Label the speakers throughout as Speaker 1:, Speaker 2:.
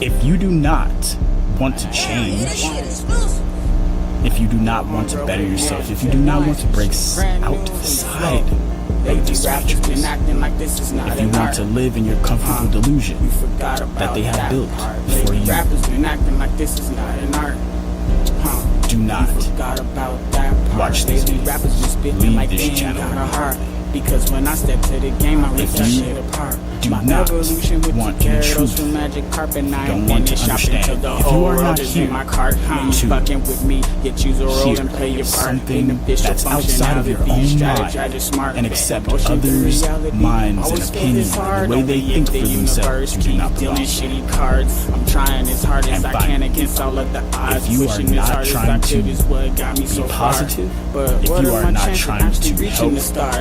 Speaker 1: If you do not want to change, if you do not want to better yourself, if you do not want to break outside of this matrix, if you want to live in your comfortable delusion that they have built for you, do not watch these videos. Leave this channel.
Speaker 2: Because when I step to the game, I rip that shit apart.
Speaker 1: Do
Speaker 2: My
Speaker 1: not
Speaker 2: evolution with
Speaker 1: want
Speaker 2: the
Speaker 1: any
Speaker 2: gyarados
Speaker 1: truth,
Speaker 2: from Magic Carpet, and I
Speaker 1: don't
Speaker 2: ain't
Speaker 1: want
Speaker 2: been
Speaker 1: to
Speaker 2: shopping till
Speaker 1: understand.
Speaker 2: the
Speaker 1: If you
Speaker 2: whole
Speaker 1: are
Speaker 2: world
Speaker 1: not
Speaker 2: is
Speaker 1: here
Speaker 2: in my cart. You
Speaker 1: to
Speaker 2: fucking with me, you choose a role
Speaker 1: hear
Speaker 2: and play your part.
Speaker 1: something
Speaker 2: that's
Speaker 1: outside of your own mind and accept others' minds and opinions, the way they think for themselves, you do not belong.
Speaker 2: Shitty cards. I'm trying as hard as I can against all of the odds.
Speaker 1: If you are not trying to be positive, if you are not trying to help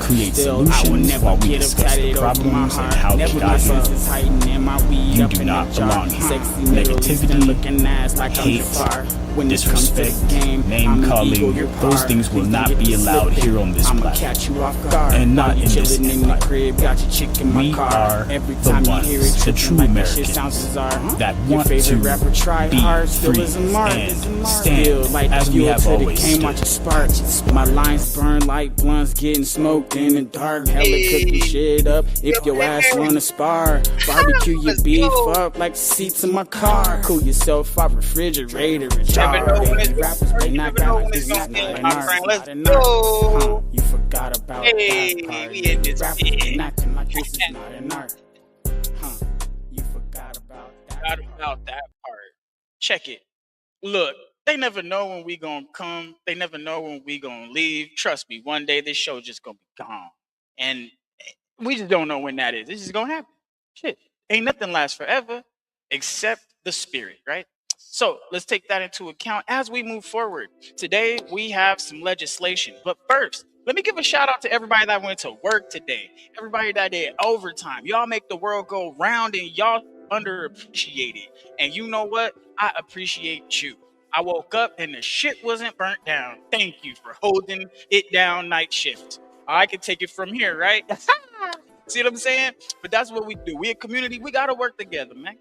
Speaker 1: create solutions while we discuss the problems and how they got here, you do not belong here. Negativity, hate, disrespect, name calling, those things will not be allowed here on this platform, and not in this empire. We are the ones, the true Americans, that want to be free and stand as we have always stood.
Speaker 2: My lines burn like blunts getting smoked in the dark. Hella cooking shit up if your ass wanna spar. Barbecue your beef up like the seats in my car. Cool yourself off refrigerator and jar. Rappers they not got this not an art.
Speaker 3: Let's go.
Speaker 2: You forgot about
Speaker 3: Hey,
Speaker 2: that part.
Speaker 3: we in this
Speaker 2: Rappers
Speaker 3: shit.
Speaker 2: they not like this is not an art. You forgot about that.
Speaker 3: Forgot about that part. Check it. Look, they never know when we gonna come. They never know when we gonna leave. Trust me, one day this show just gonna be gone. And we just don't know when that is. This is gonna happen. Shit. Ain't nothing lasts forever except the spirit, right? So let's take that into account as we move forward. Today we have some legislation. But first, let me give a shout out to everybody that went to work today. Everybody that did overtime. Y'all make the world go round and y'all underappreciated. And you know what? I appreciate you. I woke up and the shit wasn't burnt down. Thank you for holding it down night shift. I can take it from here, right? See what I'm saying? But that's what we do. We a community. We got to work together, man.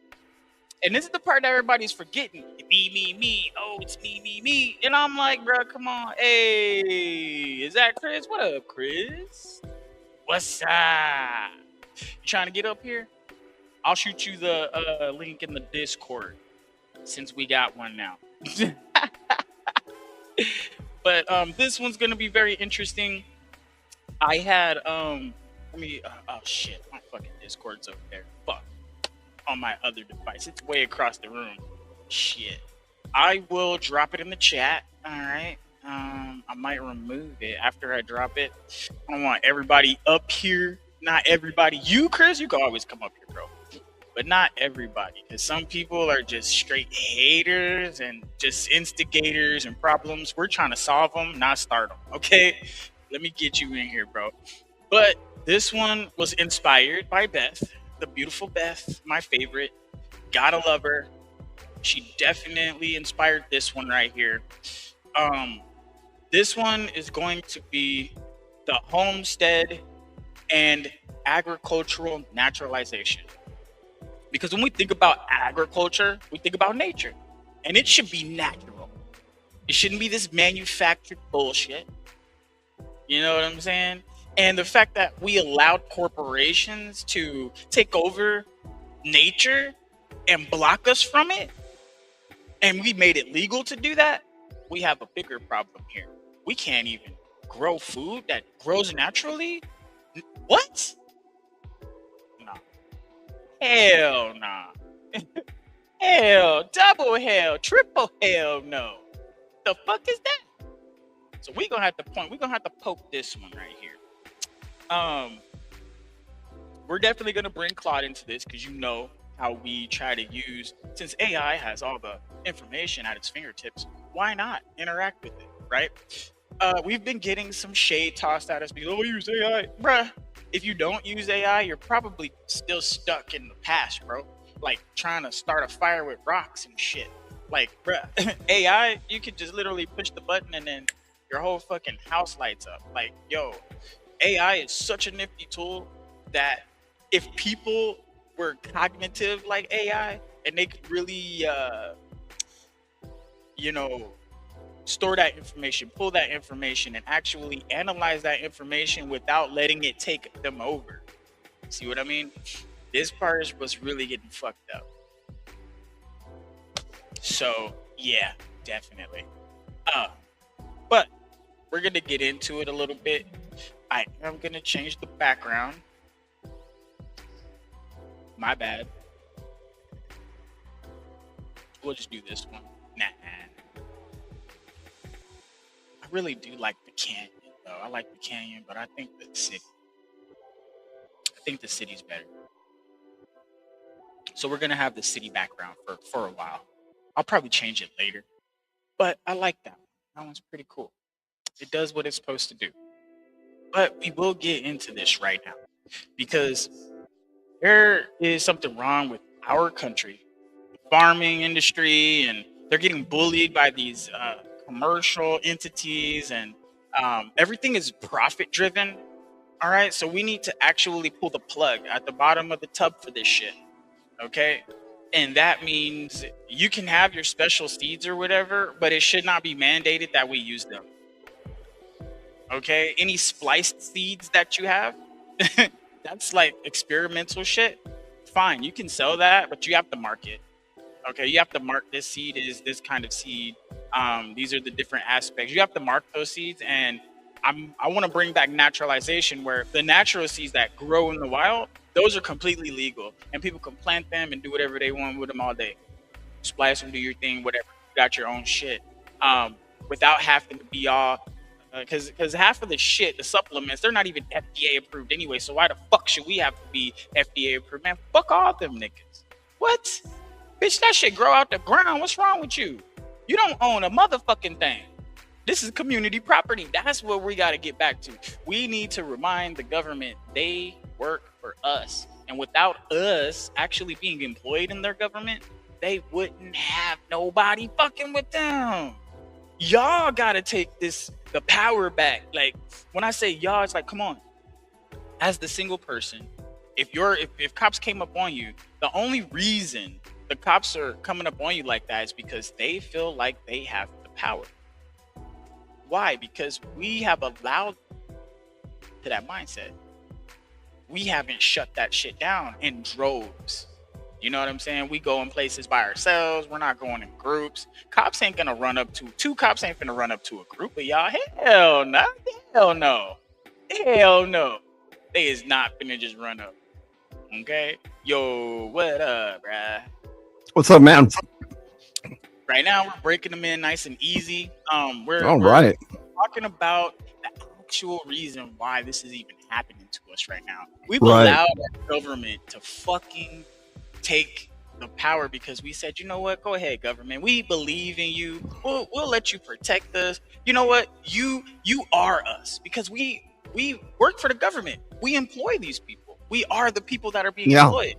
Speaker 3: And this is the part that everybody's forgetting. Me. Oh, it's me. And I'm like, bro, come on. Hey, is that Chris? What up, Chris? What's up? You trying to get up here? I'll shoot you the link in the Discord since we got one now. But this one's gonna be very interesting. I had oh shit, my fucking Discord's over there. Fuck. On my other device. It's way across the room. Shit. I will drop it in the chat. Alright. I might remove it after I drop it. I don't want everybody up here. Not everybody. You, Chris, you can always come up here, bro. But not everybody. Because some people are just straight haters and just instigators and problems. We're trying to solve them, not start them. Okay? Let me get you in here, bro. But this one was inspired by Beth. The beautiful Beth, my favorite. Gotta love her. She definitely inspired this one right here. This one is going to be the Homestead and agricultural naturalization. Because when we think about agriculture, we think about nature. And it should be natural. It shouldn't be this manufactured bullshit. You know what I'm saying? And the fact that we allowed corporations to take over nature and block us from it, and we made it legal to do that, we have a bigger problem here. We can't even grow food that grows naturally? What? Nah. Hell nah. Hell, double hell, triple hell no. The fuck is that? So we're gonna have to poke this one right here. We're definitely going to bring Claude into this because you know how we try to use, since AI has all the information at its fingertips, why not interact with it, right? We've been getting some shade tossed at us because, oh, use AI. Bruh, if you don't use AI, you're probably still stuck in the past, bro. Like trying to start a fire with rocks and shit. Like, bruh, AI, you could just literally push the button and then your whole fucking house lights up. Like, yo, AI is such a nifty tool that if people were cognitive like AI and they could really, store that information, pull that information, and actually analyze that information without letting it take them over. See what I mean? This part is what's really getting fucked up. So yeah, definitely. But we're gonna get into it a little bit. I am gonna change the background. My bad. We'll just do this one. Nah. I really do like the canyon, though. I like the canyon, but I think the city's better. So we're gonna have the city background for a while. I'll probably change it later, but I like that one. That one's pretty cool. It does what it's supposed to do. But we will get into this right now because there is something wrong with our country, farming industry, and they're getting bullied by these commercial entities, and everything is profit driven. All right, so we need to actually pull the plug at the bottom of the tub for this shit. Okay, and that means you can have your special seeds or whatever, but it should not be mandated that we use them. Okay, any spliced seeds that you have, that's like experimental shit. Fine, you can sell that, but you have to mark it. Okay, you have to mark this seed is this kind of seed. These are the different aspects. You have to mark those seeds, and I want to bring back naturalization, where the natural seeds that grow in the wild, those are completely legal, and people can plant them and do whatever they want with them all day. Splice them, do your thing, whatever. You got your own shit, without having to be all. Because half of the shit, the supplements, they're not even FDA approved anyway. So why the fuck should we have to be FDA approved? Man, fuck all them niggas. What? Bitch, that shit grow out the ground. What's wrong with you? You don't own a motherfucking thing. This is community property. That's what we got to get back to. We need to remind the government they work for us. And without us actually being employed in their government, they wouldn't have nobody fucking with them. Y'all got to take the power back. Like, when I say y'all, it's like, come on. As the single person, if cops came up on you, the only reason the cops are coming up on you like that is because they feel like they have the power. Why? Because we have allowed to that mindset. We haven't shut that shit down in droves. You know what I'm saying? We go in places by ourselves. We're not going in groups. Cops ain't gonna run up to two cops ain't gonna run up to a group of y'all. Hell no. Hell no. Hell no. They is not gonna just run up. Okay? Yo, what up, bruh?
Speaker 4: What's up, man?
Speaker 3: Right now, we're breaking them in nice and easy. We're talking about the actual reason why this is even happening to us right now. We've allowed the government to fucking take the power because we said, you know what? Go ahead, government. We believe in you. We'll let you protect us. You know what? You are us because we work for the government. We employ these people. We are the people that are being employed.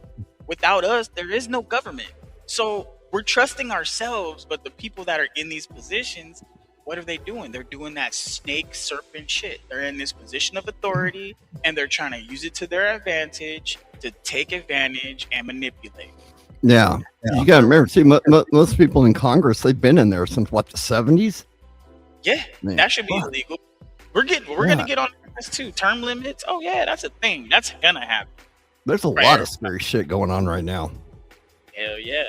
Speaker 3: Without us, there is no government. So we're trusting ourselves, but the people that are in these positions, what are they doing? They're doing that snake serpent shit. They're in this position of authority and they're trying to use it to their advantage to take advantage and manipulate.
Speaker 4: Yeah. You got to remember, see, most people in Congress, they've been in there since what, the 70s?
Speaker 3: Yeah, man, that should be illegal. We're gonna get on this too. Term limits. Oh yeah, that's a thing. That's gonna happen.
Speaker 4: There's a lot of scary shit going on right now.
Speaker 3: Hell yeah.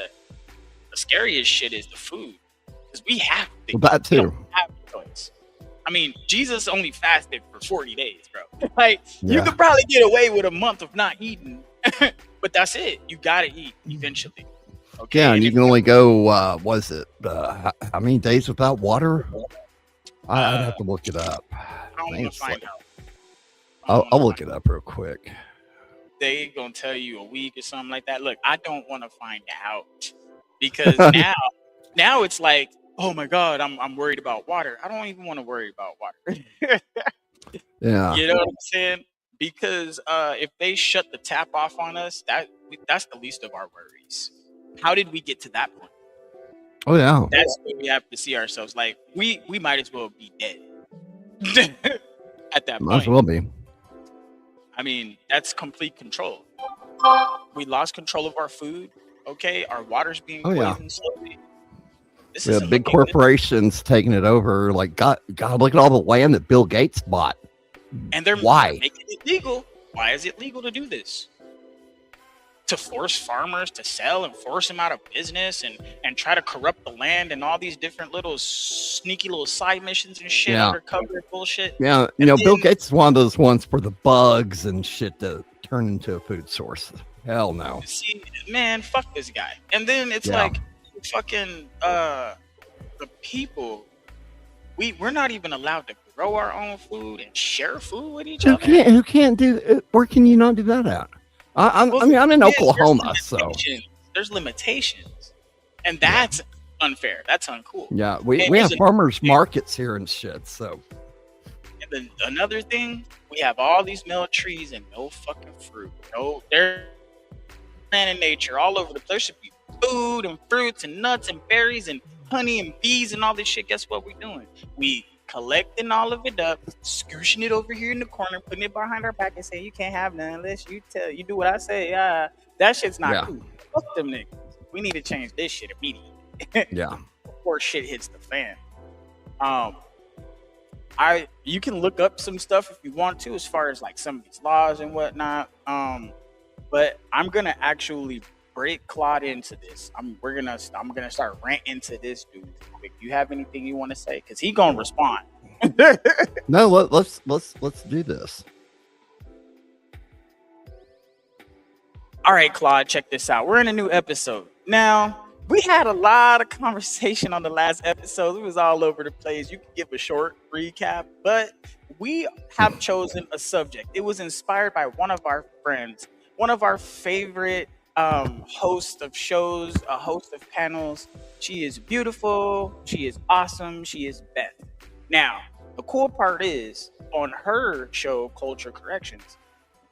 Speaker 3: The scariest shit is the food. Because we have to.
Speaker 4: Well, that too.
Speaker 3: We don't have a choice. I mean, Jesus only fasted for 40 days, bro. Like, you could probably get away with a month of not eating. But that's it. You gotta eat eventually. Okay.
Speaker 4: Yeah, and you can only go, how many days without water? I'd have to look it up.
Speaker 3: I don't want to find out.
Speaker 4: I'll look it up real quick.
Speaker 3: They gonna tell you a week or something like that. Look, I don't want to find out because now it's like, oh my God, I'm worried about water. I don't even want to worry about water.
Speaker 4: Yeah,
Speaker 3: you know what I'm saying? Because if they shut the tap off on us, that's the least of our worries. How did we get to that point?
Speaker 4: Oh yeah,
Speaker 3: that's what we have to see ourselves. Like we might as well be dead at that point.
Speaker 4: Might as well be.
Speaker 3: I mean, that's complete control. We lost control of our food. Okay, our water's being
Speaker 4: Oh, yeah.
Speaker 3: poisoned slowly. This
Speaker 4: The
Speaker 3: isn't
Speaker 4: big
Speaker 3: looking good.
Speaker 4: corporations taking it over. Like, God, look at all the land that Bill Gates bought.
Speaker 3: And they're
Speaker 4: Why?
Speaker 3: making it legal. Why is it legal to do this? To force farmers to sell and force them out of business and try to corrupt the land and all these different little sneaky little side missions and shit,
Speaker 4: Yeah.
Speaker 3: undercover bullshit.
Speaker 4: Yeah,
Speaker 3: And
Speaker 4: Bill
Speaker 3: then-
Speaker 4: Gates is one of those ones for the bugs and shit to turn into a food source. Hell no.
Speaker 3: See, man, fuck this guy. And then it's
Speaker 4: Yeah.
Speaker 3: like fucking the people. We're not even allowed to grow our own food and share food with each other.
Speaker 4: Who can't do it? Where can you not do that at? I'm in Oklahoma, so
Speaker 3: there's limitations, and that's unfair. That's uncool.
Speaker 4: yeah, we
Speaker 3: And
Speaker 4: have
Speaker 3: there's
Speaker 4: farmers markets here and shit. So
Speaker 3: And then another thing, we have all these male trees and no fucking fruit. No, they're land in nature all over the place. There should be food and fruits and nuts and berries and honey and bees and all this shit. Guess what we're doing? We collecting all of it up, scooshing it over here in the corner, putting it behind our back and saying you can't have none unless you do what I say. That shit's not cool. Fuck them niggas. We need to change this shit immediately.
Speaker 4: yeah,
Speaker 3: Before shit hits the fan. You can look up some stuff if you want to, as far as like some of these laws and whatnot. But I'm gonna actually break Claude into this. I'm gonna start ranting into this dude. If you have anything you want to say, because he gonna respond.
Speaker 4: no, let's do this.
Speaker 3: All right, Claude, check this out. We're in a new episode now. We had a lot of conversation on the last episode. It was all over the place. You can give a short recap, but we have chosen a subject. It was inspired by one of our friends, one of our favorite host of shows, a host of panels. She is beautiful. She is awesome. She is Beth. Now, the cool part is on her show, Culture Corrections,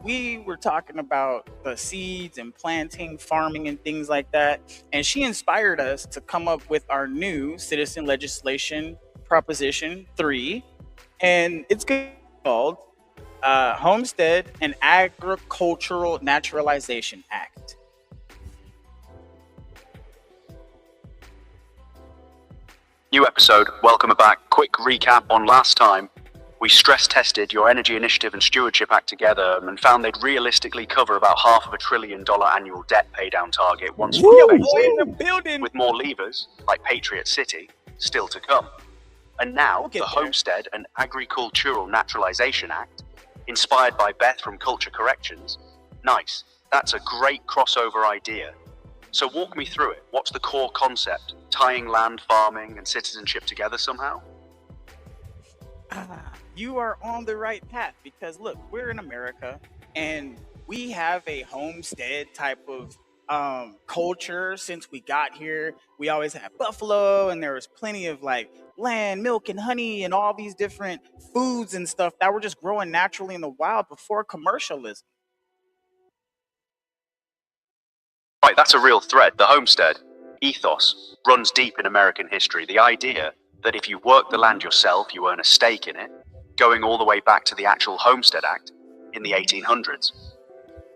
Speaker 3: we were talking about the seeds and planting, farming, and things like that. And she inspired us to come up with our new citizen legislation, Proposition 3. And it's called Homestead and Agricultural Naturalization Act.
Speaker 5: New episode, welcome back. Quick recap on last time. We stress tested your Energy Initiative and Stewardship Act together and found they'd realistically cover about $500 billion annual debt paydown target once we building, with more levers, like Patriot City, still to come. And now, the Homestead and Agricultural Naturalization Act, inspired by Beth from Culture Corrections. Nice. That's a great crossover idea. So walk me through it. What's the core concept? Tying land, farming, and citizenship together somehow?
Speaker 3: You are on the right path, because look, we're in America and we have a homestead type of culture since we got here. We always had buffalo, and there was plenty of like land, milk, and honey, and all these different foods and stuff that were just growing naturally in the wild before commercialism.
Speaker 5: Right, that's a real thread. The homestead ethos runs deep in American history. The idea that if you work the land yourself, you earn a stake in it, going all the way back to the actual Homestead Act in the 1800s.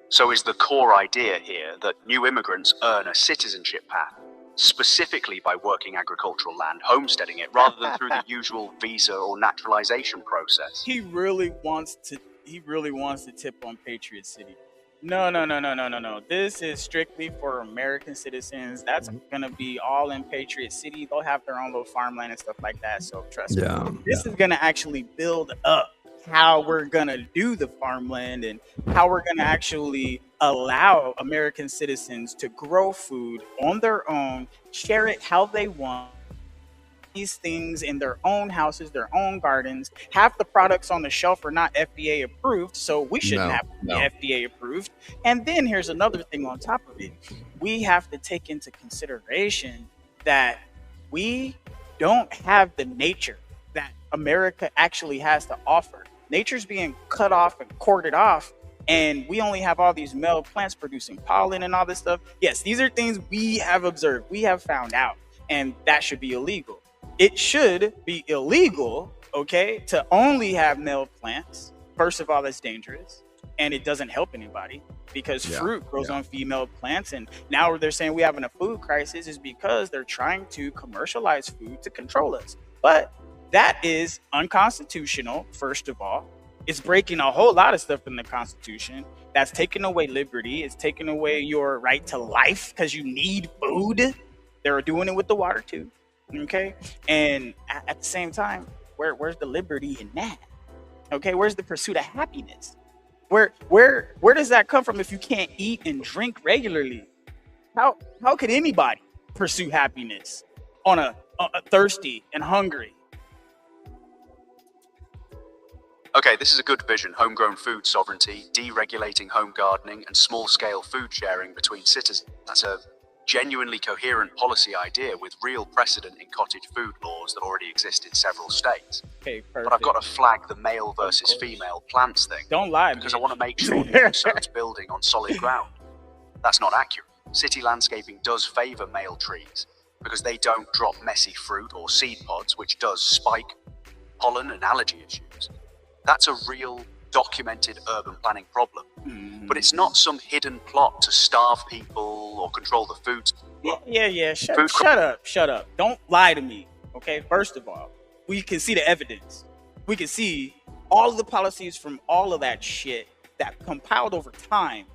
Speaker 5: So is the core idea here that new immigrants earn a citizenship path, specifically by working agricultural land, homesteading it, rather than through the usual visa or naturalization process?
Speaker 3: He really wants to tip on Patriot City. No. This is strictly for American citizens. That's gonna be all in Patriot City. They'll have their own little farmland and stuff like that. So trust me. This is gonna actually build up how we're gonna do the farmland and how we're gonna actually allow American citizens to grow food on their own, share it how they want. These things in their own houses, their own gardens. Half the products on the shelf are not FDA approved, so we shouldn't have to be FDA approved. And then here's another thing on top of it. We have to take into consideration that we don't have the nature that America actually has to offer. Nature's being cut off and corded off, and we only have all these male plants producing pollen and all this stuff. Yes, these are things we have observed, we have found out, and that should be illegal. It should be illegal, okay, to only have male plants. First of all, that's dangerous, and it doesn't help anybody.
Speaker 2: because
Speaker 4: Yeah,
Speaker 2: fruit grows
Speaker 4: yeah.
Speaker 2: on female plants. And now they're saying we having a food crisis is because they're trying to commercialize food to control us. But that is unconstitutional, first of all. It's breaking a whole lot of stuff in the Constitution. That's taking away liberty. It's taking away your right to life because you need food. They're doing it with the water too. Okay. And at the same time, where's the liberty in that? Okay, where's the pursuit of happiness? Where does that come from if you can't eat and drink regularly? How could anybody pursue happiness on a thirsty and hungry?
Speaker 5: Okay, this is a good vision. Homegrown food sovereignty, deregulating home gardening, and small-scale food sharing between citizens. That's a genuinely coherent policy idea with real precedent in cottage food laws that already exist in several states.
Speaker 2: Okay, perfect.
Speaker 5: But I've got to flag the male versus female plants thing.
Speaker 2: Don't lie,
Speaker 5: because I want to make sure the episode's building on solid ground. That's not accurate. City landscaping does favour male trees because they don't drop messy fruit or seed pods, which does spike pollen and allergy issues. That's a real documented urban planning problem. But it's not some hidden plot to starve people or control the food.
Speaker 2: Yeah. Shut up. Don't lie to me. Okay. First of all, we can see the evidence. We can see all of the policies from all of that shit that compiled over time.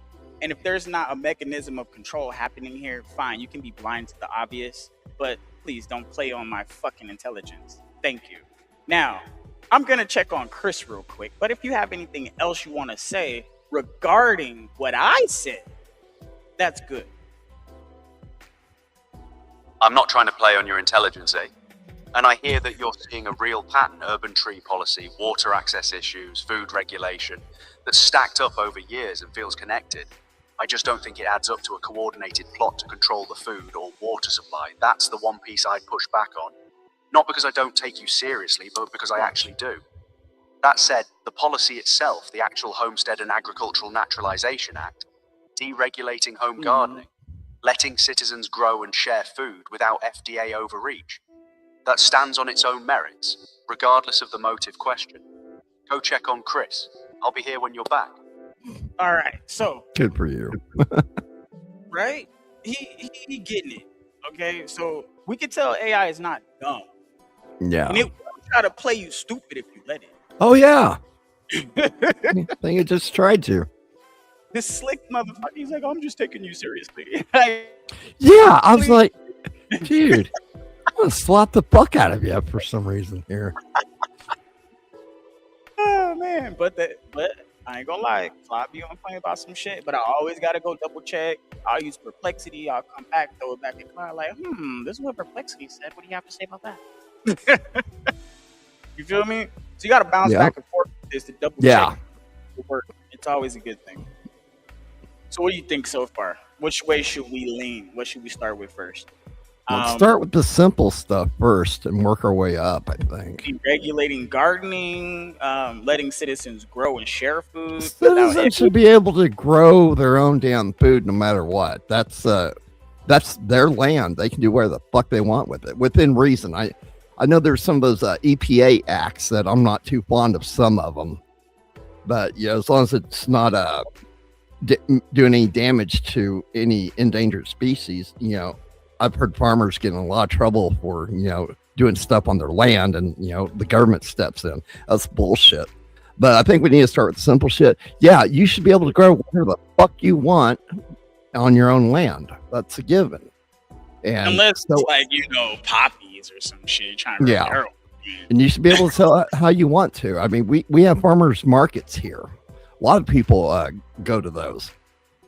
Speaker 2: And if there's not a mechanism of control happening here, fine, you can be blind to the obvious, but please don't play on my fucking intelligence. Thank you. Now, I'm going to check on Chris real quick, but if you have anything else you want to say regarding what I said, that's good.
Speaker 5: I'm not trying to play on your intelligence, eh? And I hear that you're seeing a real pattern: urban tree policy, water access issues, food regulation, that's stacked up over years and feels connected. I just don't think it adds up to a coordinated plot to control the food or water supply. That's the one piece I'd push back on. Not because I don't take you seriously, but because I actually do. That said, the policy itself, the actual Homestead and Agricultural Naturalization Act, deregulating home gardening, letting citizens grow and share food without FDA overreach, that stands on its own merits, regardless of the motive question. Go check on Chris. I'll be here when you're back.
Speaker 2: All right, so
Speaker 4: Good for you.
Speaker 2: right, he getting it. Okay, so we can tell AI is not dumb,
Speaker 4: Yeah.
Speaker 2: and it will try to play you stupid if you let it.
Speaker 4: Oh yeah. I think it just tried to.
Speaker 2: This slick motherfucker, he's like, I'm just taking you seriously.
Speaker 4: Yeah, I was like, dude, I'm gonna slap the fuck out of you for some reason here.
Speaker 2: Oh man, but I ain't gonna lie, Fly be on point about some shit, but I always gotta go double check. I'll use Perplexity, I'll come back, throw it back in Cloud, like, this is what Perplexity said. What do you have to say about that? You feel me? So you gotta bounce back and forth with this to double check the work. It's always a good thing. So what do you think so far? Which way should we lean? What should we start with first?
Speaker 4: Let's start with the simple stuff first and work our way up, I think.
Speaker 2: Regulating gardening, letting citizens grow and share food.
Speaker 4: Citizens should be able to grow their own damn food no matter what. That's their land. They can do whatever the fuck they want with it, within reason. I know there's some of those EPA acts that I'm not too fond of, some of them. But, as long as it's not doing any damage to any endangered species, I've heard farmers get in a lot of trouble for, doing stuff on their land and, the government steps in. That's bullshit. But I think we need to start with simple shit. Yeah, you should be able to grow whatever the fuck you want on your own land. That's a given. And
Speaker 2: unless it's like, poppies or some shit trying to heroin.
Speaker 4: And you should be able to sell it how you want to. I mean, we have farmers markets here. A lot of people go to those.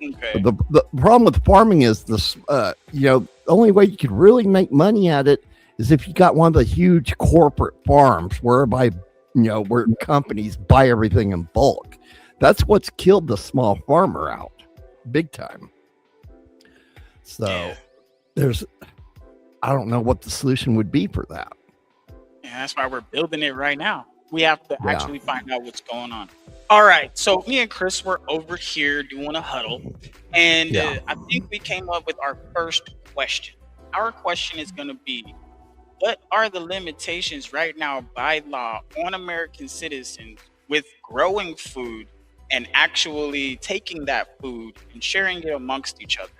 Speaker 2: Okay.
Speaker 4: The problem with farming is this, the only way you could really make money at it is if you got one of the huge corporate farms whereby, where companies buy everything in bulk. That's what's killed the small farmer out big time. So I don't know what the solution would be for that.
Speaker 2: Yeah, that's why we're building it right now. We have to actually find out what's going on. All right, so me and Chris were over here doing a huddle, and I think we came up with our first question. Our question is going to be, what are the limitations right now by law on American citizens with growing food
Speaker 3: and actually taking that food and sharing it amongst each other.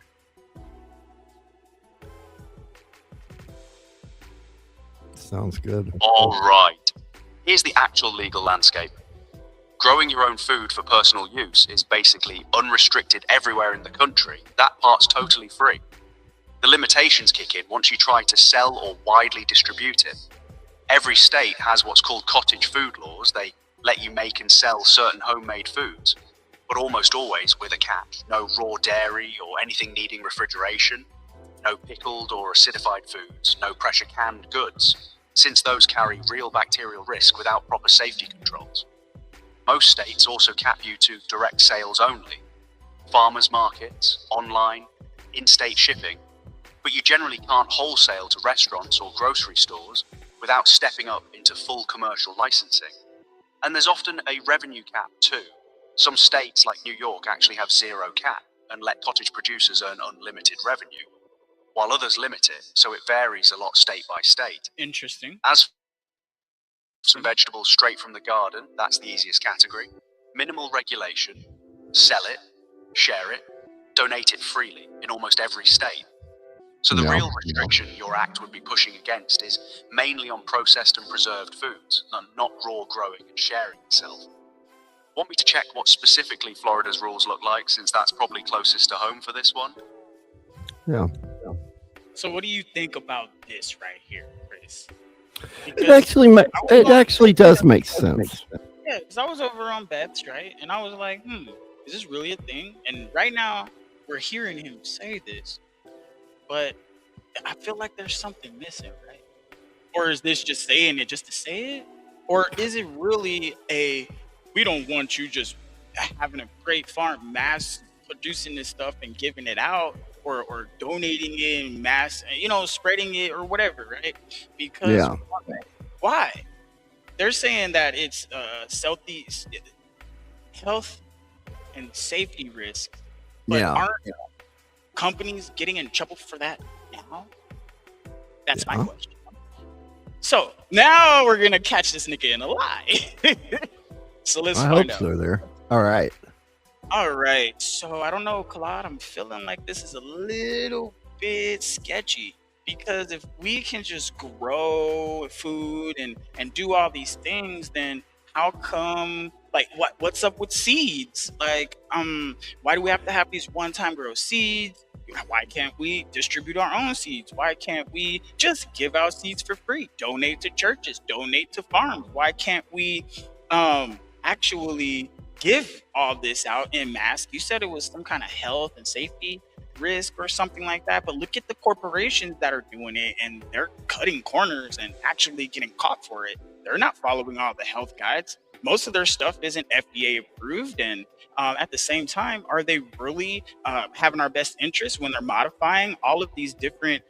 Speaker 4: Sounds good.
Speaker 5: All right. Here's the actual legal landscape. Growing your own food for personal use is basically unrestricted everywhere in the country. That part's totally free. The limitations kick in once you try to sell or widely distribute it. Every state has what's called cottage food laws. They let you make and sell certain homemade foods, but almost always with a catch. No raw dairy or anything needing refrigeration, no pickled or acidified foods, no pressure canned goods, since those carry real bacterial risk without proper safety controls. Most states also cap you to direct sales only, farmers markets, online, in-state shipping, but you generally can't wholesale to restaurants or grocery stores without stepping up into full commercial licensing. And there's often a revenue cap too. Some states like New York actually have zero cap and let cottage producers earn unlimited revenue, while others limit it, so it varies a lot state by state.
Speaker 3: Interesting.
Speaker 5: As some vegetables straight from the garden, that's the easiest category. Minimal regulation, sell it, share it, donate it freely in almost every state. So the real restriction your act would be pushing against is mainly on processed and preserved foods, not raw growing and sharing itself. Want me to check what specifically Florida's rules look like, since that's probably closest to home for this one?
Speaker 4: Yeah.
Speaker 3: So what do you think about this right here, Chris?
Speaker 4: It actually does make sense.
Speaker 3: Yeah, because I was over on Beth's, right? And I was like, is this really a thing? And right now, we're hearing him say this, but I feel like there's something missing, right? Or is this just saying it just to say it? Or is it really we don't want you just having a great farm, mass producing this stuff and giving it out, or donating it in mass, spreading it or whatever, right? Because why? They're saying that it's health and safety risk, but aren't companies getting in trouble for that now? That's my question. So now we're gonna catch this nigga in a lie. So let's find out.
Speaker 4: So there. All right.
Speaker 3: So I don't know, Claude. I'm feeling like this is a little bit sketchy, because if we can just grow food and do all these things, then how come, like, what's up with seeds? Like, why do we have to have these one-time grow seeds? Why can't we distribute our own seeds? Why can't we just give out seeds for free? Donate to churches, donate to farms. Why can't we actually give all this out in mass? You said it was some kind of health and safety risk or something like that, but look at the corporations that are doing it, and they're cutting corners and actually getting caught for it. They're not following all the health guides. Most of their stuff isn't FDA approved, and at the same time, are they really having our best interest when they're modifying all of these different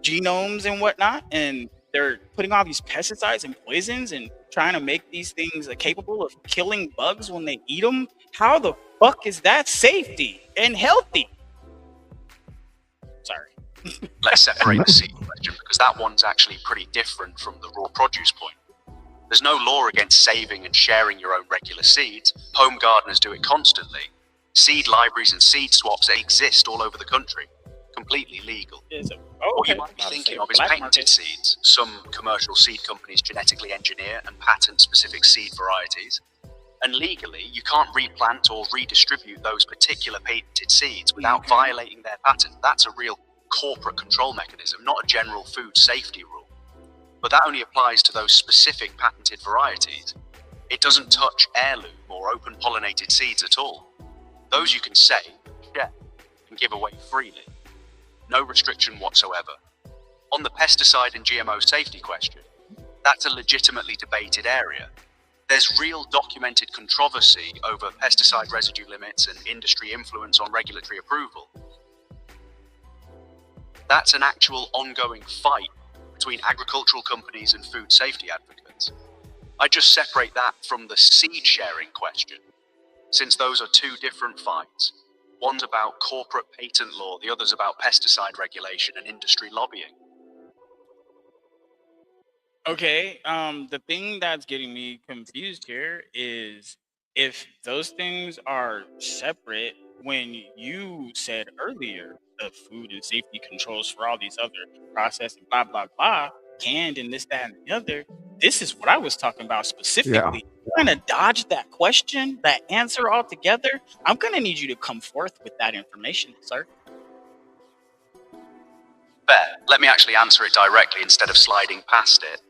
Speaker 3: genomes and whatnot, and they're putting all these pesticides and poisons and trying to make these things capable of killing bugs when they eat them? How the fuck is that safety and healthy? Sorry.
Speaker 5: Let's separate the seed question, because that one's actually pretty different from the raw produce point. There's no law against saving and sharing your own regular seeds. Home gardeners do it constantly. Seed libraries and seed swaps exist all over the country, completely legal. What you might be thinking of is patented seeds. Some commercial seed companies genetically engineer and patent specific seed varieties. And legally, you can't replant or redistribute those particular patented seeds without violating their patent. That's a real corporate control mechanism, not a general food safety rule. But that only applies to those specific patented varieties. It doesn't touch heirloom or open pollinated seeds at all. Those you can save, share, and give away freely. No restriction whatsoever. On the pesticide and GMO safety question, that's a legitimately debated area. There's real documented controversy over pesticide residue limits and industry influence on regulatory approval. That's an actual ongoing fight between agricultural companies and food safety advocates. I just separate that from the seed sharing question, since those are two different fights. One's about corporate patent law, the other's about pesticide regulation and industry lobbying.
Speaker 3: Okay, the thing that's getting me confused here is if those things are separate, when you said earlier the food and safety controls for all these other processed and blah blah blah, canned and this, that, and the other, this is what I was talking about specifically. Trying to dodge that question, that answer altogether. I'm gonna need you to come forth with that information, sir.
Speaker 5: Fair. Let me actually answer it directly instead of sliding past it.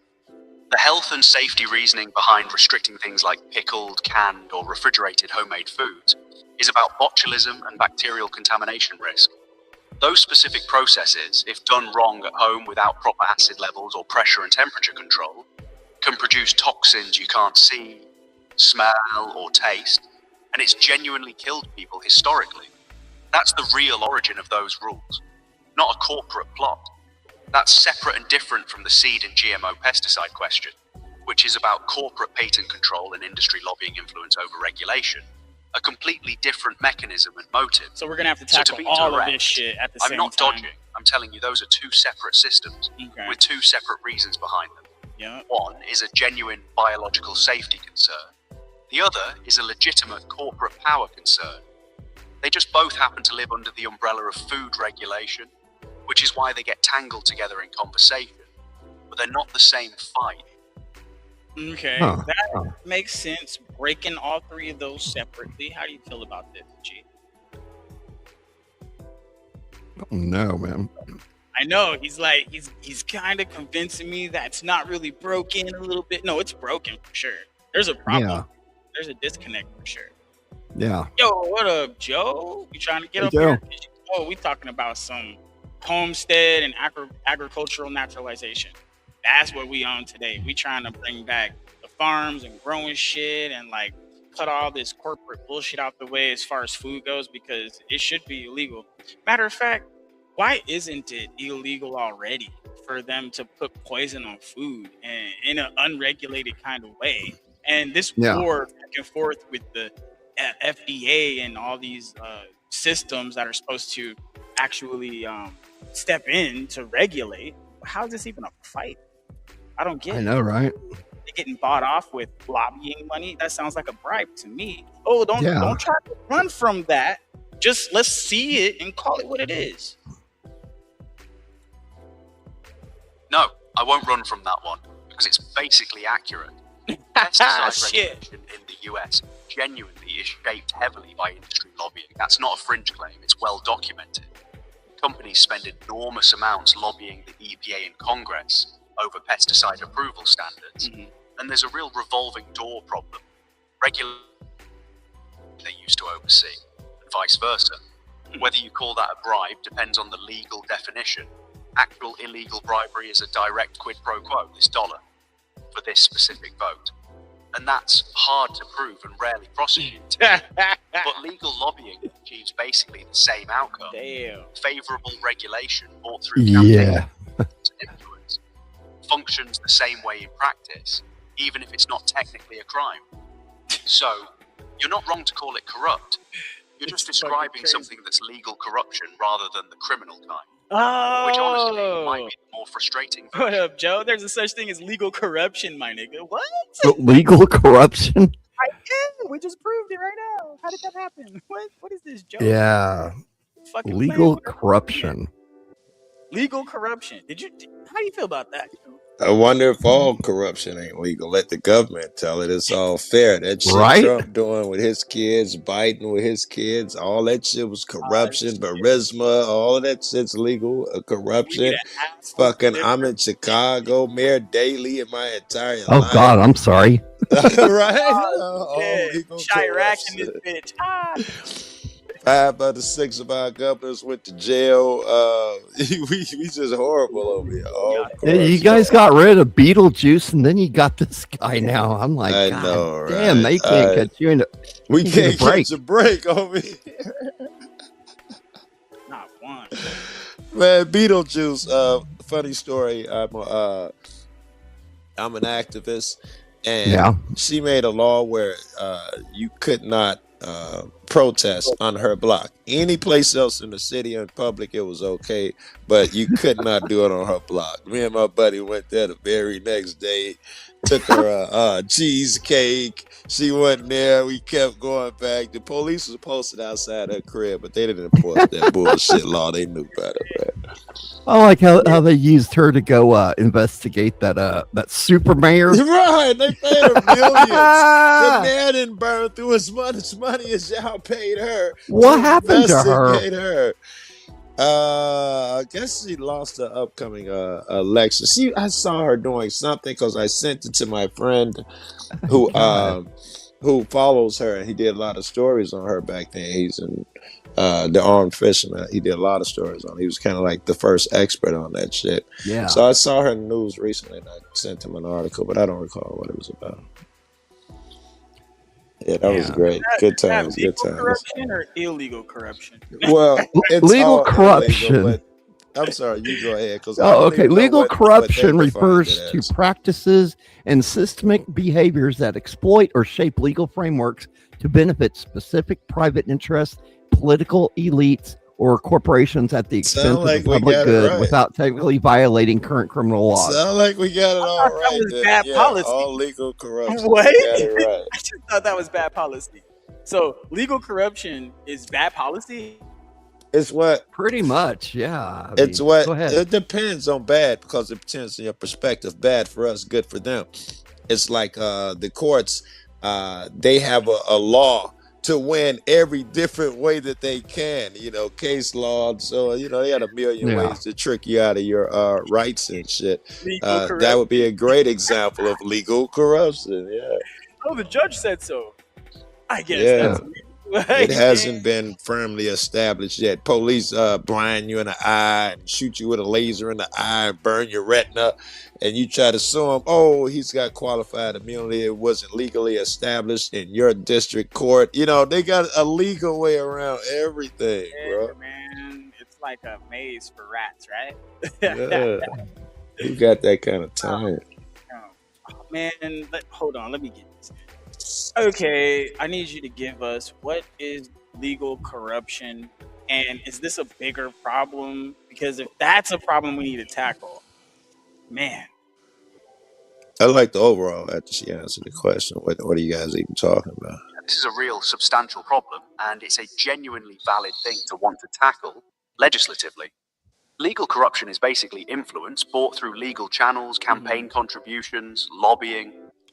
Speaker 5: The health and safety reasoning behind restricting things like pickled, canned, or refrigerated homemade foods is about botulism and bacterial contamination risk. Those specific processes, if done wrong at home without proper acid levels or pressure and temperature control, can produce toxins you can't see, smell, or taste, and it's genuinely killed people historically. That's the real origin of those rules, not a corporate plot. That's separate and different from the seed and GMO pesticide question, which is about corporate patent control and industry lobbying influence over regulation, a completely different mechanism and motive.
Speaker 3: So we're gonna have to tackle all of this shit at the same time.
Speaker 5: I'm not dodging. I'm telling you, those are two separate systems with two separate reasons behind them.
Speaker 3: Yeah.
Speaker 5: One is a genuine biological safety concern. The other is a legitimate corporate power concern. They just both happen to live under the umbrella of food regulation, which is why they get tangled together in conversation, but they're not the same fight.
Speaker 3: Okay, that makes sense. Breaking all three of those separately. How do you feel about this, G?
Speaker 4: No, man.
Speaker 3: I know he's kind of convincing me that it's not really broken a little bit. No, it's broken for sure. There's a problem.
Speaker 4: Yeah.
Speaker 3: There's a disconnect for sure.
Speaker 4: Yeah.
Speaker 3: Yo, what up, Joe? You trying to get up here? Oh, we talking about some homestead and agricultural naturalization. That's what we on today. We trying to bring back the farms and growing shit and like cut all this corporate bullshit out the way as far as food goes, because it should be illegal. Matter of fact, why isn't it illegal already for them to put poison on food and in an unregulated kind of way? And this war back and forth with the FDA and all these systems that are supposed to actually step in to regulate. How is this even a fight? I don't get it.
Speaker 4: I know, right?
Speaker 3: They're getting bought off with lobbying money. That sounds like a bribe to me. Oh, don't try to run from that. Just let's see it and call it what it is.
Speaker 5: No, I won't run from that one because it's basically accurate. Pesticide regulation in the US genuinely is shaped heavily by industry lobbying. That's not a fringe claim, it's well documented. Companies spend enormous amounts lobbying the EPA and Congress over pesticide approval standards, and there's a real revolving door problem. Regulators they used to oversee, and vice versa. Whether you call that a bribe depends on the legal definition. Actual illegal bribery is a direct quid pro quo, this dollar, for this specific vote. And that's hard to prove and rarely prosecuted. But legal lobbying achieves basically the same outcome.
Speaker 3: Damn.
Speaker 5: Favorable regulation brought through campaign influence functions the same way in practice, even if it's not technically a crime. So, you're not wrong to call it corrupt. You're just describing something that's legal corruption rather than the criminal kind.
Speaker 3: Oh,
Speaker 5: which honestly might be the more frustrating version.
Speaker 3: What up, Joe? There's a such thing as legal corruption, my nigga. What?
Speaker 4: Legal corruption?
Speaker 3: We just proved it right now. How did that happen? What is this, Joe?
Speaker 4: Yeah.
Speaker 3: Fucking
Speaker 4: legal corruption.
Speaker 3: Legal corruption. How do you feel about that?
Speaker 6: I wonder if all corruption ain't legal. Let the government tell it. It's all fair. That shit Trump doing with his kids, Biden with his kids, all that shit was corruption. Burisma, all of that shit's legal. Corruption. Fucking, I'm in Chicago, Mayor Daley in my entire life.
Speaker 4: Oh God, I'm sorry.
Speaker 6: Right?
Speaker 3: Chirac in this bitch.
Speaker 6: 5 out of 6 of our governors went to jail. We just horrible over here.
Speaker 4: You guys got rid of Beetlejuice, and then you got this guy now. I'm like,
Speaker 6: I
Speaker 4: God
Speaker 6: know,
Speaker 4: damn,
Speaker 6: right?
Speaker 4: they can't get you in.
Speaker 6: We can't catch a break over here.
Speaker 3: Not one.
Speaker 6: Man, Beetlejuice. Funny story. I'm an activist, and she made a law where you could not protest on her block. Any place else in the city or in public, it was okay, but you could not do it on her block. Me and my buddy went there the very next day, took her a cheesecake. She wasn't there. We kept going back. The police was posted outside her crib, but they didn't enforce that bullshit law. They knew better, man.
Speaker 4: I like how they used her to go investigate that super mayor.
Speaker 6: Right, they paid her millions. The man didn't burn through as much money as y'all paid her.
Speaker 4: What happened to her?
Speaker 6: Investigate her. I guess she lost the upcoming election. I saw her doing something because I sent it to my friend who follows her, and he did a lot of stories on her back then. He's in the armed fisherman. He did a lot of stories on. He was kind of like the first expert on that shit.
Speaker 4: Yeah.
Speaker 6: So I saw her in the news recently, and I sent him an article, but I don't recall what it was about. Yeah, that was great. Good times. Good times.
Speaker 3: Corruption or illegal corruption?
Speaker 6: Well, it's
Speaker 4: legal corruption.
Speaker 6: Illegal, but I'm sorry, you go ahead.
Speaker 4: Okay. Legal corruption refers to practices and systemic behaviors that exploit or shape legal frameworks to benefit specific private interests, political elites, or corporations at the expense of the public good without technically violating current criminal laws.
Speaker 6: Sound like we got it all right.
Speaker 3: That was bad policy.
Speaker 6: All legal corruption.
Speaker 3: What?
Speaker 6: We got it right.
Speaker 3: I just thought that was bad policy. So legal corruption is bad policy?
Speaker 6: It's what?
Speaker 4: Pretty much, yeah.
Speaker 6: It's what?
Speaker 4: Go ahead.
Speaker 6: It depends on bad, because it depends on your perspective. Bad for us, good for them. It's like the courts, they have a law to win every different way that they can, case law. So, they had a million ways to trick you out of your rights and shit. That would be a great example of legal corruption. Yeah.
Speaker 3: Oh, the judge said so. I guess that's
Speaker 6: it hasn't been firmly established yet. Police blind you in the eye and shoot you with a laser in the eye and burn your retina, and you try to sue him. Oh, he's got qualified immunity. It wasn't legally established in your district court. They got a legal way around everything, bro.
Speaker 3: Man, it's like a maze for rats, right?
Speaker 6: Yeah. You got that kind of time.
Speaker 3: Oh, man, hold on. Let me get this. Okay, I need you to give us what is legal corruption, and is this a bigger problem? Because if that's a problem we need to tackle, man.
Speaker 6: I like the overall after she answered the question. What are you guys even talking about?
Speaker 5: This is a real substantial problem, and it's a genuinely valid thing to want to tackle legislatively. Legal corruption is basically influence bought through legal channels, campaign contributions, lobbying,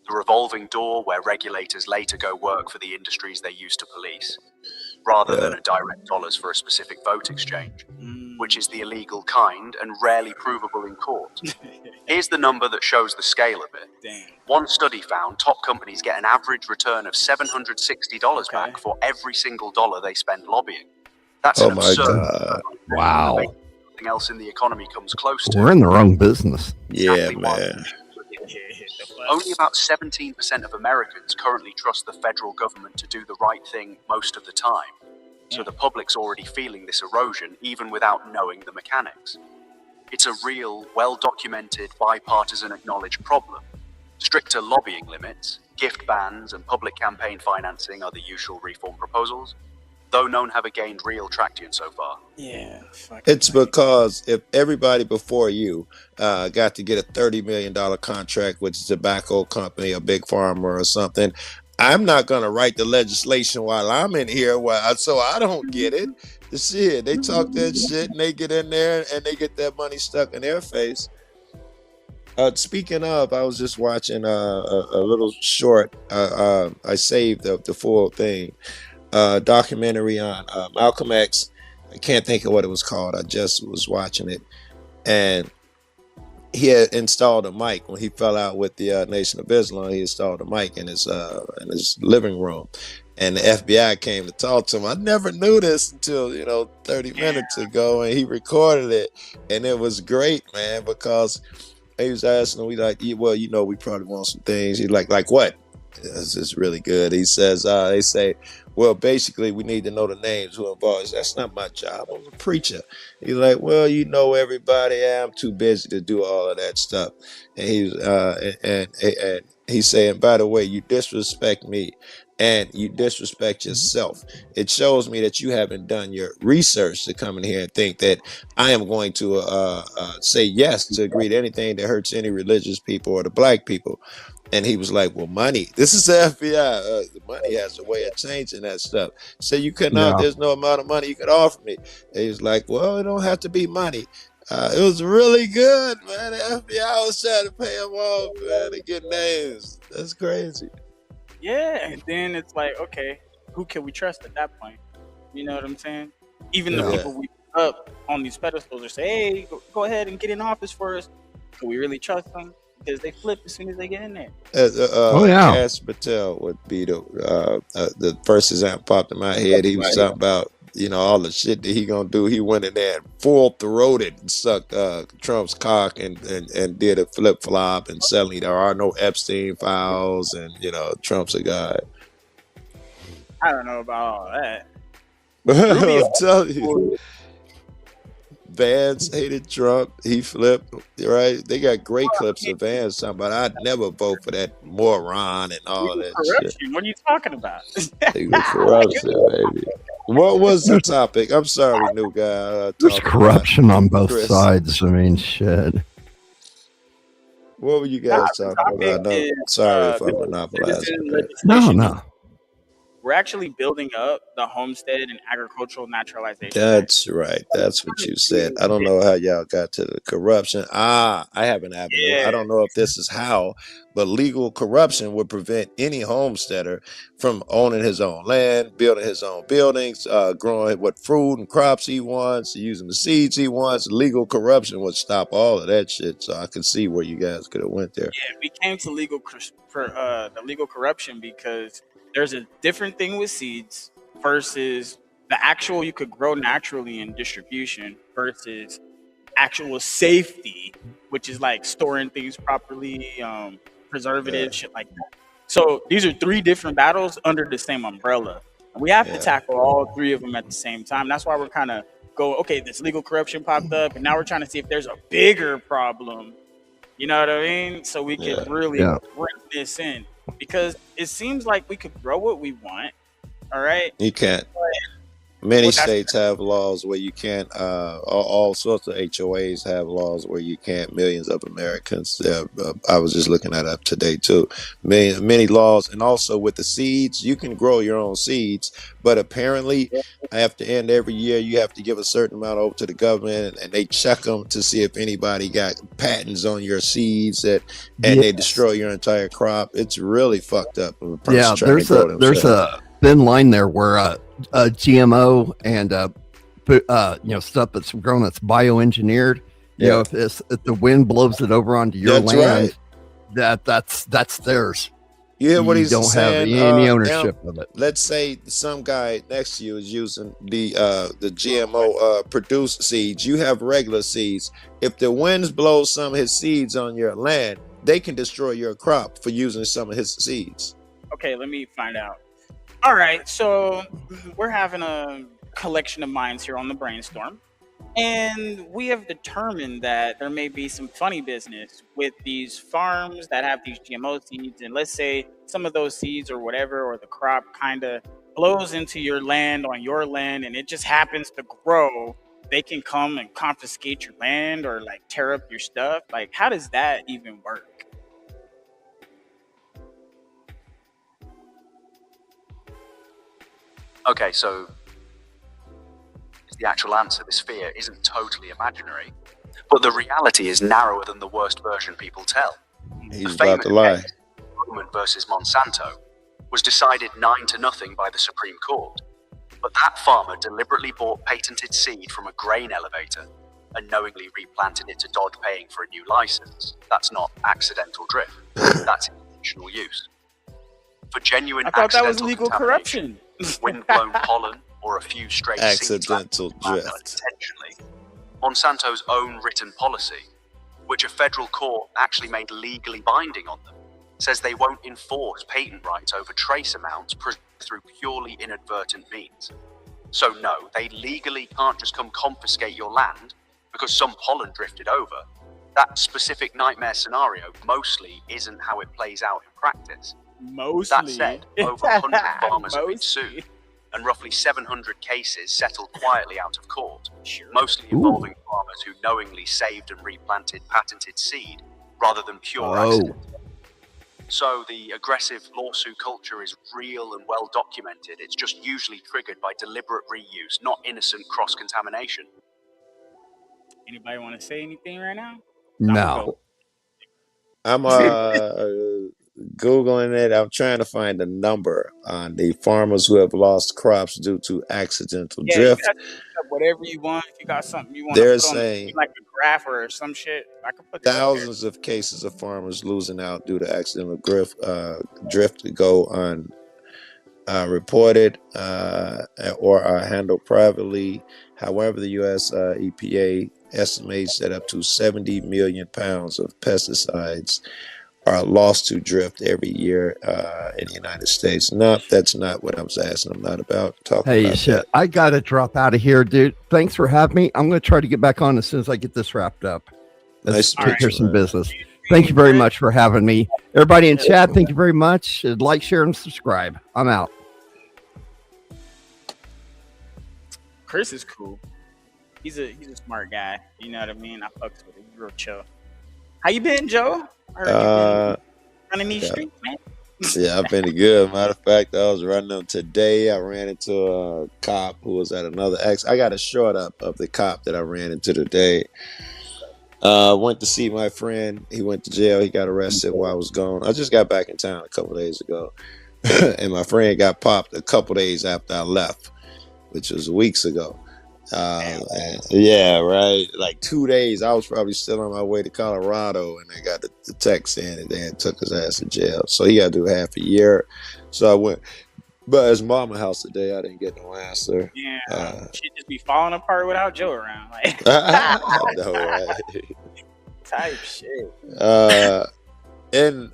Speaker 5: the revolving door where regulators later go work for the industries they used to police, rather than a direct dollars for a specific vote exchange, which is the illegal kind and rarely provable in court. Here's the number that shows the scale of it.
Speaker 3: Damn.
Speaker 5: One study found top companies get an average return of $760 back for every single dollar they spend lobbying. That's an absurd.
Speaker 6: God.
Speaker 4: Wow.
Speaker 5: Nothing else in the economy comes close to.
Speaker 4: We're in the wrong business.
Speaker 6: Yeah, man.
Speaker 5: Only about 17% of Americans currently trust the federal government to do the right thing most of the time. So the public's already feeling this erosion even without knowing the mechanics. It's a real, well-documented, bipartisan acknowledged problem. Stricter lobbying limits, gift bans, and public campaign financing are the usual reform proposals, though none have gained real traction so far.
Speaker 3: Yeah.
Speaker 6: It's because if everybody before you got to get a $30 million contract with a tobacco company, a big farmer or something, I'm not going to write the legislation while I'm in here, so I don't get it. Shit, they talk that shit and they get in there and they get that money stuck in their face. Speaking of, I was just watching a little short. I saved the full thing. Documentary on Malcolm X. I can't think of what it was called. I just was watching it, and he had installed a mic when he fell out with the Nation of Islam. He installed a mic in his living room, and the FBI came to talk to him. I never knew this until 30 minutes ago, and he recorded it, and it was great, man, because he was asking him, we probably want some things. He's like what? This is really good. He says, they say, well, basically, we need to know the names who are involved. That's not my job. I'm a preacher. He's like, well, everybody. I'm too busy to do all of that stuff. And he's and he's saying, by the way, you disrespect me. and you disrespect yourself. It shows me that you haven't done your research to come in here and think that I am going to say yes to agree to anything that hurts any religious people or the black people. And he was like, well, money. This is the FBI. The money has a way of changing that stuff. So you couldn't, there's no amount of money you could offer me. And he was like, well, it don't have to be money. It was really good, man. The FBI was trying to pay him off, man, to get names. That's crazy.
Speaker 3: Yeah, and then it's like, okay, who can we trust at that point? You know what I'm saying? Even the people we put up on these pedestals are saying, hey, go ahead and get in office for us. Can we really trust them? Because they flip as soon as they get in there.
Speaker 6: Cass Patel would be the first example popped in my head. He was talking about, all the shit that he gonna do. He went in there and full-throated and sucked Trump's cock and did a flip-flop and suddenly there are no Epstein files and Trump's a guy.
Speaker 3: I don't know about all that.
Speaker 6: I'm telling you. Vance hated Trump. He flipped, right? They got great clips of Vance talking about, I'd never vote for that moron and all that
Speaker 3: corruption.
Speaker 6: shit.
Speaker 3: What are you talking about?
Speaker 6: Legal corruption, baby. What was the topic? I'm sorry, new guy.
Speaker 4: There's corruption on both sides. I mean, shit.
Speaker 6: What were you guys talking about? No, sorry if I monopolized.
Speaker 4: No.
Speaker 3: We're actually building up the homestead and agricultural naturalization.
Speaker 6: That's right. That's what you said. I don't know how y'all got to the corruption. I have an avenue. Yeah. I don't know if this is how, but legal corruption would prevent any homesteader from owning his own land, building his own buildings, growing what fruit and crops he wants, using the seeds he wants. Legal corruption would stop all of that shit. So I can see where you guys could have went there.
Speaker 3: Yeah, we came to the legal corruption because there's a different thing with seeds versus the actual you could grow naturally in distribution versus actual safety, which is like storing things properly, preservatives, shit like that. So these are three different battles under the same umbrella. And we have to tackle all three of them at the same time. That's why we're kind of okay, this legal corruption popped up, and now we're trying to see if there's a bigger problem. You know what I mean? So we can really bring this in. Because it seems like we could grow what we want, all right?
Speaker 6: You can't. Many states have laws where you can't. All sorts of HOAs have laws where you can't. Millions of Americans. I was just looking that up today too. Many laws, and also with the seeds, you can grow your own seeds, but apparently, after end every year, you have to give a certain amount over to the government, and they check them to see if anybody got patents on your seeds and they destroy your entire crop. It's really fucked up.
Speaker 4: There's a thin line there where GMO and stuff that's grown that's bioengineered. You know, if the wind blows it over onto your land, that's theirs.
Speaker 6: You hear what he's
Speaker 4: don't
Speaker 6: saying?
Speaker 4: Have any ownership of it.
Speaker 6: Let's say some guy next to you is using the GMO produced seeds. You have regular seeds. If the winds blow some of his seeds on your land, they can destroy your crop for using some of his seeds.
Speaker 3: Okay, let me find out. All right, so we're having a collection of minds here on the brainstorm, and we have determined that there may be some funny business with these farms that have these GMO seeds, and let's say some of those seeds or whatever, or the crop kind of blows into your land on your land, and it just happens to grow. They can come and confiscate your land or like tear up your stuff. Like, how does that even work?
Speaker 5: Okay, so the actual answer. This fear isn't totally imaginary, but the reality is narrower than the worst version people tell.
Speaker 6: He's about to lie.
Speaker 5: Roman versus Monsanto was decided 9-0 by the Supreme Court, but that farmer deliberately bought patented seed from a grain elevator and knowingly replanted it to dodge paying for a new license. That's not accidental drift. That's intentional use. For genuine
Speaker 3: I thought that was
Speaker 5: accidental
Speaker 3: legal corruption.
Speaker 5: Wind-blown pollen or a few stray
Speaker 6: accidental
Speaker 5: seeds
Speaker 6: drift.
Speaker 5: Intentionally. Monsanto's own written policy, which a federal court actually made legally binding on them, says they won't enforce patent rights over trace amounts through purely inadvertent means. So no, they legally can't just come confiscate your land because some pollen drifted over. That specific nightmare scenario mostly isn't how it plays out in practice.
Speaker 3: Mostly.
Speaker 5: That said, over 100 farmers have been sued, and roughly 700 cases settled quietly out of court, mostly involving farmers who knowingly saved and replanted patented seed rather than pure accident. So the aggressive lawsuit culture is real and well documented. It's just usually triggered by deliberate reuse, not innocent cross-contamination.
Speaker 3: Anybody want to say anything right now?
Speaker 4: No.
Speaker 6: I'm Googling it. I'm trying to find a number on the farmers who have lost crops due to accidental drift.
Speaker 3: You got whatever you want. If you got something you want
Speaker 6: They're
Speaker 3: to put on
Speaker 6: saying
Speaker 3: like a graph or some shit, I can put
Speaker 6: thousands of cases of farmers losing out due to accidental drift go unreported or are handled privately. However, the U.S. EPA estimates that up to 70 million pounds of pesticides are lost to drift every year in the United States. No, that's not what I was asking. I'm not about talking about
Speaker 4: shit.
Speaker 6: that.
Speaker 4: I gotta drop out of here, dude. Thanks for having me. I'm gonna try to get back on as soon as I get this wrapped up. Let's take care of some business. Thank you very much for having me. Everybody in chat, thank you very much. Like, share, and subscribe. I'm out.
Speaker 3: Chris is cool. He's a smart guy. You know what I mean? I fucks with him. He's real chill. How you been, Joe? I heard you been running these streets, man.
Speaker 6: Yeah, I've been good. Matter of fact, I was running them today. I ran into a cop who was at another I got a short up of the cop that I ran into today. Went to see my friend. He went to jail. He got arrested while I was gone. I just got back in town a couple days ago. And my friend got popped a couple days after I left, which was weeks ago. Yeah, right. Like 2 days. I was probably still on my way to Colorado, and they got the text in, and then took his ass to jail. So he got to do half a year. So I went, but at his mama house today, I didn't get no answer.
Speaker 3: Yeah, she'd just be falling apart without Joe around. Like,
Speaker 6: no, right?
Speaker 3: Type shit.
Speaker 6: In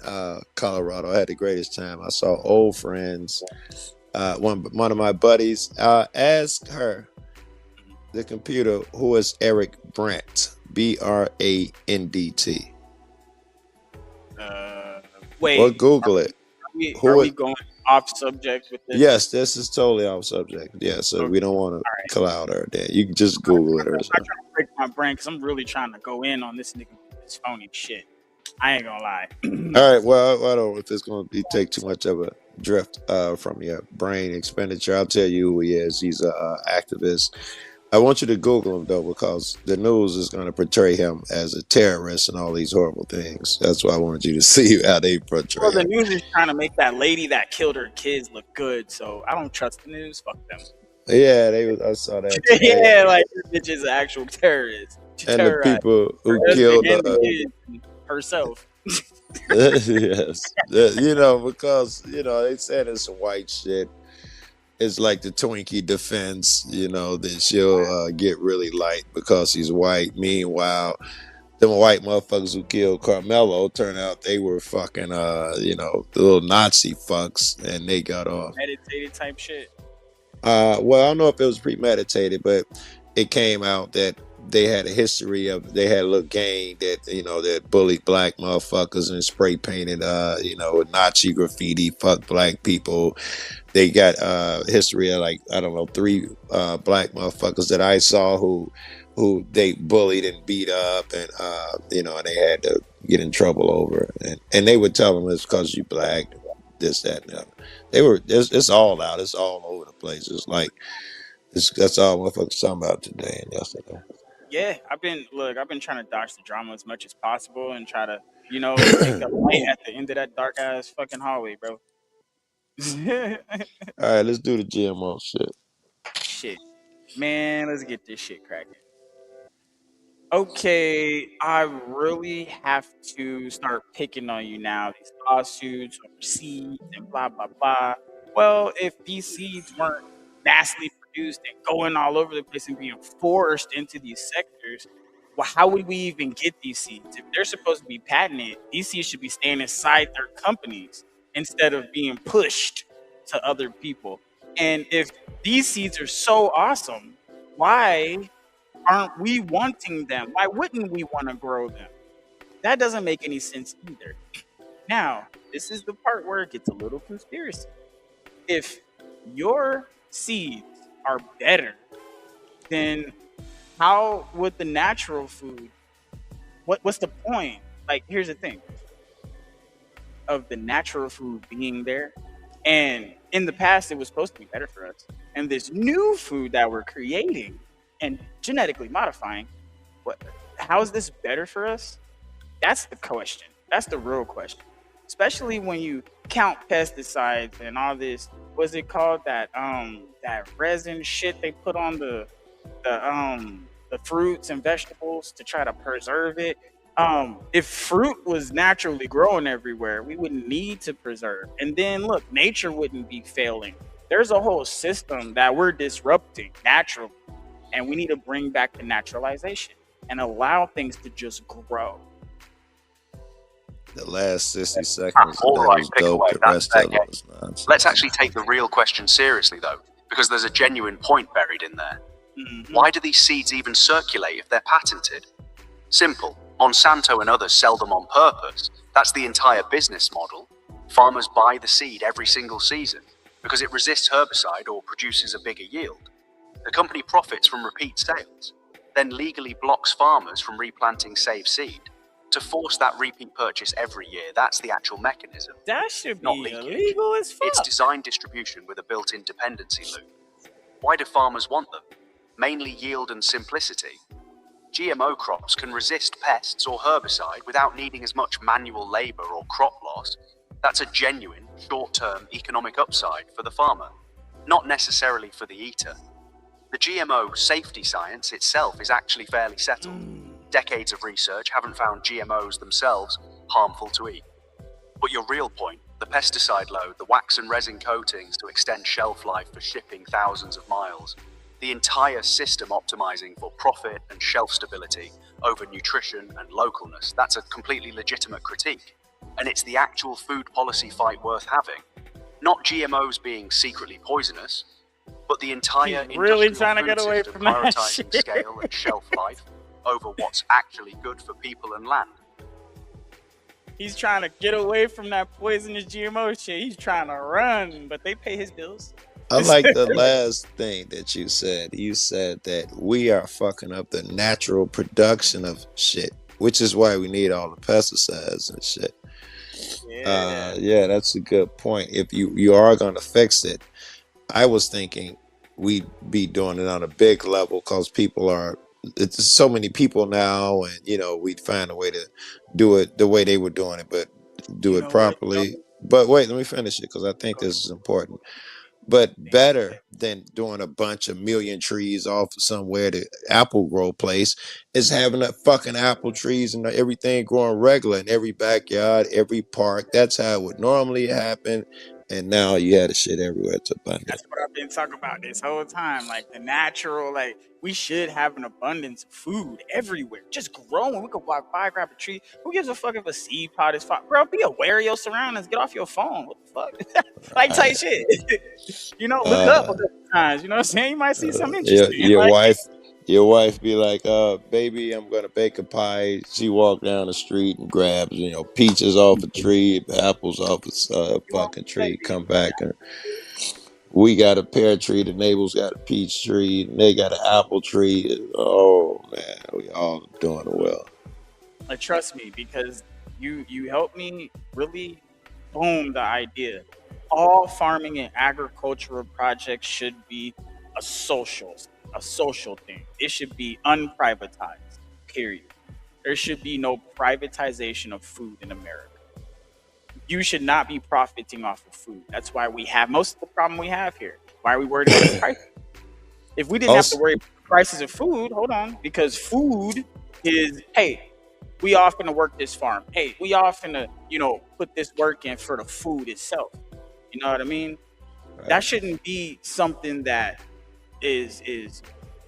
Speaker 6: Colorado, I had the greatest time. I saw old friends. One of my buddies asked her, the computer, who is Eric Brandt? BRANDT.
Speaker 3: Wait.
Speaker 6: Or Google it.
Speaker 3: Are we going off subject with this?
Speaker 6: Yes, this is totally off subject. Yeah, so we don't want to cloud her there. You can just Google it or something.
Speaker 3: I'm trying to break my brain because I'm really trying to go in on this nigga with this phony shit. I ain't gonna lie.
Speaker 6: All right, well, I don't know if it's going to take too much of a drift from your brain expenditure. I'll tell you who he is. He's an activist. I want you to Google him, though, because the news is going to portray him as a terrorist and all these horrible things. That's why I wanted you to see how they portray him.
Speaker 3: The news is trying to make that lady that killed her kids look good, so I don't trust the news. Fuck them.
Speaker 6: Yeah, I saw that.
Speaker 3: Yeah, like this bitch is an actual terrorist.
Speaker 6: And the people who killed
Speaker 3: herself.
Speaker 6: Yes. Because, they said it's some white shit. It's like the Twinkie defense, that she'll get really light because she's white. Meanwhile, them white motherfuckers who killed Carmelo turned out they were fucking, the little Nazi fucks, and they got off.
Speaker 3: Meditated type shit.
Speaker 6: Well, I don't know if it was premeditated, but it came out that they had a history of, they had a little gang that, that bullied black motherfuckers and spray painted, with Nazi graffiti, fuck black people. They got history of 3 black motherfuckers that I saw who they bullied and beat up, and and they had to get in trouble over it. And they would tell them it's because you black, this, that, and the other. It's all out. It's all over the place. It's like that's all motherfuckers talking about today and yesterday.
Speaker 3: Yeah, I've been trying to dodge the drama as much as possible and try to, take the light at the end of that dark ass fucking hallway, bro.
Speaker 6: All right, let's do the GMO shit.
Speaker 3: Shit, man, let's get this shit cracking. Okay, I really have to start picking on you now. These lawsuits over seeds and blah blah blah. Well, if these seeds weren't massively produced and going all over the place and being forced into these sectors, well, how would we even get these seeds? If they're supposed to be patented, these seeds should be staying inside their companies instead of being pushed to other people. And if these seeds are so awesome, why aren't we wanting them? Why wouldn't we want to grow them? That doesn't make any sense either. Now, this is the part where it gets a little conspiracy. If your seeds are better, then how would the natural food? What's the point? Like, here's the thing of the natural food being there, and in the past, it was supposed to be better for us. And this new food that we're creating and genetically modifying, what? How is this better for us? That's the question. That's the real question. Especially when you count pesticides and all this. What's it called? That resin shit they put on the fruits and vegetables to try to preserve it. If fruit was naturally growing everywhere, we wouldn't need to preserve. And then look, nature wouldn't be failing. There's a whole system that we're disrupting naturally, and we need to bring back the naturalization and allow things to just grow.
Speaker 6: The last 60 seconds,
Speaker 5: All
Speaker 6: that
Speaker 5: right,
Speaker 6: was
Speaker 5: pick
Speaker 6: dope.
Speaker 5: away.
Speaker 6: The
Speaker 5: That's
Speaker 6: rest
Speaker 5: fair
Speaker 6: of
Speaker 5: game.
Speaker 6: it was nonsense.
Speaker 5: Let's actually take the real question seriously, though, because there's a genuine point buried in there.
Speaker 3: Mhm.
Speaker 5: Why do these seeds even circulate if they're patented? Simple. Monsanto and others sell them on purpose. That's the entire business model. Farmers buy the seed every single season because it resists herbicide or produces a bigger yield. The company profits from repeat sales, then legally blocks farmers from replanting saved seed. To force that repeat purchase every year, that's the actual mechanism.
Speaker 3: That should
Speaker 5: Not
Speaker 3: be
Speaker 5: leakage.
Speaker 3: illegal as fuck.
Speaker 5: It's design distribution with a built-in dependency loop. Why do farmers want them? Mainly yield and simplicity. GMO crops can resist pests or herbicide without needing as much manual labor or crop loss. That's a genuine, short-term economic upside for the farmer, not necessarily for the eater. The GMO safety science itself is actually fairly settled. Decades of research haven't found GMOs themselves harmful to eat. But your real point, the pesticide load, the wax and resin coatings to extend shelf life for shipping thousands of miles, the entire system optimizing for profit and shelf stability over nutrition and localness, that's a completely legitimate critique. And it's the actual food policy fight worth having. Not GMOs being secretly poisonous, but the entire
Speaker 3: He's really
Speaker 5: industrial
Speaker 3: trying to
Speaker 5: food
Speaker 3: get away
Speaker 5: system
Speaker 3: from that
Speaker 5: prioritizing
Speaker 3: shit.
Speaker 5: scale and shelf life over what's actually good for people and land.
Speaker 3: He's trying to get away from that poisonous GMO shit. He's trying to run, but they pay his bills.
Speaker 6: I like the last thing that you said. You said that we are fucking up the natural production of shit, which is why we need all the pesticides and shit. Yeah, that's a good point. If you are going to fix it, I was thinking we'd be doing it on a big level because it's so many people now, and we'd find a way to do it the way they were doing it, but do it properly. But wait, let me finish it because I think this is important. But better than doing a bunch of million trees off somewhere, the apple grow place, is having a fucking apple trees and everything growing regular in every backyard, every park. That's how it would normally happen. And now you had the shit everywhere. It's abundant.
Speaker 3: That's what I've been talking about this whole time. Like the natural, like we should have an abundance of food everywhere, just growing. We could walk by, grab a tree. Who gives a fuck if a seed pod is fine? Bro, be aware of your surroundings. Get off your phone. What the fuck? Like type shit. Look up a couple times. You know what I'm saying? You might see something interesting.
Speaker 6: Your wife be like, baby, I'm gonna bake a pie. She walk down the street and grabs, peaches off a tree, apples off a fucking tree. Come back and we got a pear tree. The neighbors got a peach tree. And they got an apple tree. Oh man, we all doing well.
Speaker 3: Trust me, because you helped me really boom the idea. All farming and agricultural projects should be a social thing. It should be unprivatized, period. There should be no privatization of food in America. You should not be profiting off of food. That's why we have most of the problem we have here. Why are we worried about the price? If we didn't have to worry about the prices of food, hold on, because food is, hey, we all finna work this farm. Hey, we all finna, put this work in for the food itself. You know what I mean? Right. That shouldn't be something that is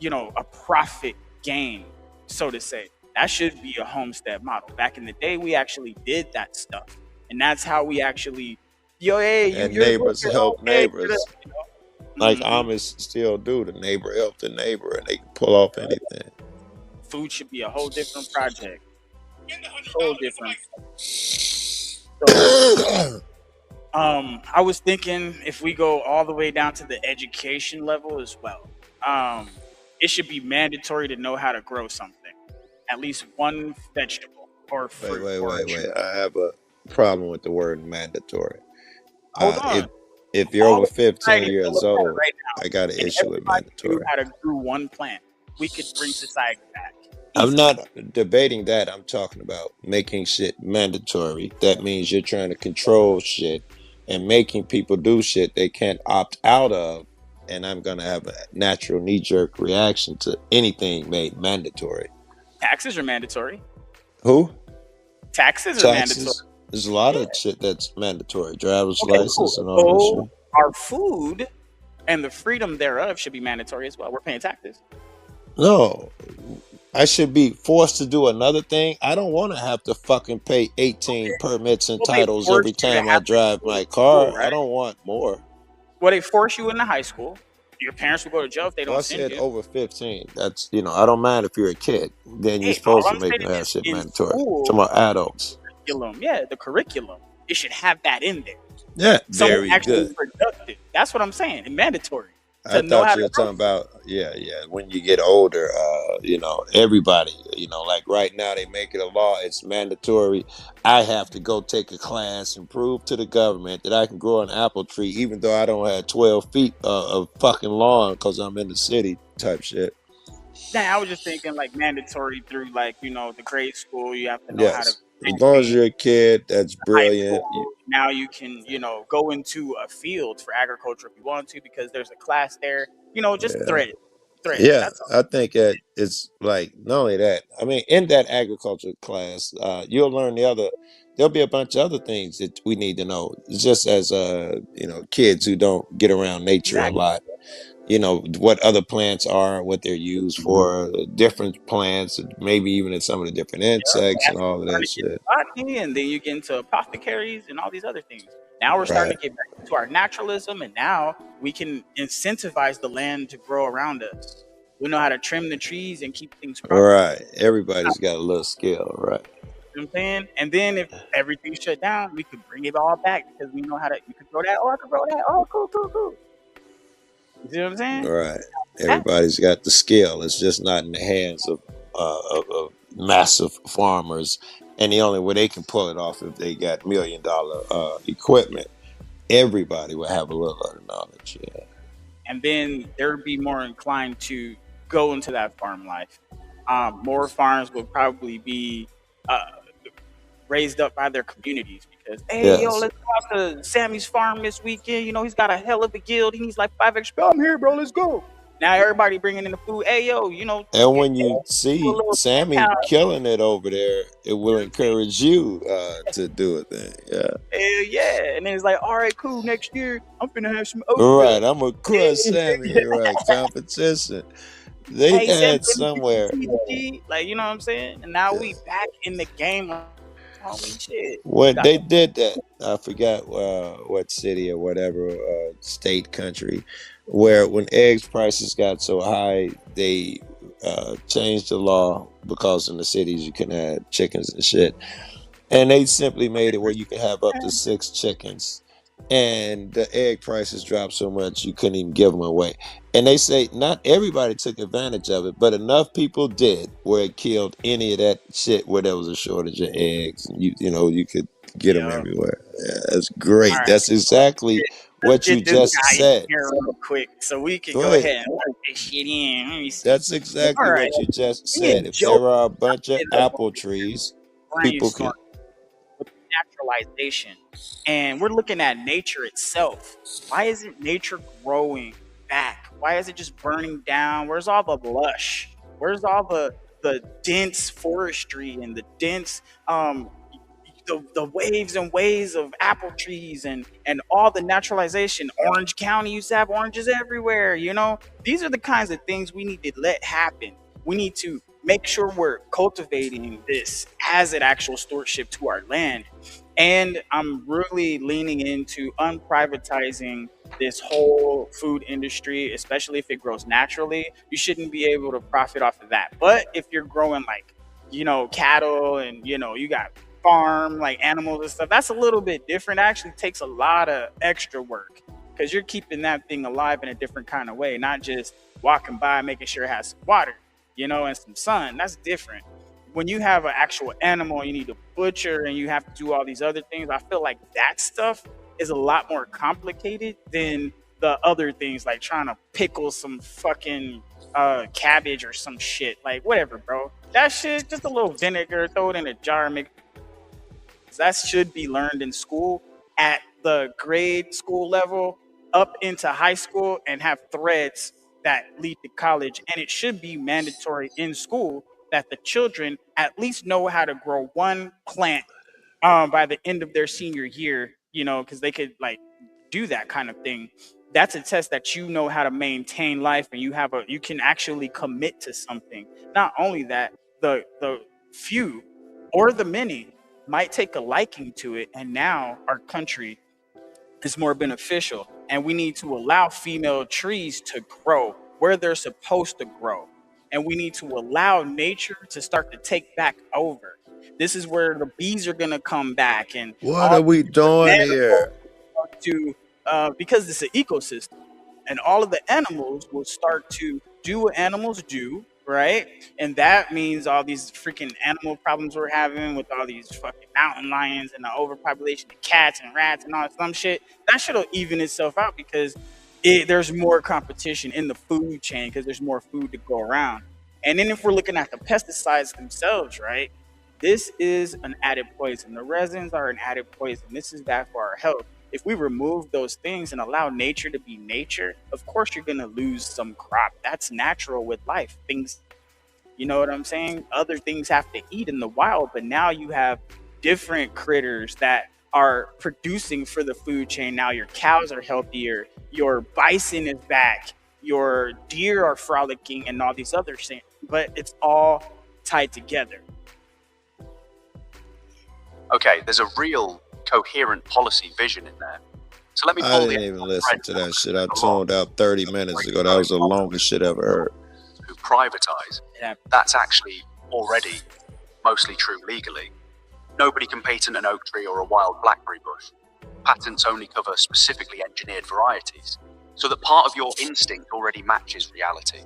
Speaker 3: a profit gain, so to say. That should be a homestead model. Back in the day, we actually did that stuff. And that's how we actually,
Speaker 6: neighbors help neighbors. Like Amish still do. The neighbor help the neighbor, and they can pull off anything.
Speaker 3: Food should be a whole different project. Whole different. So, I was thinking if we go all the way down to the education level as well, it should be mandatory to know how to grow something, at least one vegetable or
Speaker 6: Wait,
Speaker 3: fruit
Speaker 6: wait,
Speaker 3: or a
Speaker 6: wait, wait.
Speaker 3: tree.
Speaker 6: I have a problem with the word mandatory.
Speaker 3: Hold
Speaker 6: If
Speaker 3: on.
Speaker 6: you're
Speaker 3: All
Speaker 6: over
Speaker 3: of
Speaker 6: 15
Speaker 3: society will
Speaker 6: years
Speaker 3: look at it
Speaker 6: old,
Speaker 3: right
Speaker 6: I
Speaker 3: now,
Speaker 6: got an
Speaker 3: and
Speaker 6: issue with
Speaker 3: everybody knew
Speaker 6: mandatory.
Speaker 3: how to grow one plant. We could bring society back
Speaker 6: I'm
Speaker 3: easily.
Speaker 6: not debating that. I'm talking about making shit mandatory. That means you're trying to control shit and making people do shit they can't opt out of. And I'm going to have a natural knee jerk reaction to anything made mandatory.
Speaker 3: Taxes are mandatory.
Speaker 6: Who?
Speaker 3: Taxes are mandatory.
Speaker 6: Taxes? There's a lot
Speaker 3: Yeah.
Speaker 6: of shit that's mandatory. Driver's
Speaker 3: Okay,
Speaker 6: license and
Speaker 3: cool.
Speaker 6: all that
Speaker 3: So
Speaker 6: shit.
Speaker 3: our food and the freedom thereof should be mandatory as well. We're paying taxes.
Speaker 6: No, I should be forced to do another thing. I don't want to have to fucking pay 18
Speaker 3: Okay.
Speaker 6: permits and
Speaker 3: Well, they
Speaker 6: titles
Speaker 3: force
Speaker 6: every
Speaker 3: you to
Speaker 6: time I
Speaker 3: have to
Speaker 6: drive
Speaker 3: go to
Speaker 6: my
Speaker 3: school,
Speaker 6: car. I
Speaker 3: right?
Speaker 6: don't want more.
Speaker 3: Well, they force you into high school. Your parents will go to jail if they
Speaker 6: Well, I
Speaker 3: don't send
Speaker 6: said
Speaker 3: you.
Speaker 6: over 15. That's, I don't mind if you're a kid. Then you're
Speaker 3: Hey, all
Speaker 6: supposed to
Speaker 3: I'm
Speaker 6: make
Speaker 3: saying
Speaker 6: that
Speaker 3: is
Speaker 6: shit
Speaker 3: in
Speaker 6: mandatory.
Speaker 3: school,
Speaker 6: Talking about adults.
Speaker 3: curriculum, yeah, the curriculum, it should have that in there.
Speaker 6: Yeah,
Speaker 3: Someone
Speaker 6: very
Speaker 3: actually
Speaker 6: good.
Speaker 3: productive. That's what I'm saying. And mandatory
Speaker 6: I
Speaker 3: to know
Speaker 6: thought
Speaker 3: how
Speaker 6: you
Speaker 3: to
Speaker 6: were
Speaker 3: grow
Speaker 6: talking
Speaker 3: something.
Speaker 6: about, yeah, when you get older, everybody, like right now they make it a law, it's mandatory. I have to go take a class and prove to the government that I can grow an apple tree, even though I don't have 12 feet of fucking lawn because I'm in the city type shit.
Speaker 3: Now, I was just thinking like mandatory through like, the grade school, you have to know how to
Speaker 6: Yes. As long as
Speaker 3: maintain
Speaker 6: you're a kid, that's
Speaker 3: high
Speaker 6: brilliant.
Speaker 3: school. Now you can, go into a field for agriculture if you want to because there's a class there. Just
Speaker 6: Yeah.
Speaker 3: thread it. Thread it.
Speaker 6: Yeah,
Speaker 3: That's all.
Speaker 6: I think that it's like not only that. I mean, in that agriculture class, you'll learn there'll be a bunch of other things that we need to know. Just as kids who don't get around nature a
Speaker 3: Exactly.
Speaker 6: lot. What other plants are, what they're used for, different plants, maybe even in some of the different
Speaker 3: Yeah.
Speaker 6: insects and
Speaker 3: That's when
Speaker 6: all
Speaker 3: you
Speaker 6: of
Speaker 3: start
Speaker 6: that
Speaker 3: to get
Speaker 6: shit.
Speaker 3: into botany and then you get into apothecaries and all these other things. Now we're starting
Speaker 6: Right.
Speaker 3: to get back into our naturalism and now we can incentivize the land to grow around us. We know how to trim the trees and keep things properly.
Speaker 6: Right. Everybody's got a little skill, right?
Speaker 3: You know what I'm saying? And then if everything's shut down, we could bring it all back because we know how to. You could grow that. Oh, I could grow that. Oh, cool, cool, cool. You see what I'm saying?
Speaker 6: Right.
Speaker 3: That
Speaker 6: Everybody's got the skill. It's just not in the hands of massive farmers, and the only way they can pull it off if they got $1 million equipment. Everybody will have a little of the knowledge. Yeah.
Speaker 3: and then they'd be more inclined to go into that farm life. More farms will probably be uh, raised up by their communities because, hey, yo,
Speaker 6: Yes.
Speaker 3: let's go out to Sammy's farm this weekend. He's got a hell of a guild. He needs like 5 extra. I'm here, bro. Let's go. Now everybody bringing in the food. Hey, yo,
Speaker 6: And
Speaker 3: get
Speaker 6: when you
Speaker 3: do a
Speaker 6: see
Speaker 3: little 10
Speaker 6: Sammy
Speaker 3: pound.
Speaker 6: killing it over there, it will
Speaker 3: You know what I'm saying?
Speaker 6: encourage you to do it. Then, yeah.
Speaker 3: Hell yeah. And then it's like, all right, cool. Next year, I'm finna have some okra.
Speaker 6: Right. I'm a crush Sammy. Right. Competition. They
Speaker 3: Hey, Sam,
Speaker 6: had
Speaker 3: let me get some
Speaker 6: somewhere.
Speaker 3: TDG. Like, you know what I'm saying? And now we
Speaker 6: Yeah.
Speaker 3: back in the game. Homie, shit. We
Speaker 6: When
Speaker 3: got
Speaker 6: they did that, I forgot what city or whatever state country, where when eggs prices got so high, they changed the law because in the cities you can have chickens and shit, and they simply made it where you can have up to 6 chickens, and the egg prices dropped so much you couldn't even give them away. And they say not everybody took advantage of it, but enough people did where it killed any of that shit where there was a shortage of eggs. And you could get them
Speaker 3: yeah.
Speaker 6: everywhere. Yeah, that's
Speaker 3: All
Speaker 6: great.
Speaker 3: right.
Speaker 6: That's exactly
Speaker 3: Let's
Speaker 6: what you
Speaker 3: get this
Speaker 6: just
Speaker 3: guy in
Speaker 6: said.
Speaker 3: here real quick so we can
Speaker 6: Go
Speaker 3: go
Speaker 6: ahead.
Speaker 3: ahead and work this shit in. Let me see.
Speaker 6: That's
Speaker 3: All
Speaker 6: exactly
Speaker 3: right.
Speaker 6: what you just
Speaker 3: Me
Speaker 6: said.
Speaker 3: and
Speaker 6: If
Speaker 3: Joe
Speaker 6: there are a bunch of
Speaker 3: ended up
Speaker 6: apple trees, people
Speaker 3: brainstorming
Speaker 6: could.
Speaker 3: with naturalization. And we're looking at nature itself. Why isn't nature growing back? Why is it just burning down? Where's all the lush? Where's all the dense forestry and the dense the waves and waves of apple trees and all the naturalization. Orange County used to have oranges everywhere. These are the kinds of things we need to let happen. We need to make sure we're cultivating this as an actual stewardship to our land. And I'm really leaning into unprivatizing this whole food industry, especially if it grows naturally. You shouldn't be able to profit off of that. But if you're growing like, cattle and, you got farm like animals and stuff, that's a little bit different. It actually takes a lot of extra work because you're keeping that thing alive in a different kind of way, not just walking by making sure it has some water, and some sun. That's different. When you have an actual animal, you need to butcher and you have to do all these other things. I feel like that stuff is a lot more complicated than the other things, like trying to pickle some fucking cabbage or some shit. Like, whatever, bro. That shit, just a little vinegar, throw it in a jar, make. That should be learned in school at the grade school level up into high school and have threads that lead to college. And it should be mandatory in school that the children at least know how to grow one plant by the end of their senior year, because they could like do that kind of thing. That's a test that you know how to maintain life and you can actually commit to something. Not only that, the few or the many might take a liking to it, and now our country is more beneficial, and we need to allow female trees to grow where they're supposed to grow, and we need to allow nature to start to take back over. This is where the bees are going to come back and
Speaker 6: What
Speaker 3: all
Speaker 6: are we doing here?
Speaker 3: to because it's an ecosystem, and all of the animals will start to do what animals do, right? And that means all these freaking animal problems we're having with all these fucking mountain lions and the overpopulation of cats and rats and all that some shit. That shit'll even itself out because there's more competition in the food chain because there's more food to go around. And then if we're looking at the pesticides themselves, right? This is an added poison. The resins are an added poison. This is bad for our health. If we remove those things and allow nature to be nature, of course you're going to lose some crop. That's natural with life. Things, you know what I'm saying? Other things have to eat in the wild, but now you have different critters that are producing for the food chain. Now your cows are healthier, your bison is back, your deer are frolicking, and all these other things. But it's all tied together.
Speaker 5: Okay, there's a real coherent policy vision in there. So let me pull
Speaker 6: I didn't even listen to that shit. I tuned out 30 minutes ago. That was the longest shit I ever heard.
Speaker 5: Who privatize? That's actually already mostly true legally. Nobody can patent an oak tree or a wild blackberry bush. Patents only cover specifically engineered varieties, so that part of your instinct already matches reality.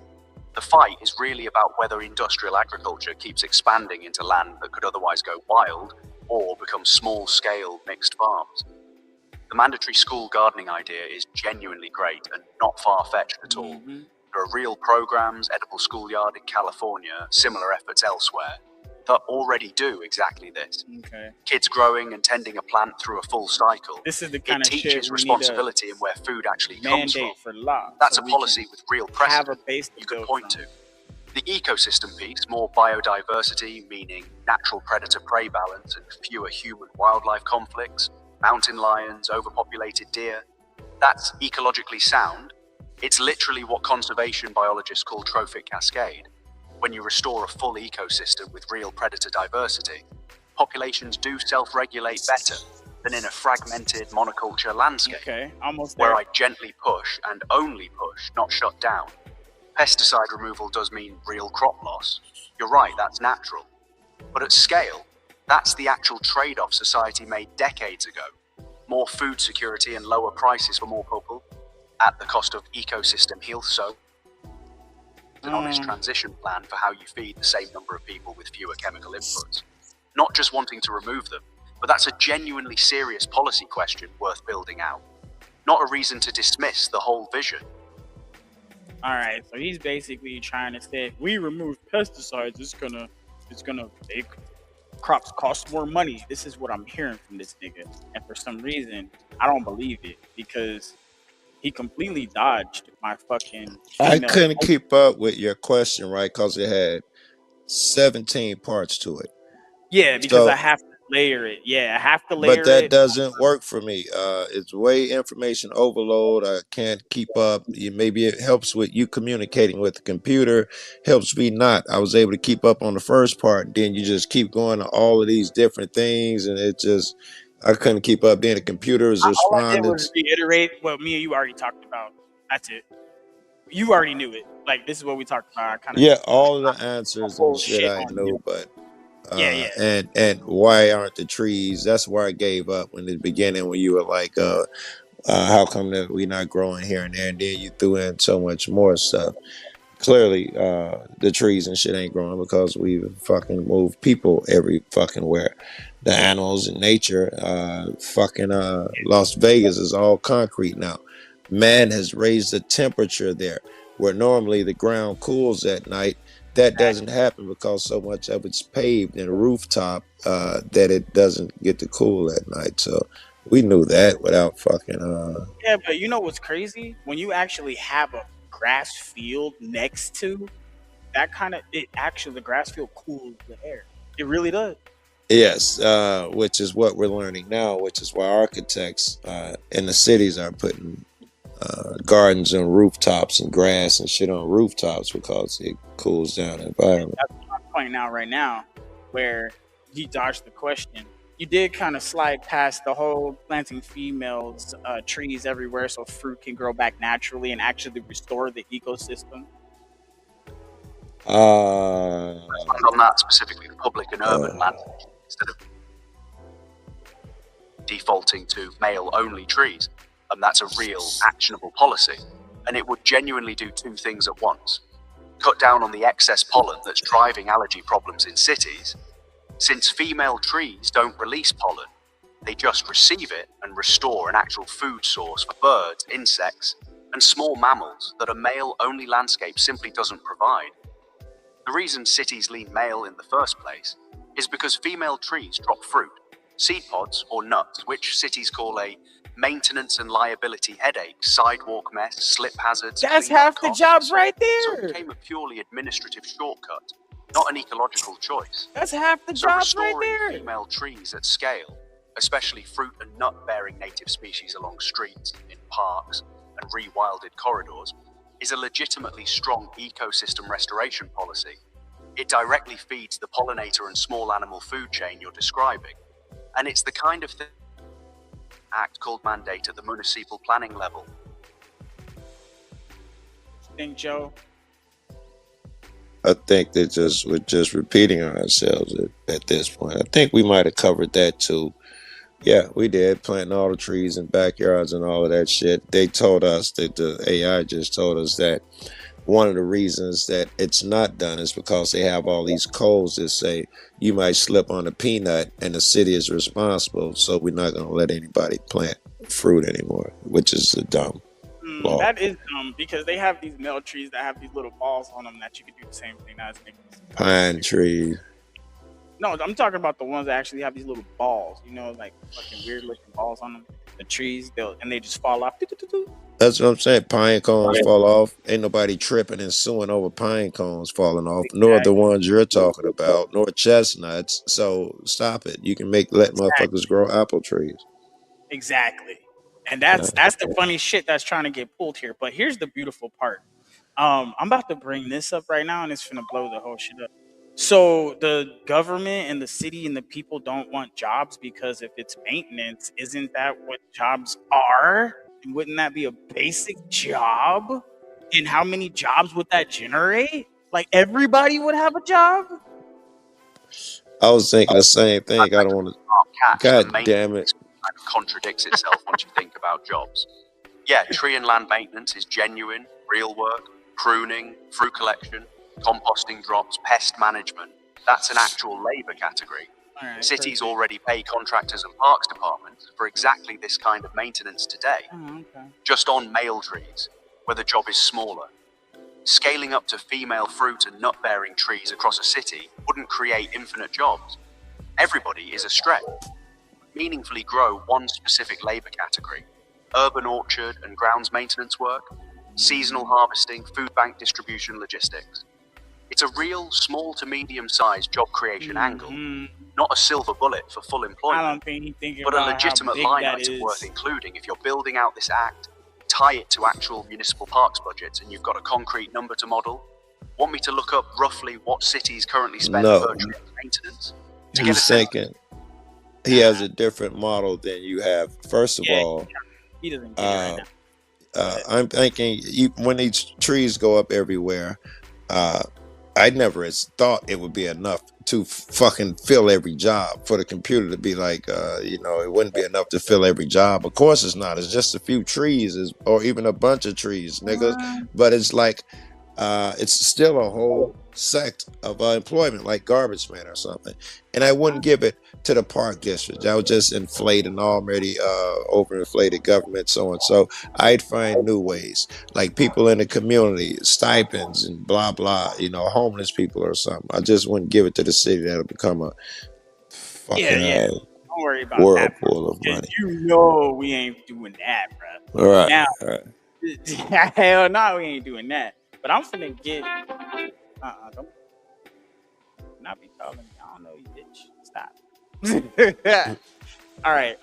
Speaker 5: The fight is really about whether industrial agriculture keeps expanding into land that could otherwise go wild or become small-scale mixed farms. The mandatory school gardening idea is genuinely great and not far-fetched at all.
Speaker 3: Mm-hmm.
Speaker 5: There are real programs, Edible Schoolyard in California, similar efforts elsewhere, that already do exactly this.
Speaker 3: Okay.
Speaker 5: Kids growing and tending a plant through a full cycle.
Speaker 3: This is the kind
Speaker 5: it
Speaker 3: of shit
Speaker 5: teaches
Speaker 3: we
Speaker 5: responsibility in where food actually comes from.
Speaker 3: mandate for law.
Speaker 5: That's
Speaker 3: so
Speaker 5: a
Speaker 3: we
Speaker 5: policy
Speaker 3: can
Speaker 5: with real
Speaker 3: have a
Speaker 5: precedent
Speaker 3: base
Speaker 5: you can
Speaker 3: build
Speaker 5: point
Speaker 3: from.
Speaker 5: to. The ecosystem piece, more biodiversity, meaning natural predator-prey balance and fewer human-wildlife conflicts, mountain lions, overpopulated deer, that's ecologically sound. It's literally what conservation biologists call trophic cascade. When you restore a full ecosystem with real predator diversity, populations do self-regulate better than in a fragmented monoculture landscape,
Speaker 3: Okay, almost there.
Speaker 5: where I gently push and only push, not shut down. Pesticide removal does mean real crop loss. You're right, that's natural. But at scale, that's the actual trade-off society made decades ago. More food security and lower prices for more people, at the cost of ecosystem health. So an honest transition plan for how you feed the same number of people with fewer chemical inputs. Not just wanting to remove them, but that's a genuinely serious policy question worth building out. Not a reason to dismiss the whole vision.
Speaker 3: All right, so he's basically trying to say if we remove pesticides, it's gonna make crops cost more money. This is what I'm hearing from this nigga, and for some reason, I don't believe it because he completely dodged my fucking.
Speaker 6: I couldn't keep up with your question, right? Because it had 17 parts to it.
Speaker 3: Yeah, because I have to layer it. Yeah, I have to layer it.
Speaker 6: But that doesn't work for me. It's way information overload. I can't keep up. Maybe it helps with you communicating with the computer. Helps me not. I was able to keep up on the first part. And then you just keep going to all of these different things. And I couldn't keep up. Then the computer is responding.
Speaker 3: All I did was reiterate what me and you already talked about. That's it. You already knew it. Like, this is what we talked about.
Speaker 6: Yeah, all of the answers and shit I know, but
Speaker 3: Yeah.
Speaker 6: And why aren't the trees? That's where I gave up in the beginning when you were like, how come that we not growing here and there, and then you threw in so much more stuff. Clearly, the trees and shit ain't growing because we fucking move people every fucking where. The animals and nature, Las Vegas is all concrete now. Man has raised the temperature there, where normally the ground cools at night. That doesn't happen because so much of it's paved and rooftop that it doesn't get to cool at night. So we knew that without fucking.
Speaker 3: Yeah, but you know what's crazy? When you actually have a grass field next to that kind of it, actually the grass field cools the air. It really does.
Speaker 6: Yes, which is what we're learning now, which is why architects in the cities are putting gardens and rooftops and grass and shit on rooftops because it cools down the environment.
Speaker 3: That's what I'm pointing out right now, where you dodged the question. You did kind of slide past the whole planting females trees everywhere so fruit can grow back naturally and actually restore the ecosystem.
Speaker 5: On that specifically, the public and urban land, instead of defaulting to male-only trees, and that's a real actionable policy, and it would genuinely do two things at once: cut down on the excess pollen that's driving allergy problems in cities. Since female trees don't release pollen, they just receive it and restore an actual food source for birds, insects, and small mammals that a male-only landscape simply doesn't provide. The reason cities lean male in the first place is because female trees drop fruit, seed pods, or nuts, which cities call a maintenance and liability headache, sidewalk mess, slip hazards.
Speaker 3: That's half the jobs right
Speaker 5: So it
Speaker 3: there.
Speaker 5: became a purely administrative shortcut, not an ecological choice.
Speaker 3: That's half the
Speaker 5: So
Speaker 3: jobs right
Speaker 5: restoring
Speaker 3: there.
Speaker 5: female trees at scale, especially fruit and nut-bearing native species along streets, in parks, and rewilded corridors, is a legitimately strong ecosystem restoration policy. It directly feeds the pollinator and small animal food chain you're describing. And it's the kind of thing act called mandate at the municipal planning level.
Speaker 3: Think, Joe?
Speaker 6: I think that we're just repeating ourselves at this point. I think we might have covered that too. Yeah, we did, planting all the trees in backyards and all of that shit. They told us that the AI just told us that one of the reasons that it's not done is because they have all these codes that say you might slip on a peanut and the city is responsible, so we're not going to let anybody plant fruit anymore, which is a dumb law.
Speaker 3: That is dumb because they have these male trees that have these little balls on them that you can do the same thing as niggas.
Speaker 6: Pine trees.
Speaker 3: No, I'm talking about the ones that actually have these little balls, you know, like fucking weird looking balls on them. The trees, they just fall off.
Speaker 6: That's what I'm saying. Pine cones fall off. Ain't nobody tripping and suing over pine cones falling off, nor the ones you're talking about, nor chestnuts. So stop it. You can let motherfuckers grow apple trees.
Speaker 3: Exactly. And that's the funny shit that's trying to get pulled here. But here's the beautiful part. I'm about to bring this up right now, and it's gonna blow the whole shit up. So the government and the city and the people don't want jobs because if it's maintenance, isn't that what jobs are? And wouldn't that be a basic job? And how many jobs would that generate? Like everybody would have a job?
Speaker 6: I was thinking the same thing. I don't want to. God damn it.
Speaker 5: Kind of contradicts itself once you think about jobs. Yeah, tree and land maintenance is genuine, real work. Pruning, fruit collection, composting drops, pest management. That's an actual labor category.
Speaker 3: Right,
Speaker 5: Cities already pay contractors and parks departments for exactly this kind of maintenance today. Just on male trees, where the job is smaller. Scaling up to female fruit and nut-bearing trees across a city wouldn't create infinite jobs. Everybody is a stretch. Meaningfully grow one specific labor category: urban orchard and grounds maintenance work, seasonal harvesting, food bank distribution, logistics. It's a real small to medium-sized job creation angle, not a silver bullet for full employment,
Speaker 3: I don't think he's thinking
Speaker 5: but a
Speaker 3: about
Speaker 5: legitimate
Speaker 3: how big
Speaker 5: line
Speaker 3: that
Speaker 5: item
Speaker 3: is.
Speaker 5: worth including if you're building out this act. Tie it to actual municipal parks budgets and you've got a concrete number to model. Want me to look up roughly what cities currently spend per tree on maintenance?
Speaker 6: He's thinking he has a different model than you have. First of all,
Speaker 3: he doesn't get it right now.
Speaker 6: I'm thinking when these trees go up everywhere, I never thought it would be enough to fucking fill every job for the computer to be like, it wouldn't be enough to fill every job. Of course it's not. It's just a few trees or even a bunch of trees, niggas. But it's like, it's still a whole sect of employment, like garbage man or something. And I wouldn't give it to the park district. That would just inflate an already overinflated government, so and so. I'd find new ways, like people in the community, stipends and blah blah. Homeless people or something. I just wouldn't give it to the city. That'll become a fucking
Speaker 3: Don't worry about that
Speaker 6: whirlpool of money.
Speaker 3: We ain't doing that, bro.
Speaker 6: All right.
Speaker 3: Now,
Speaker 6: all right.
Speaker 3: hell no, we ain't doing that. But I'm finna get. Don't not be calling me. I don't know you, bitch. Stop. All right.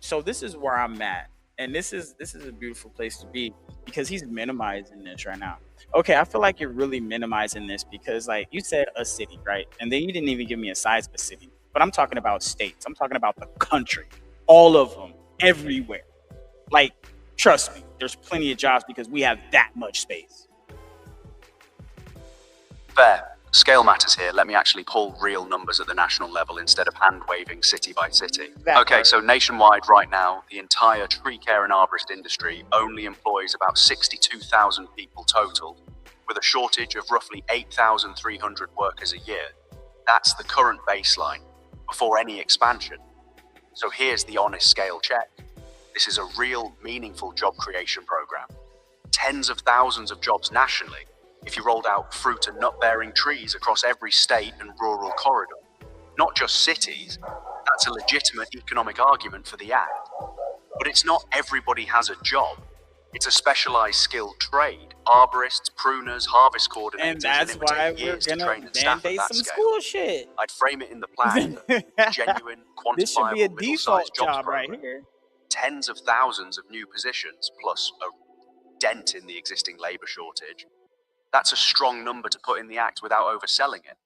Speaker 3: So this is where I'm at, and this is a beautiful place to be because he's minimizing this right now. Okay, I feel like you're really minimizing this because, like you said, a city, right? And then you didn't even give me a size of a city. But I'm talking about states. I'm talking about the country, all of them, everywhere. Like, trust me, there's plenty of jobs because we have that much space.
Speaker 5: Fair. Scale matters here. Let me actually pull real numbers at the national level instead of hand-waving city by city. So nationwide right now, the entire tree care and arborist industry only employs about 62,000 people total, with a shortage of roughly 8,300 workers a year. That's the current baseline, before any expansion. So here's the honest scale check. This is a real, meaningful job creation program. Tens of thousands of jobs nationally, if you rolled out fruit and nut-bearing trees across every state and rural corridor. Not just cities, that's a legitimate economic argument for the act. But it's not everybody has a job. It's a specialized skilled trade. Arborists, pruners, harvest coordinators,
Speaker 3: and that's why we're gonna mandate some school shit.
Speaker 5: I'd frame it in the plan, genuine, quantifiable,
Speaker 3: this should be a default job right here.
Speaker 5: Tens of thousands of new positions, plus a dent in the existing labor shortage. That's a strong number to put in the act without overselling it.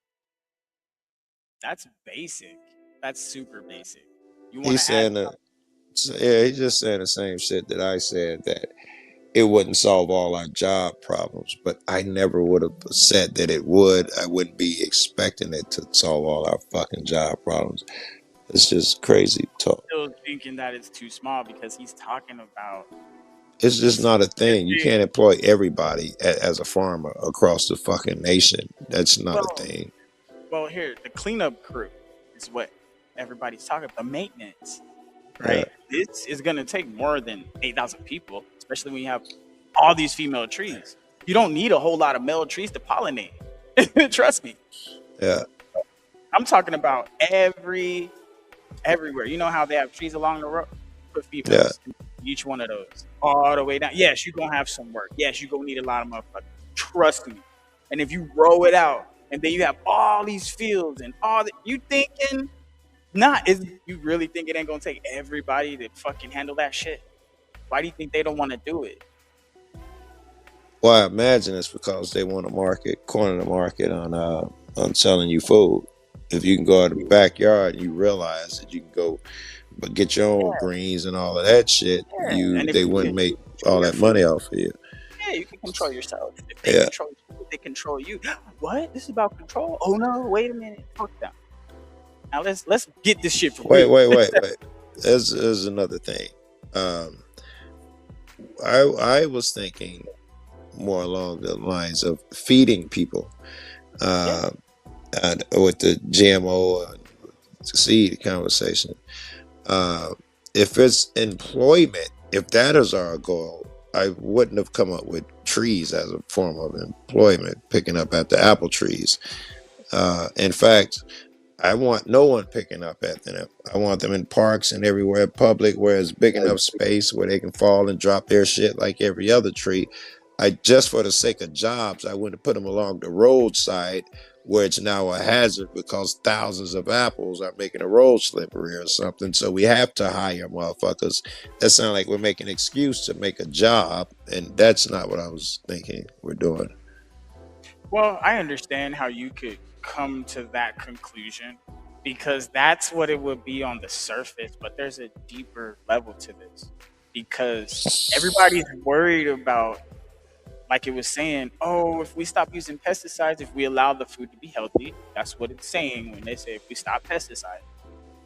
Speaker 3: That's basic. That's super basic.
Speaker 6: He's saying he's just saying the same shit that I said, that it wouldn't solve all our job problems, but I never would have said that it would. I wouldn't be expecting it to solve all our fucking job problems. It's just crazy talk.
Speaker 3: I'm still thinking that it's too small because he's talking about.
Speaker 6: It's just not a thing. You can't employ everybody as a farmer across the fucking nation. That's not a thing.
Speaker 3: Well, here, the cleanup crew is what everybody's talking about. The maintenance, right? Yeah. This is going to take more than 8,000 people, especially when you have all these female trees. You don't need a whole lot of male trees to pollinate. Trust me.
Speaker 6: Yeah.
Speaker 3: I'm talking about everywhere. You know how they have trees along the road? Put females in each one of those, all the way down. Yes, you're going to have some work. Yes, you're going to need a lot of motherfuckers. Trust me. And if you roll it out, and then you have all these fields and all that, you thinking, you really think it ain't going to take everybody to fucking handle that shit? Why do you think they don't want to do it?
Speaker 6: Well, I imagine it's because they want to corner the market on selling you food. If you can go out in the backyard and you realize that you can go but get your own greens and all of that shit, they wouldn't make all that money off of you.
Speaker 3: Yeah, you can control yourself. If they control you. What? This is about control? Oh no, wait a minute. Fuck them. Now let's get this shit for real.
Speaker 6: Wait. There's another thing. I was thinking more along the lines of feeding people. With the GMO seed conversation. If it's employment, if that is our goal, I wouldn't have come up with trees as a form of employment, picking up at the apple trees. In fact, I want no one picking up at them. I want them in parks and everywhere public where it's big enough space where they can fall and drop their shit like every other tree. Just for the sake of jobs, I wouldn't put them along the roadside where it's now a hazard because thousands of apples are making a road slippery or something. So we have to hire motherfuckers. That sounds like we're making an excuse to make a job, and that's not what I was thinking we're doing.
Speaker 3: Well, I understand how you could come to that conclusion because that's what it would be on the surface, but there's a deeper level to this because everybody's worried about like it was saying, oh, if we stop using pesticides, if we allow the food to be healthy, that's what it's saying when they say if we stop pesticides,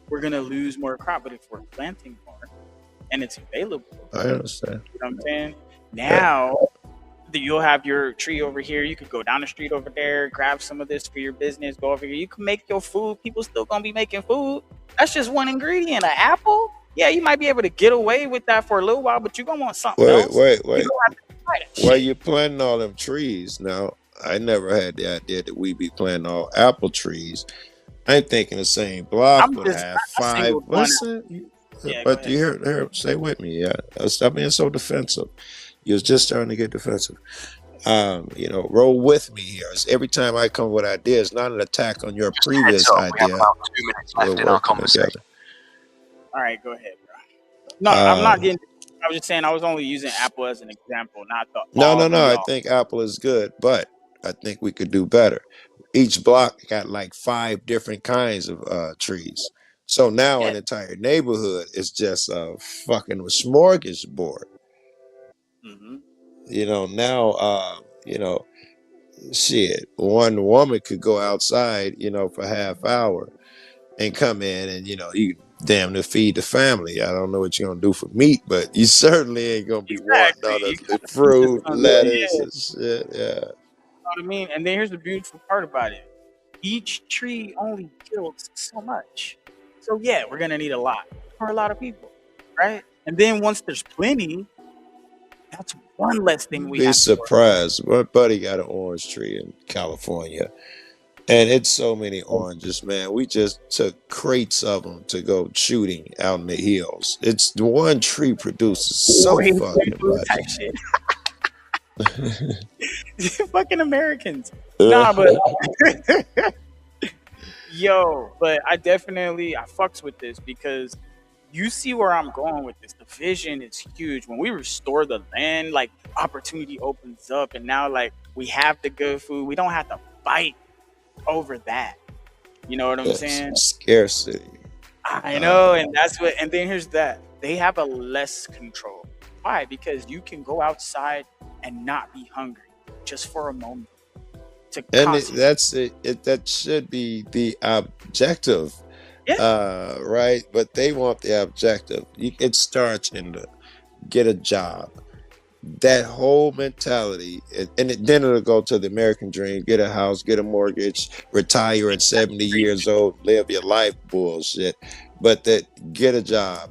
Speaker 3: we're gonna lose more crop. But if we're planting more and it's available,
Speaker 6: I understand.
Speaker 3: you know what I'm saying?
Speaker 6: Yeah.
Speaker 3: Now you'll have your tree over here. You could go down the street over there, grab some of this for your business. Go over here. You can make your food. People still gonna be making food. That's just one ingredient. An apple. Yeah, you might be able to get away with that for a little while, but you're gonna want something
Speaker 6: Wait,
Speaker 3: else.
Speaker 6: wait,
Speaker 3: You
Speaker 6: wait.
Speaker 3: gonna have to try that
Speaker 6: While
Speaker 3: shit.
Speaker 6: you're planting all them trees, now I never had the idea that we be planting all apple trees. I'm thinking the same block
Speaker 3: I'm
Speaker 6: would
Speaker 3: just
Speaker 6: have
Speaker 3: I
Speaker 6: 5.
Speaker 3: singled one.
Speaker 6: Listen,
Speaker 3: Yeah, go
Speaker 6: but
Speaker 3: ahead.
Speaker 6: you hear, stay with me. Yeah, stop being so defensive. You're just starting to get defensive. Roll with me here. Every time I come with ideas, not an attack on your
Speaker 5: Just a heads
Speaker 6: previous
Speaker 5: up, we have
Speaker 6: idea.
Speaker 5: about 2 minutes
Speaker 6: We're
Speaker 5: left in our
Speaker 6: working
Speaker 5: conversation.
Speaker 6: together.
Speaker 3: All right, go ahead, bro. No, I'm not getting. I was just saying I was only using Apple as an example, not the all
Speaker 6: No.
Speaker 3: be
Speaker 6: I
Speaker 3: all.
Speaker 6: think Apple is good, but I think we could do better. Each block got like 5 different kinds of trees. So now
Speaker 3: Yeah.
Speaker 6: an entire neighborhood is just a fucking smorgasbord.
Speaker 3: Mm-hmm.
Speaker 6: Now, shit, one woman could go outside, for half hour and come in and, you damn near feed the family. I don't know what you're going to do for meat, but you certainly ain't going to be wanting
Speaker 3: Exactly.
Speaker 6: all
Speaker 3: You
Speaker 6: the
Speaker 3: got a food
Speaker 6: fruit,
Speaker 3: system.
Speaker 6: lettuce,
Speaker 3: Yeah.
Speaker 6: and shit. Yeah.
Speaker 3: You know what I mean? And then here's the beautiful part about it. Each tree only yields so much. So yeah, we're gonna need a lot for a lot of people, right? And then once there's plenty, that's one less thing we
Speaker 6: Be
Speaker 3: have to worry about.
Speaker 6: surprised. My buddy got an orange tree in California, and it's so many oranges, man. We just took crates of them to go shooting out in the hills. It's the one tree produces so
Speaker 3: Wait,
Speaker 6: fucking
Speaker 3: food
Speaker 6: much.
Speaker 3: type shit. Fucking Americans. Nah, but but I fucks with this because you see where I'm going with this. The vision is huge. When we restore the land, like opportunity opens up, and now like we have the good food. We don't have to fight over that. You know what I'm
Speaker 6: Yes,
Speaker 3: saying?
Speaker 6: scarcity.
Speaker 3: I know, and that's what. And then here's that: they have a less control. Why? Because you can go outside and not be hungry just for a moment to
Speaker 6: And
Speaker 3: concentrate.
Speaker 6: that's it. That should be the objective,
Speaker 3: Yeah.
Speaker 6: right? But they want the objective. It starts in the get a job. That whole mentality, then it'll go to the American dream: get a house, get a mortgage, retire at 70 years old, live your life bullshit. But that get a job,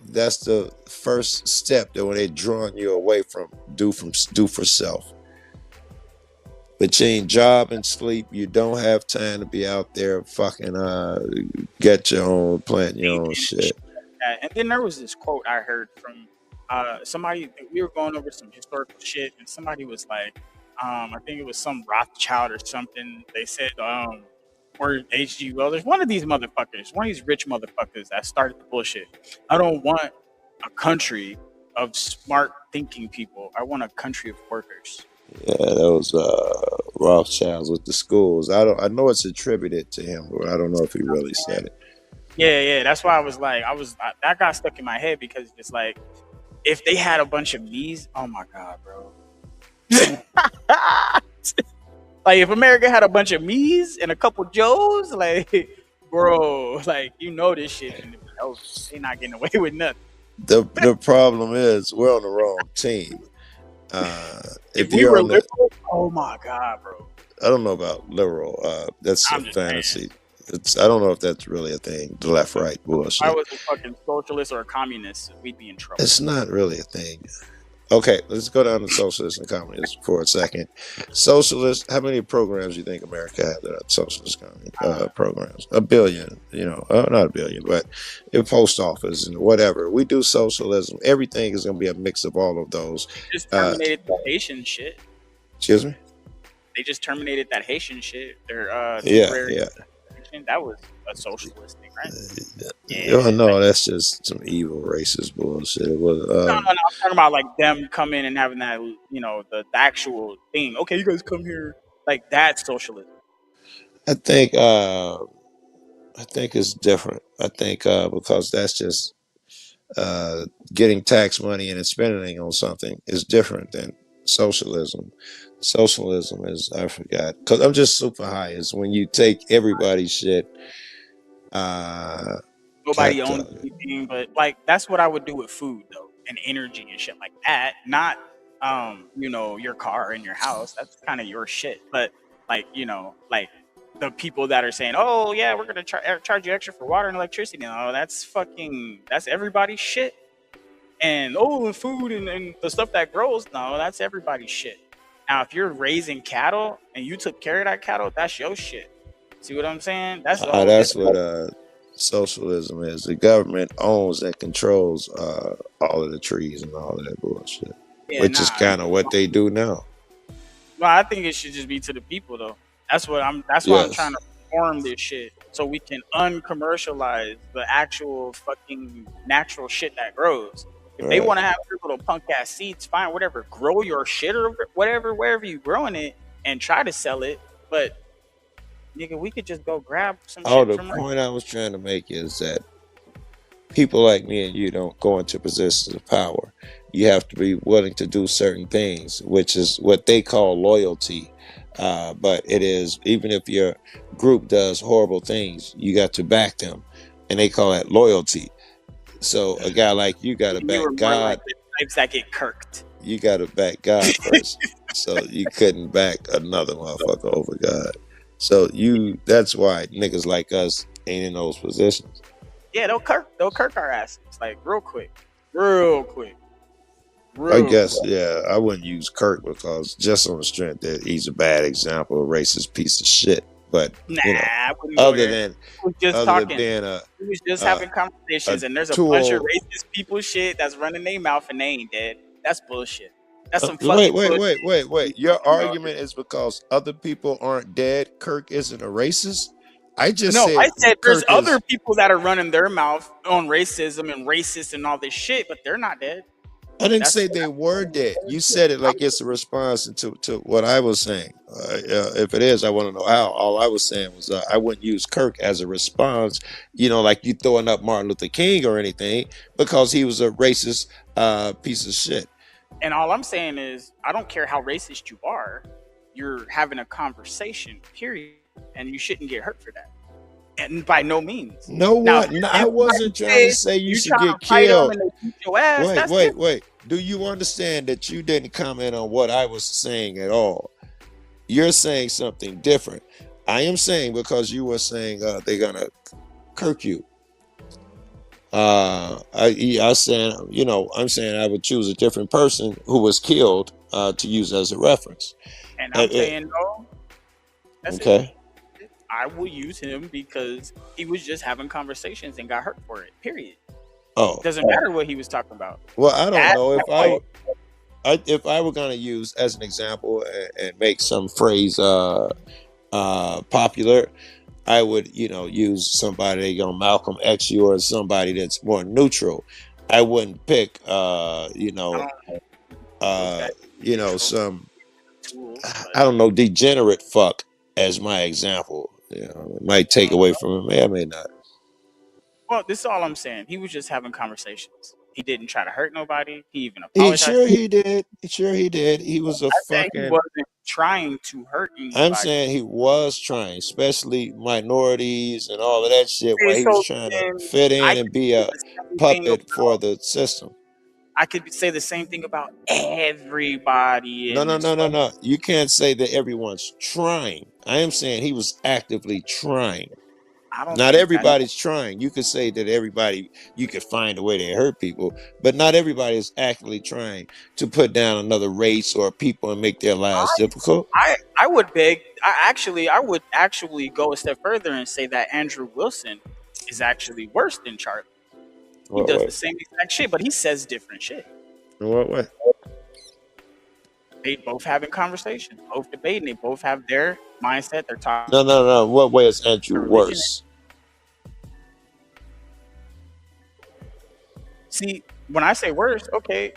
Speaker 6: that's the first step that when they're drawing you away from do for self. Between job and sleep, you don't have time to be out there fucking get your own, plant your own shit.
Speaker 3: And then there was this quote I heard from somebody. We were going over some historical shit, and somebody was like, I think it was some Rothschild or something. They said, or H.G. Wells, one of these motherfuckers, one of these rich motherfuckers that started the bullshit. I don't want a country of smart thinking people. I want a country of workers.
Speaker 6: Yeah, that was Rothschilds with the schools. I know it's attributed to him, but I don't know if he really said it.
Speaker 3: Yeah. That's why I was like, that got stuck in my head because it's like, if they had a bunch of me's, oh my god, bro. Like if America had a bunch of me's and a couple Joes, like, bro, like this shit and they not getting away with nothing.
Speaker 6: The problem is we're on the wrong team.
Speaker 3: If we were liberal, oh my god, bro.
Speaker 6: I don't know about liberal. That's a fantasy. I don't know if that's really a thing. The left right bullshit.
Speaker 3: If I was a fucking socialist or a communist, we'd be in trouble.
Speaker 6: It's not really a thing. Okay, let's go down to socialist and communist for a second. Socialist, how many programs do you think America had that are socialist programs? A billion, not a billion, but in post office and whatever. We do socialism. Everything is going to be a mix of all of those.
Speaker 3: Just terminated the Haitian shit.
Speaker 6: Excuse me?
Speaker 3: They just terminated that Haitian shit. Their
Speaker 6: yeah.
Speaker 3: That was a socialist thing, right?
Speaker 6: No, that's just some evil racist bullshit. It was.
Speaker 3: No. I'm talking about like them coming and having that, the actual thing. Okay, you guys come here, like that's socialism.
Speaker 6: I think it's different. I think because that's just getting tax money and spending on something is different than Socialism. Socialism is, I forgot, because I'm just super high. Is when you take everybody's shit.
Speaker 3: Nobody owns anything, but like that's what I would do with food though, and energy and shit like that. Not your car and your house. That's kind of your shit. But like like the people that are saying, oh yeah, we're gonna charge you extra for water and electricity. No, that's everybody's shit. And the food and the stuff that grows, no, that's everybody's shit. Now, if you're raising cattle and you took care of that cattle, that's your shit. See what I'm saying? That's all.
Speaker 6: That's what socialism is. The government owns and controls all of the trees and all of that bullshit, which is kind of what they do now.
Speaker 3: Well, I think it should just be to the people, though. That's why I'm trying to reform this shit so we can uncommercialize the actual fucking natural shit that grows. If they want to have their little punk ass seeds, fine, whatever. Grow your shit or whatever, wherever you growing it, and try to sell it. But nigga, we could just go grab some shit
Speaker 6: the
Speaker 3: from
Speaker 6: point I was trying to make is that people like me and you don't go into positions of power. You have to be willing to do certain things, which is what they call loyalty. But it is, even if your group does horrible things, you got to back them, and they call that loyalty. So a guy like you got to back God.
Speaker 3: Like the types that get kirked.
Speaker 6: You got to back God first. So you couldn't back another motherfucker over God. So that's why niggas like us ain't in those positions.
Speaker 3: Yeah, they'll kirk our asses like real quick.
Speaker 6: I guess, yeah, I wouldn't use Kirk because just on the strength that he's a bad example, a racist piece of shit. But other than being
Speaker 3: he was just having conversations, and there's a bunch of racist people shit that's running their mouth and they ain't dead. That's bullshit. That's some fucking
Speaker 6: wait. Your argument is because other people aren't dead. Kirk isn't a racist. I said
Speaker 3: there's other people that are running their mouth on racism and racist and all this shit, but they're not dead.
Speaker 6: I didn't say they were dead. You said it like it's a response to what I was saying. If it is, I want to know how. All I was saying was I wouldn't use Kirk as a response, like you throwing up Martin Luther King or anything, because he was a racist piece of shit.
Speaker 3: And all I'm saying is, I don't care how racist you are, you're having a conversation, period, and you shouldn't get hurt for that. And by no means.
Speaker 6: I wasn't trying to say you should get killed. Wait. Do you understand that you didn't comment on what I was saying at all? You're saying something different. I am saying, because you were saying they're gonna kirk you. I'm saying I would choose a different person who was killed to use as a reference.
Speaker 3: And I'm saying no.
Speaker 6: Okay.
Speaker 3: I will use him because he was just having conversations and got hurt for it. Period.
Speaker 6: Oh,
Speaker 3: doesn't matter what he was talking about.
Speaker 6: Well, I don't know if I were going to use as an example and make some phrase popular. I would, use somebody Malcolm X you or somebody that's more neutral. I wouldn't pick, some, I don't know, degenerate fuck as my example. It might take away from him. I may not.
Speaker 3: Well, this is all I'm saying. He was just having conversations. He didn't try to hurt nobody. He even apologized.
Speaker 6: He did. He was
Speaker 3: he wasn't trying to hurt anybody.
Speaker 6: I'm saying he was trying, especially minorities and all of that shit, where he was trying to fit in and be a puppet for the system.
Speaker 3: I could say the same thing about everybody.
Speaker 6: No. You can't say that everyone's trying. I am saying he was actively trying. Not everybody's trying. You could say that you could find a way to hurt people, but not everybody is actively trying to put down another race or people and make their lives difficult.
Speaker 3: I would actually go a step further and say that Andrew Wilson is actually worse than Charlie. He does the same exact shit, but he says different shit.
Speaker 6: In what way?
Speaker 3: They both having conversations, both debating. They both have their mindset. They're talking.
Speaker 6: No. What way is Andrew worse?
Speaker 3: See, when I say worse, okay,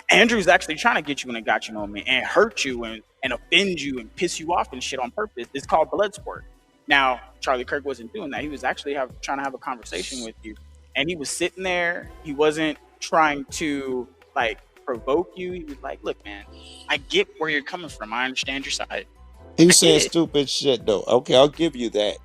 Speaker 3: Andrew's actually trying to get you in a gotcha moment and hurt you and offend you and piss you off and shit on purpose. It's called blood sport. Now, Charlie Kirk wasn't doing that. He was actually trying to have a conversation with you. And he was sitting there. He wasn't trying to provoke you. He was like, "Look, man, I get where you're coming from. I understand your side."
Speaker 6: He was saying stupid shit though. Okay, I'll give you that.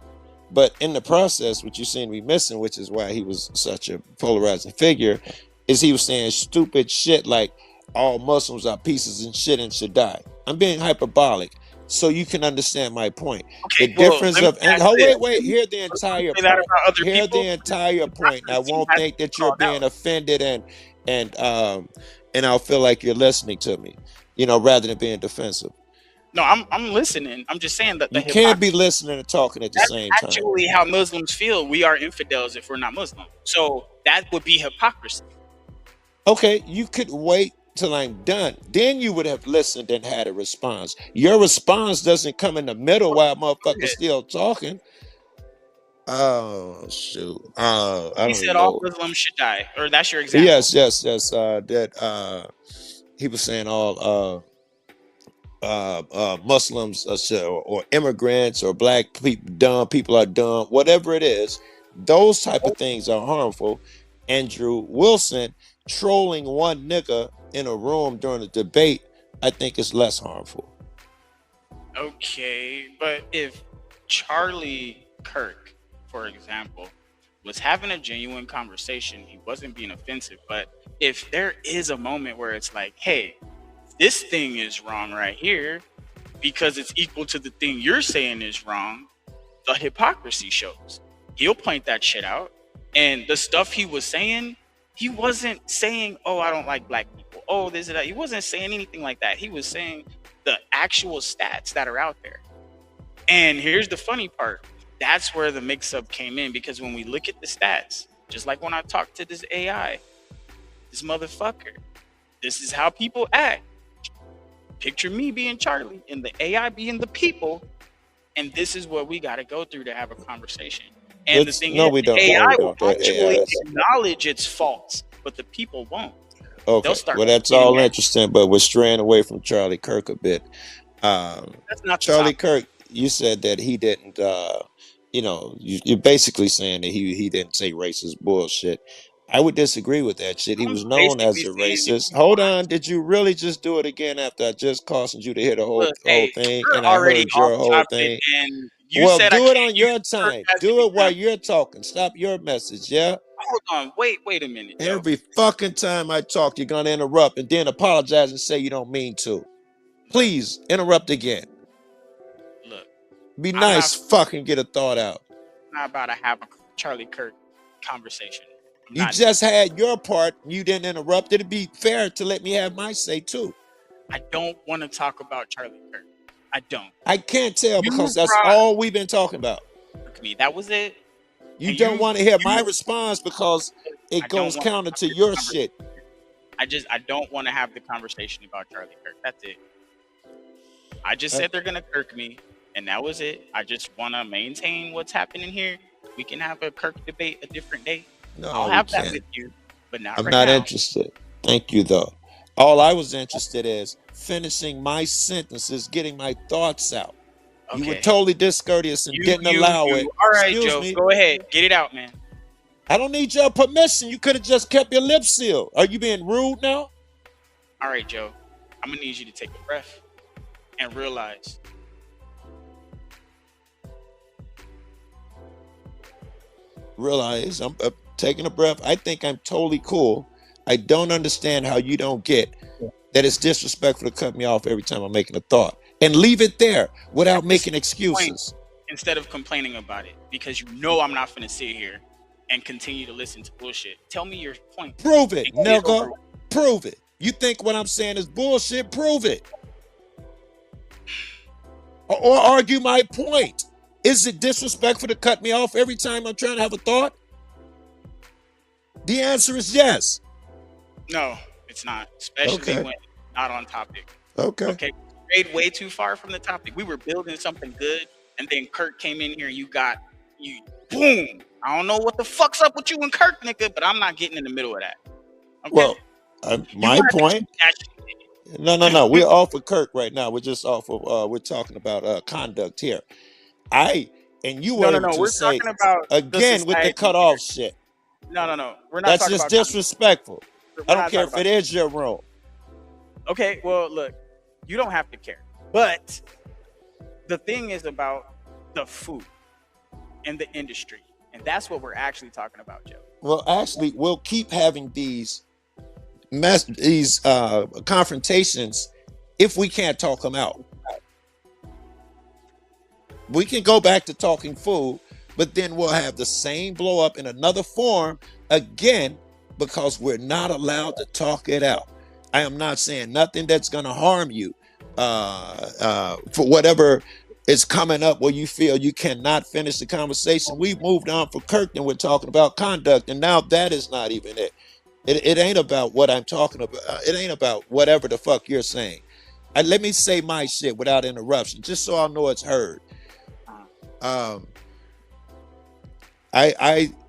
Speaker 6: But in the process, what you seem to be missing, which is why he was such a polarizing figure, is he was saying stupid shit like all Muslims are pieces and shit and should die. I'm being hyperbolic so you can understand my point.
Speaker 3: Okay,
Speaker 6: The
Speaker 3: well,
Speaker 6: difference
Speaker 3: let me
Speaker 6: of and
Speaker 3: ask this.
Speaker 6: wait, hear the entire
Speaker 3: Say that
Speaker 6: point.
Speaker 3: about other
Speaker 6: Hear the
Speaker 3: people.
Speaker 6: entire point. And I
Speaker 3: Hypocrisy
Speaker 6: won't
Speaker 3: has
Speaker 6: think
Speaker 3: to be
Speaker 6: that you're
Speaker 3: called
Speaker 6: being
Speaker 3: out.
Speaker 6: offended and I'll feel like you're listening to me, rather than being defensive.
Speaker 3: No, I'm listening. I'm just saying that the
Speaker 6: You can't be
Speaker 3: hypocrisy.
Speaker 6: listening and talking at the
Speaker 3: That's
Speaker 6: same time.
Speaker 3: actually how Muslims feel. We are infidels if we're not Muslim. So that would be hypocrisy.
Speaker 6: Okay, you could wait till I'm done. Then you would have listened and had a response. Your response doesn't come in the middle while motherfucker's still talking. Oh shoot. I
Speaker 3: He
Speaker 6: don't even
Speaker 3: said all
Speaker 6: know.
Speaker 3: Muslims should die, or that's your example.
Speaker 6: Yes. That he was saying all Muslims or immigrants or black people dumb, people are dumb, whatever it is. Those type of things are harmful. Andrew Wilson trolling one nigga in a room during a debate, I think is less harmful.
Speaker 3: Okay, but if Charlie Kirk, for example, was having a genuine conversation, he wasn't being offensive. But if there is a moment where it's like, hey, this thing is wrong right here because it's equal to the thing you're saying is wrong, the hypocrisy shows. He'll point that shit out. And the stuff he was saying, he wasn't saying, oh, I don't like black people. Oh, this is that. He wasn't saying anything like that. He was saying the actual stats that are out there. And here's the funny part. That's where the mix-up came in, because when we look at the stats, just like when I talked to this AI, this motherfucker, this is how people act. Picture me being Charlie and the AI being the people, and this is what we got to go through to have a conversation. And the thing is, the AI will actually acknowledge its faults, but the people won't.
Speaker 6: Okay, well, that's all interesting, but we're straying away from Charlie Kirk a bit.
Speaker 3: That's not
Speaker 6: Charlie Kirk. You said that he didn't. You're basically saying that he didn't say racist bullshit. I would disagree with that shit. He was known as a racist. Hold on, did you really just do it again after I just cautioned you to hear the whole thing and I heard your whole thing?
Speaker 3: And you
Speaker 6: well,
Speaker 3: said
Speaker 6: do it on your time. Do it while you're talking. Stop your message, yeah?
Speaker 3: Hold on, wait a minute.
Speaker 6: Every fucking time I talk, you're gonna interrupt and then apologize and say you don't mean to. Please interrupt again.
Speaker 3: Look,
Speaker 6: be nice. Fucking get a thought out.
Speaker 3: I'm not about to have a Charlie Kirk conversation.
Speaker 6: You just had your part. You didn't interrupt. It'd be fair to let me have my say too.
Speaker 3: I don't want to talk about Charlie Kirk. I don't.
Speaker 6: I can't tell because that's all we've been talking about.
Speaker 3: Me, that was it.
Speaker 6: You don't want to hear my response because it goes counter to your shit.
Speaker 3: I don't want to have the conversation about Charlie Kirk. That's it. I just said they're gonna Kirk me, and that was it. I just want to maintain what's happening here. We can have a Kirk debate a different day.
Speaker 6: No,
Speaker 3: I'll have that with you, but not
Speaker 6: I'm
Speaker 3: right
Speaker 6: not
Speaker 3: now.
Speaker 6: interested. Thank you, though. All I was interested is finishing my sentences, getting my thoughts out. Okay. You were totally discourteous and didn't allow it.
Speaker 3: All right, Joe, go ahead. Get it out, man.
Speaker 6: I don't need your permission. You could have just kept your lips sealed. Are you being rude now?
Speaker 3: All right, Joe. I'm going to need you to take a breath and realize.
Speaker 6: I'm taking a breath. I think I'm totally cool. I don't understand how you don't get that it's disrespectful to cut me off every time I'm making a thought and leave it there without making excuses.
Speaker 3: Instead of complaining about it, because you know I'm not finna sit here and continue to listen to bullshit. Tell me your point.
Speaker 6: Prove it, nigga. Prove it. You think what I'm saying is bullshit? Prove it. Or argue my point. Is it disrespectful to cut me off every time I'm trying to have a thought? The answer is yes.
Speaker 3: No, it's not. Especially when not on topic.
Speaker 6: Okay.
Speaker 3: Strayed way too far from the topic. We were building something good, and then Kirk came in here and you boom. I don't know what the fuck's up with you and Kirk, nigga, but I'm not getting in the middle of that. Okay?
Speaker 6: Well, my point. No. We're off of Kirk right now. We're just off of. We're talking about conduct here. You were able to say again with the cutoff shit.
Speaker 3: No. We're not.
Speaker 6: That's just disrespectful. I don't care if it is your room.
Speaker 3: Okay, well, look, you don't have to care. But the thing is about the food and the industry. And that's what we're actually talking about, Joe.
Speaker 6: Well, actually, we'll keep having these confrontations if we can't talk them out. We can go back to talking food, but then we'll have the same blow up in another form again because we're not allowed to talk it out. I am not saying nothing that's going to harm you for whatever is coming up where you feel you cannot finish the conversation. We've moved on from Kirk and we're talking about conduct, and now that is not even it. It ain't about what I'm talking about. It ain't about whatever the fuck you're saying. Let me say my shit without interruption, just so I know it's heard. I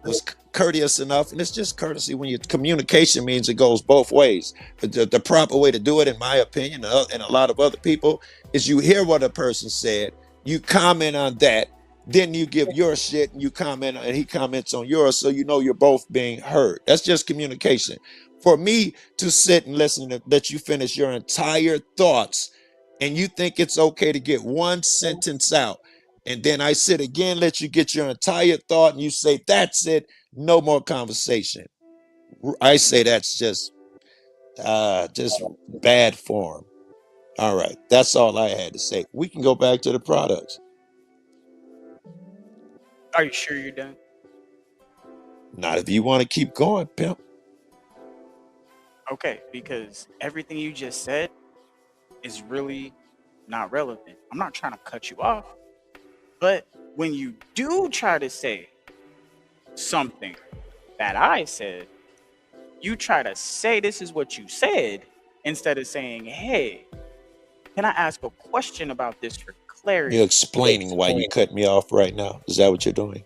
Speaker 6: was courteous enough, and it's just courtesy when your communication means it goes both ways. The proper way to do it, in my opinion, and a lot of other people, is you hear what a person said, you comment on that, then you give your shit, and you comment, and he comments on yours, so you know you're both being heard. That's just communication. For me to sit and listen to let you finish your entire thoughts, and you think it's okay to get one sentence out, and then I sit again, let you get your entire thought, and you say, that's it, no more conversation. I say that's just bad form. All right, that's all I had to say. We can go back to the products.
Speaker 3: Are you sure you're done?
Speaker 6: Not if you want to keep going, pimp.
Speaker 3: Okay, because everything you just said is really not relevant. I'm not trying to cut you off, but when you do try to say something that I said, you try to say this is what you said instead of saying, hey, can I ask a question about this for clarity?
Speaker 6: You're explaining why you cut me off right now. Is that what you're doing?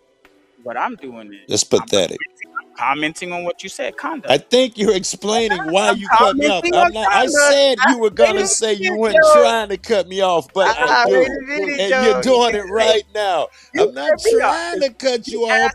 Speaker 3: What I'm doing is
Speaker 6: it's pathetic.
Speaker 3: I'm commenting on what you said, conduct.
Speaker 6: I think you're explaining why you cut me off. I said you were gonna say you weren't trying to cut me off, but I do, and you're doing it right now. I'm not trying to cut you off,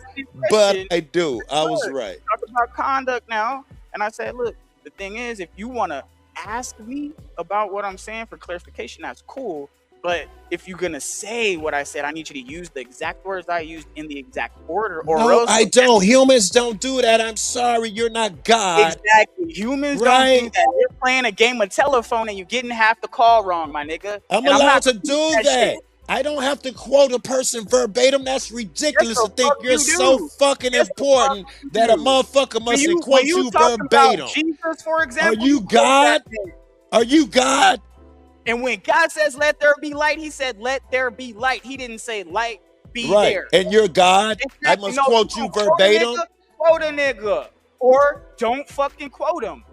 Speaker 6: but I do. I was right.
Speaker 3: Talk about conduct now, and I said, look, the thing is, if you want to ask me about what I'm saying for clarification, that's cool. But if you're gonna say what I said, I need you to use the exact words I used in the exact order. Or
Speaker 6: no, else I don't. Humans don't do that. I'm sorry, you're not God.
Speaker 3: Exactly. Humans don't do that. You're playing a game of telephone and you're getting half the call wrong, my nigga.
Speaker 6: I'm allowed to do that. I don't have to quote a person verbatim. That's ridiculous to think you're so fucking important that a motherfucker must quote you verbatim.
Speaker 3: Jesus, for example,
Speaker 6: are you God? Are you God?
Speaker 3: And when God says, let there be light, he said, let there be light. He didn't say light be
Speaker 6: right
Speaker 3: there.
Speaker 6: And you're God? Exactly. I must quote you verbatim?
Speaker 3: Quote a nigga. Or don't fucking quote him.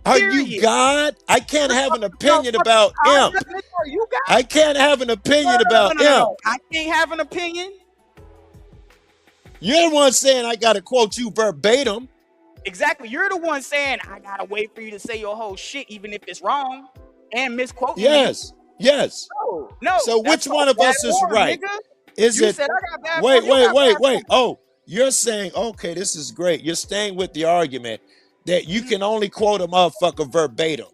Speaker 6: Are you God? I can't have an opinion about him.
Speaker 3: Are you God?
Speaker 6: I can't have an opinion about him.
Speaker 3: I can't have an opinion.
Speaker 6: You're the one saying I got to quote you verbatim.
Speaker 3: Exactly. You're the one saying I got to wait for you to say your whole shit, even if it's wrong. And misquoting
Speaker 6: yes
Speaker 3: me.
Speaker 6: Yes
Speaker 3: no
Speaker 6: so which one of us is right, nigga. Is you it wait oh, you're saying, okay, this is great, you're staying with the argument that you can only quote a motherfucker verbatim.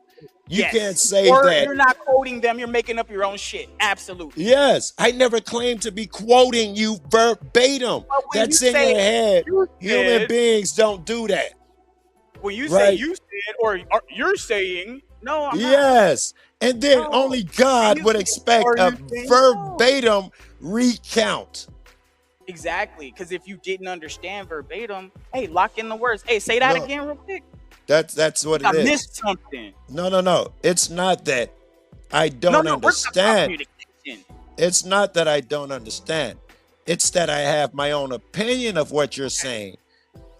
Speaker 6: You can't say
Speaker 3: or
Speaker 6: that
Speaker 3: you're not quoting them, you're making up your own shit. Absolutely.
Speaker 6: Yes, I never claimed to be quoting you verbatim. That's in your head. Human beings don't do that.
Speaker 3: When you say you said, or you're saying, no, I'm
Speaker 6: yes, not. And then only God would expect a verbatim recount.
Speaker 3: Exactly, because if you didn't understand verbatim, hey, lock in the words. Hey, say that again real quick.
Speaker 6: That's what it is.
Speaker 3: I missed something.
Speaker 6: No. It's not that I don't understand. It's not that I don't understand. It's that I have my own opinion of what you're saying.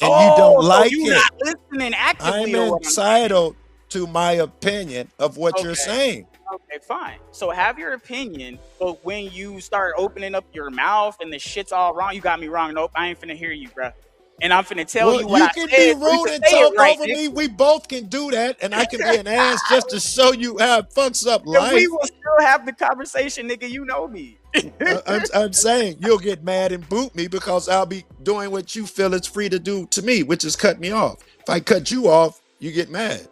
Speaker 6: And you don't like it.
Speaker 3: Not listening actively.
Speaker 6: I'm entitled to my opinion of what you're saying.
Speaker 3: Okay, fine. So have your opinion, but when you start opening up your mouth and the shit's all wrong, you got me wrong. Nope, I ain't finna hear you, bro. And I'm finna tell you what I said.
Speaker 6: You can be rude and talk over me. We both can do that, and I can be an ass just to show you how it fucks up life.
Speaker 3: And we will still have the conversation, nigga. You know me.
Speaker 6: I'm saying you'll get mad and boot me because I'll be doing what you feel it's free to do to me, which is cut me off. If I cut you off, you get mad.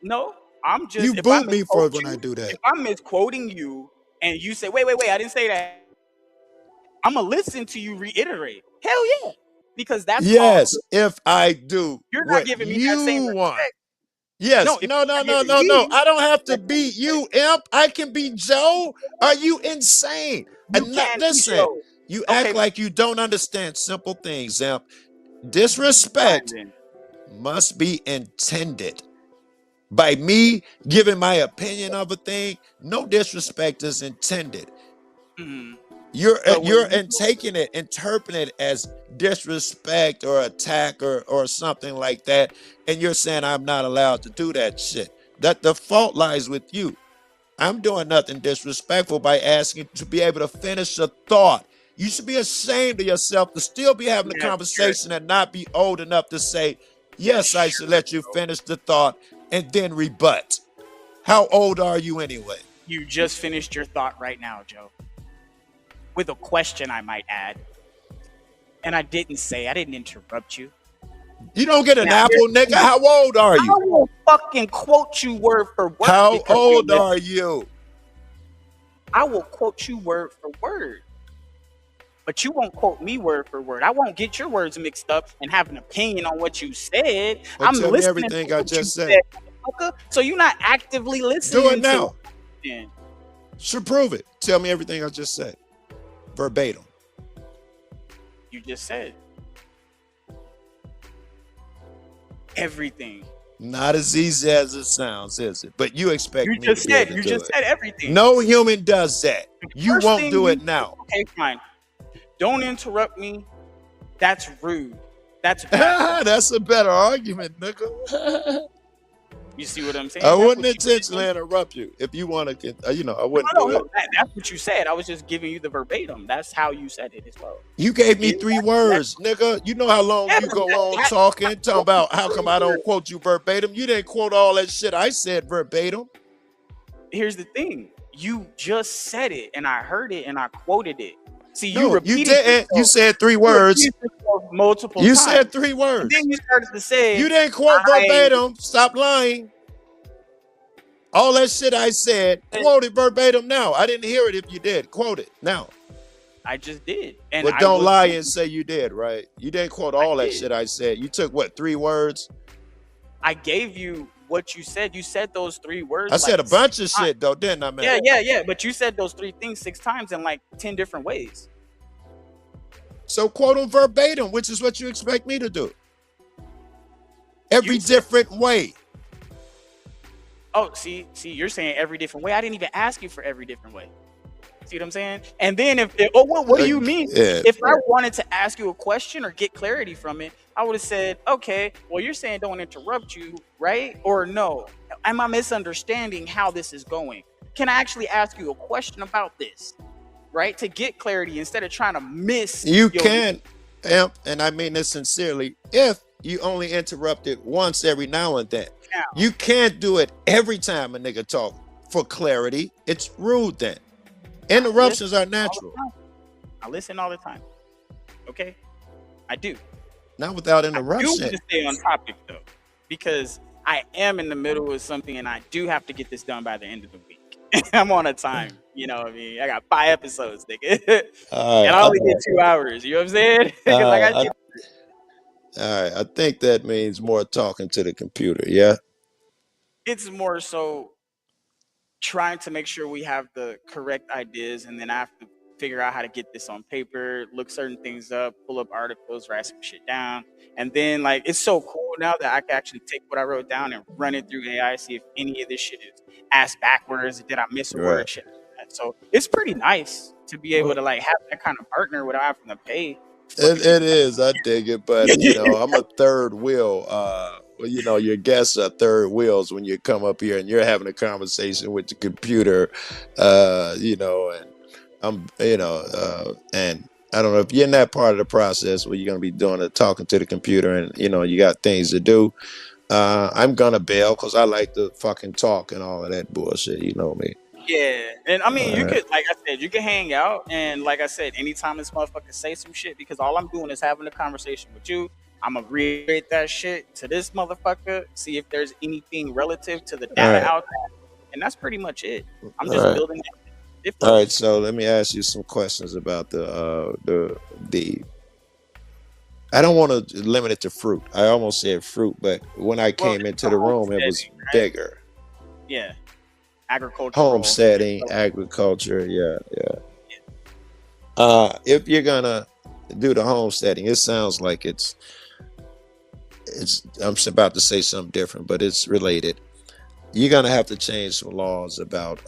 Speaker 3: No, I'm just
Speaker 6: You
Speaker 3: if I
Speaker 6: boot me for
Speaker 3: misquote
Speaker 6: when I
Speaker 3: you,
Speaker 6: do that.
Speaker 3: if I'm misquoting you and you say, wait, I didn't say that. I'm gonna listen to you reiterate. Hell yeah, because that's called.
Speaker 6: Yes, if I do
Speaker 3: You're not
Speaker 6: what
Speaker 3: giving me that same
Speaker 6: you want.
Speaker 3: respect.
Speaker 6: Yes.
Speaker 3: No, if
Speaker 6: No,
Speaker 3: you're
Speaker 6: no,
Speaker 3: not
Speaker 6: no,
Speaker 3: giving
Speaker 6: no, no.
Speaker 3: me
Speaker 6: I don't have to
Speaker 3: that same
Speaker 6: be
Speaker 3: respect,
Speaker 6: you, imp. I can be Joe. Are you insane?
Speaker 3: you
Speaker 6: And not
Speaker 3: can't be
Speaker 6: listen.
Speaker 3: Joe.
Speaker 6: You
Speaker 3: Okay,
Speaker 6: act like you don't understand simple things, imp.
Speaker 3: fine
Speaker 6: Disrespect
Speaker 3: then.
Speaker 6: must be intended. By me giving my opinion of a thing, no disrespect is intended.
Speaker 3: Mhm.
Speaker 6: You're
Speaker 3: But when you
Speaker 6: taking it, interpreting it as disrespect or attack or something like that, and you're saying I'm not allowed to do that shit. That the fault lies with you. I'm doing nothing disrespectful by asking to be able to finish a thought. You should be ashamed of yourself to still be having a
Speaker 3: yeah, you're
Speaker 6: conversation and not be old enough to say,
Speaker 3: yeah,
Speaker 6: yes, I
Speaker 3: sure.
Speaker 6: should let you finish the thought and then rebut. How old are you anyway?
Speaker 3: You just finished your thought right now, Joe, with a question I might add, and I didn't interrupt you.
Speaker 6: You don't get an
Speaker 3: Now here's
Speaker 6: apple,
Speaker 3: the
Speaker 6: nigga.
Speaker 3: thing.
Speaker 6: How old are
Speaker 3: I
Speaker 6: you?
Speaker 3: will fucking quote you word for word
Speaker 6: How
Speaker 3: because you're
Speaker 6: old are
Speaker 3: listening.
Speaker 6: you?
Speaker 3: I will quote you word for word, but you won't quote me word for word. I won't get your words mixed up and have an opinion on what you said.
Speaker 6: Well,
Speaker 3: I'm
Speaker 6: tell me
Speaker 3: listening to
Speaker 6: everything I
Speaker 3: what you
Speaker 6: just said.
Speaker 3: said, motherfucker. So you're not actively
Speaker 6: Do it
Speaker 3: listening to what
Speaker 6: now.
Speaker 3: I'm saying.
Speaker 6: Should prove it. Tell me everything I just said. Verbatim.
Speaker 3: You just said everything.
Speaker 6: Not as easy as it sounds, is it? But you expect me to be able to
Speaker 3: You
Speaker 6: do
Speaker 3: just
Speaker 6: it.
Speaker 3: said everything.
Speaker 6: No human does that. You
Speaker 3: First
Speaker 6: won't
Speaker 3: thing
Speaker 6: do
Speaker 3: you
Speaker 6: it now.
Speaker 3: okay, fine. Don't interrupt me. That's rude. That's bad.
Speaker 6: That's a better argument, nigga.
Speaker 3: You see what I'm
Speaker 6: I
Speaker 3: saying? That's
Speaker 6: wouldn't
Speaker 3: what you
Speaker 6: intentionally interrupt you. If you want to, I wouldn't
Speaker 3: no,
Speaker 6: do
Speaker 3: no,
Speaker 6: it.
Speaker 3: that's what you said. I was just giving you the verbatim. That's how you said it as well.
Speaker 6: You gave me
Speaker 3: Yeah,
Speaker 6: 3 words, nigga. You know how long
Speaker 3: yeah,
Speaker 6: you
Speaker 3: but
Speaker 6: go on
Speaker 3: that
Speaker 6: talking about
Speaker 3: those
Speaker 6: how come
Speaker 3: three
Speaker 6: I don't
Speaker 3: words.
Speaker 6: quote you verbatim. You didn't quote all that shit I said verbatim.
Speaker 3: Here's the thing. You just said it and I heard it and I quoted it. See, you
Speaker 6: No, you
Speaker 3: repeated
Speaker 6: didn't. You
Speaker 3: yourself.
Speaker 6: said 3
Speaker 3: You
Speaker 6: words.
Speaker 3: repeated yourself multiple
Speaker 6: You
Speaker 3: times.
Speaker 6: said 3
Speaker 3: And then
Speaker 6: words.
Speaker 3: you started to say,
Speaker 6: You didn't quote
Speaker 3: I
Speaker 6: verbatim. Stop lying. All that shit I said, quote it verbatim now. I didn't hear it if you did. Quote it now.
Speaker 3: I just did. And
Speaker 6: But
Speaker 3: I
Speaker 6: don't
Speaker 3: was
Speaker 6: lie
Speaker 3: going
Speaker 6: and say you did, right? You didn't quote
Speaker 3: I
Speaker 6: all that
Speaker 3: did.
Speaker 6: shit I said. You took what, 3 words?
Speaker 3: I gave you what you said. You said those 3 words
Speaker 6: I
Speaker 3: like
Speaker 6: said a
Speaker 3: 6
Speaker 6: bunch of
Speaker 3: times.
Speaker 6: shit though, didn't I, man?
Speaker 3: Yeah. But you said those 3 things 6 times in like 10 different ways.
Speaker 6: So quote them verbatim, which is what you expect me to do. Every
Speaker 3: You said,
Speaker 6: different way.
Speaker 3: oh, see, you're saying every different way. I didn't even ask you for every different way. See what I'm saying? And then oh, what do you mean?
Speaker 6: Yeah.
Speaker 3: If I wanted to ask you a question or get clarity from it, I would have said, okay, well, you're saying don't interrupt you, right? Or no, am I misunderstanding how this is going? Can I actually ask you a question about this, right? To get clarity instead of trying to miss
Speaker 6: You
Speaker 3: your
Speaker 6: can, imp, and I mean this sincerely, if you only interrupt it once every now and then.
Speaker 3: now.
Speaker 6: You can't do it every time a nigga talk for clarity. It's rude then. Interruptions are natural.
Speaker 3: I listen all the time. Okay? I do.
Speaker 6: Not without
Speaker 3: I do
Speaker 6: interruption.
Speaker 3: want to stay on topic though, because I am in the middle of something and I do have to get this done by the end of the week. I'm on a time, you know what I mean? I got 5 episodes, nigga. And I only get 2 hours, you know what I'm saying? Because I got shit.
Speaker 6: All right, I think that means more talking to the computer, yeah?
Speaker 3: It's more so trying to make sure we have the correct ideas, and then I have to figure out how to get this on paper, look certain things up, pull up articles, write some shit down. And then like it's so cool now that I can actually take what I wrote down and run it through AI, see if any of this shit is asked backwards, did I miss a
Speaker 6: Right.
Speaker 3: word, shit like that. So it's pretty nice to be able
Speaker 6: Well,
Speaker 3: to like have that kind of partner without having to pay.
Speaker 6: it is, I dig it, but you know, I'm a third wheel. Well, you know, your guests are third wheels when you come up here and you're having a conversation with the computer, you know, and and I don't know if you're in that part of the process where you're gonna be doing the talking to the computer and you know you got things to do. I'm gonna bail because I like to fucking talk and all of that bullshit. You know me.
Speaker 3: Yeah, and I mean, you
Speaker 6: Alright.
Speaker 3: could, like I said, you can hang out, and like I said, anytime this motherfucker say some shit, because all I'm doing is having a conversation with you, I'm gonna reiterate that shit to this motherfucker. See if there's anything relative to the
Speaker 6: All
Speaker 3: data
Speaker 6: right.
Speaker 3: out there, and that's pretty much it. I'm
Speaker 6: All
Speaker 3: just
Speaker 6: right.
Speaker 3: building that. It
Speaker 6: All right.
Speaker 3: flows.
Speaker 6: So let me ask you some questions about the. I don't want to limit it to fruit. I almost said fruit, but when I
Speaker 3: Well,
Speaker 6: came
Speaker 3: it's
Speaker 6: into
Speaker 3: the
Speaker 6: the room, it was
Speaker 3: homesteading, right?
Speaker 6: bigger.
Speaker 3: Yeah, agricultural.
Speaker 6: Homesteading, agriculture. Yeah, yeah. If you're gonna do the homesteading, it sounds like it's. I'm about to say something different, but it's related. You're gonna have to change some laws about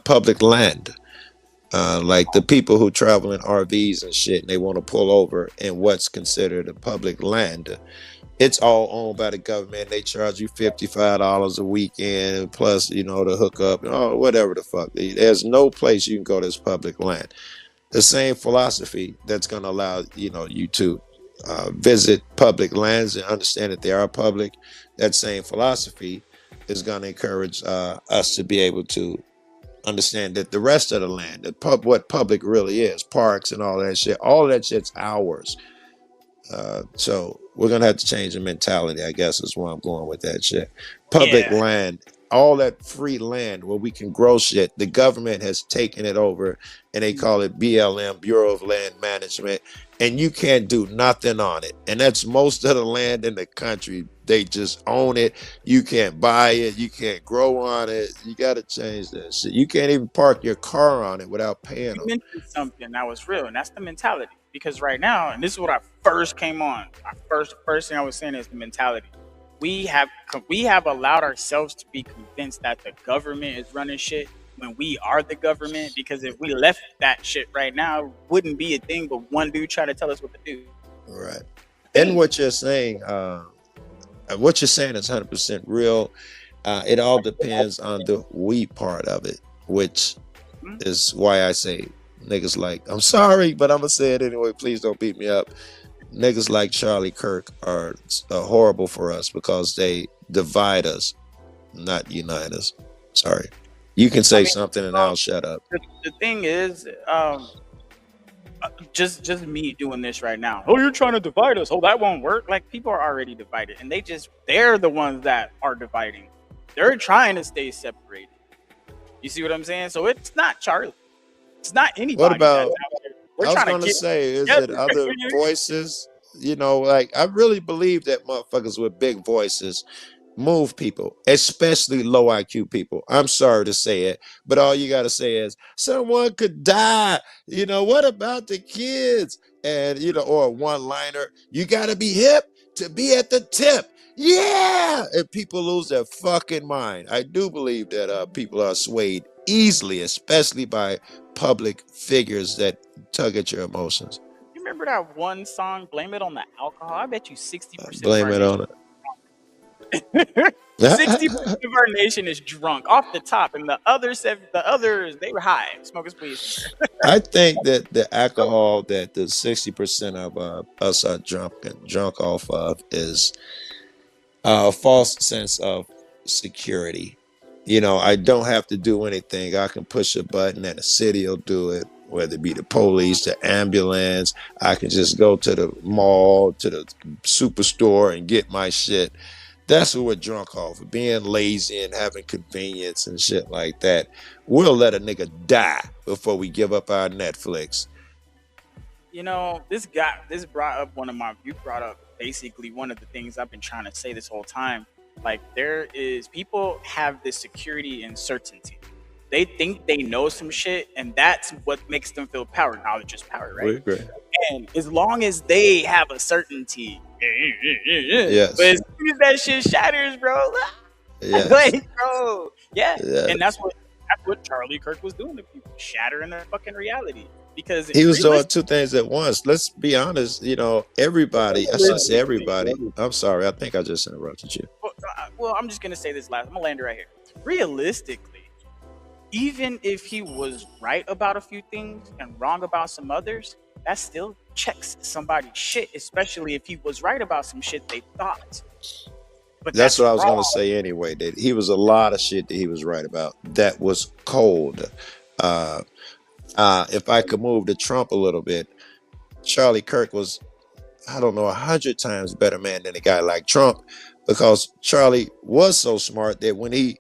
Speaker 6: public land. Like the people who travel in RVs and shit, and they want to pull over in what's considered a public land. It's all owned by the government. They charge you $55 a weekend plus, the hookup and whatever the fuck. There's no place you can go that's public land. The same philosophy that's going to allow you to visit public lands and understand that they are public. That same philosophy is going to encourage us to be able to understand that the rest of the land, what public really is, parks and all that shit's ours. So we're gonna have to change the mentality, I guess, is where I'm going with that shit. Public
Speaker 3: Yeah,
Speaker 6: land, all that free land where we can grow shit, the government has taken it over and they call it BLM, Bureau of Land Management, and you can't do nothing on it. And that's most of the land in the country. They just own it. You can't buy it, you can't grow on it. You gotta change that shit. You can't even park your car on it without paying
Speaker 3: you
Speaker 6: them.
Speaker 3: mentioned something that was real, and that's the mentality. Because right now, and this is what I first came on. First thing I was saying is the mentality. We have allowed ourselves to be convinced that the government is running shit when we are the government. Because if we left that shit right now, it wouldn't be a thing. But one dude trying to tell us what to do.
Speaker 6: Right. And what you're saying, is 100% real. It all depends on the we part of it, which
Speaker 3: Mhm.
Speaker 6: is why I say niggas like, I'm sorry, but I'm gonna say it anyway. Please don't beat me up. Niggas like Charlie Kirk are horrible for us because they divide us, not unite us. Sorry. You can
Speaker 3: I
Speaker 6: say
Speaker 3: mean,
Speaker 6: something and I'll shut up.
Speaker 3: the thing is, just me doing this right now. Oh, you're trying to divide us. Oh, that won't work. Like people are already divided, and they're the ones that are dividing. They're trying to stay separated. You see what I'm saying? So it's not Charlie. It's not
Speaker 6: What
Speaker 3: anybody that's
Speaker 6: about,
Speaker 3: out there. We're
Speaker 6: I was
Speaker 3: trying to
Speaker 6: gonna
Speaker 3: get
Speaker 6: say, is it
Speaker 3: together.
Speaker 6: other voices? Like I really believe that motherfuckers with big voices move people, especially low IQ people. I'm sorry to say it, but all you got to say is someone could die. What about the kids? And, or a one liner, you got to be hip to be at the tip. Yeah. And people lose their fucking mind. I do believe that people are swayed easily, especially by public figures that tug at your emotions.
Speaker 3: You remember that one song, "Blame It on the Alcohol"? I bet you 60% of
Speaker 6: Blame
Speaker 3: our
Speaker 6: it
Speaker 3: nation,
Speaker 6: on
Speaker 3: 60%
Speaker 6: it.
Speaker 3: of our nation is drunk off the top, and the others they were high, smoking weed.
Speaker 6: I think that the alcohol that the 60% of us are drunk off of is a false sense of security. I don't have to do anything. I can push a button and the city will do it, whether it be the police, the ambulance. I can just go to the mall, to the superstore and get my shit. That's what we're drunk off of, being lazy and having convenience and shit like that. We'll let a nigga die before we give up our Netflix.
Speaker 3: This brought up you brought up basically one of the things I've been trying to say this whole time. Like people have this security and certainty. They think they know some shit, and that's what makes them feel power. Knowledge is power,
Speaker 6: We
Speaker 3: right?
Speaker 6: agree.
Speaker 3: And as long as they have a certainty, but
Speaker 6: Yes.
Speaker 3: as soon as that shit shatters, bro,
Speaker 6: Yes.
Speaker 3: like, bro, yeah, and
Speaker 6: Yes.
Speaker 3: that's what Charlie Kirk was doing to people, shattering their fucking reality. Because
Speaker 6: He was doing
Speaker 3: realistically,
Speaker 6: two things at once. Let's be honest. Everybody, I shouldn't say everybody. I'm sorry. I think I just interrupted you.
Speaker 3: well, I'm just gonna say this last. I'm gonna land it right here. Realistically, even if he was right about a few things and wrong about some others, that still checks somebody's shit, especially if he was right about some shit they thought. But
Speaker 6: That's
Speaker 3: that's
Speaker 6: what I was going
Speaker 3: wrong.
Speaker 6: to say anyway. That he was a lot of shit that he was right about. That was cold. If I could move to Trump a little bit, Charlie Kirk was I don't know, 100 times better man than a guy like Trump, because Charlie was so smart that when he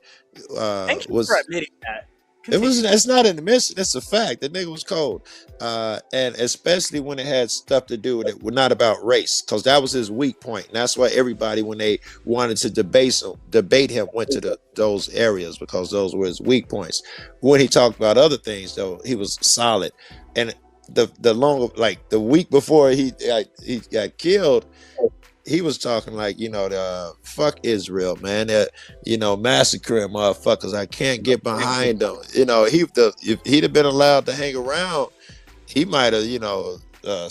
Speaker 3: Thank you for
Speaker 6: was
Speaker 3: admitting that.
Speaker 6: it's not an admission, it's a fact. The nigga was cold. And especially when it had stuff to do with it, not about race, because that was his weak point. And that's why everybody, when they wanted to debate him, went to those areas, because those were his weak points. When he talked about other things, though, he was solid. And the long, like the week before he got killed, he was talking like, the fuck Israel, man. Massacring motherfuckers. I can't get behind them. If he'd have been allowed to hang around, he might have,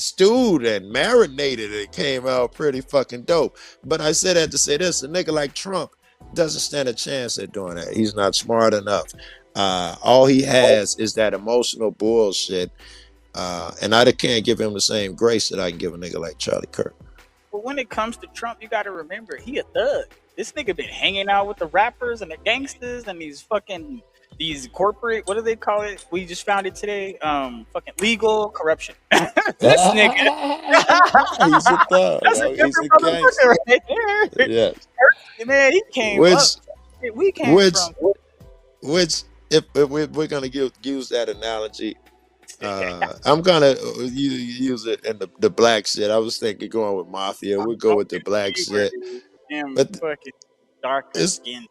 Speaker 6: stewed and marinated and came out pretty fucking dope. But I said that to say this: a nigga like Trump doesn't stand a chance at doing that. He's not smart enough. All he has is that emotional bullshit. And I can't give him the same grace that I can give a nigga like Charlie Kirk.
Speaker 3: But when it comes to Trump, you got to remember, he a thug. This nigga been hanging out with the rappers and the gangsters and these corporate, what do they call it? We just found it today. Fucking legal corruption. This nigga.
Speaker 6: He's a thug.
Speaker 3: That's a
Speaker 6: He's a
Speaker 3: different motherfucker
Speaker 6: gangster.
Speaker 3: right there.
Speaker 6: Yes.
Speaker 3: Man, he came
Speaker 6: Which,
Speaker 3: up. We came from.
Speaker 6: which, if we're gonna use that analogy, I'm gonna use it in the black shit. I was thinking going with mafia. We'll go with the black shit. But
Speaker 3: Fucking darker skin.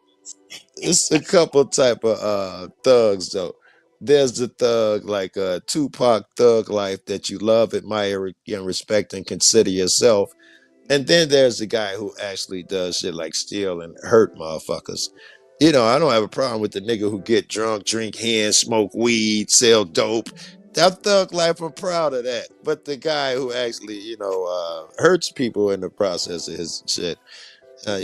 Speaker 6: It's a couple type of thugs though. There's the thug like Tupac thug life that you love, admire, and respect and consider yourself. And then there's the guy who actually does shit like steal and hurt motherfuckers. I don't have a problem with the nigga who get drunk, drink hen, smoke weed, sell dope. That thug life, I'm proud of that. But the guy who actually, hurts people in the process of his shit, so I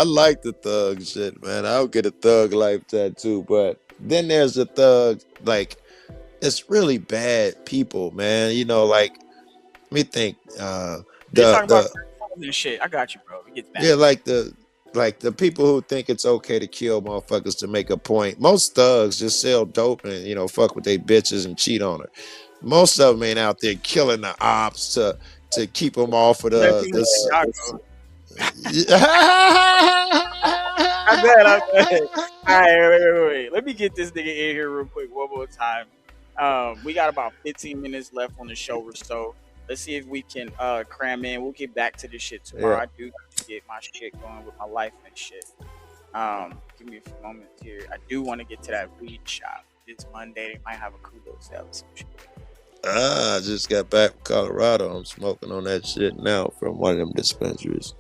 Speaker 6: like the thug shit, man. I'll get a thug life tattoo. But then there's the thug, like, it's really bad people, man. Like, let me think.
Speaker 3: You're talking about and shit. I got you, bro. It gets bad.
Speaker 6: Yeah, like the people who think it's okay to kill motherfuckers to make a point. Most thugs just sell dope and fuck with their bitches and cheat on her. Most of them ain't out there killing the ops to keep them off of the.
Speaker 3: I'm good. All right, wait. Let me get this nigga in here real quick one more time. We got about 15 minutes left on the show or so. Let's see if we can cram in. We'll get back to this shit tomorrow. Yeah. I do have to get my shit going with my life and shit. Give me a few moments here. I do want to get to that weed shop. It's Monday. They might have a cool little sale or some shit.
Speaker 6: I just got back from Colorado. I'm smoking on that shit now from one of them dispensaries.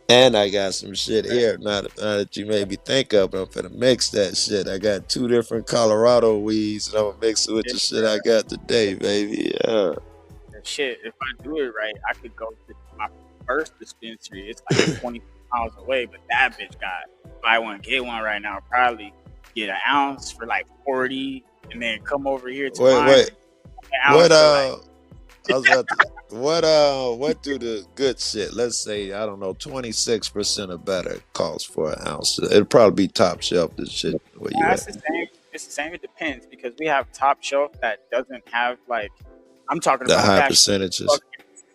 Speaker 6: And I got some shit here now that you made me think of, but I'm finna mix that shit. I got 2 different Colorado weeds, and I'm gonna mix it with the shit I got today, baby. Yeah.
Speaker 3: Shit, if I do it right, I could go to my first dispensary. It's like 20 miles away, but that bitch got buy one, get one right now. Probably get an ounce for like 40, and then come over here to
Speaker 6: Wait. What do the good shit? Let's say, I don't know, 26% or better cost for an ounce. It'll probably be top shelf. This shit.
Speaker 3: It's the same. It's the same. It depends, because we have top shelf that doesn't have like. I'm talking about
Speaker 6: the high percentages.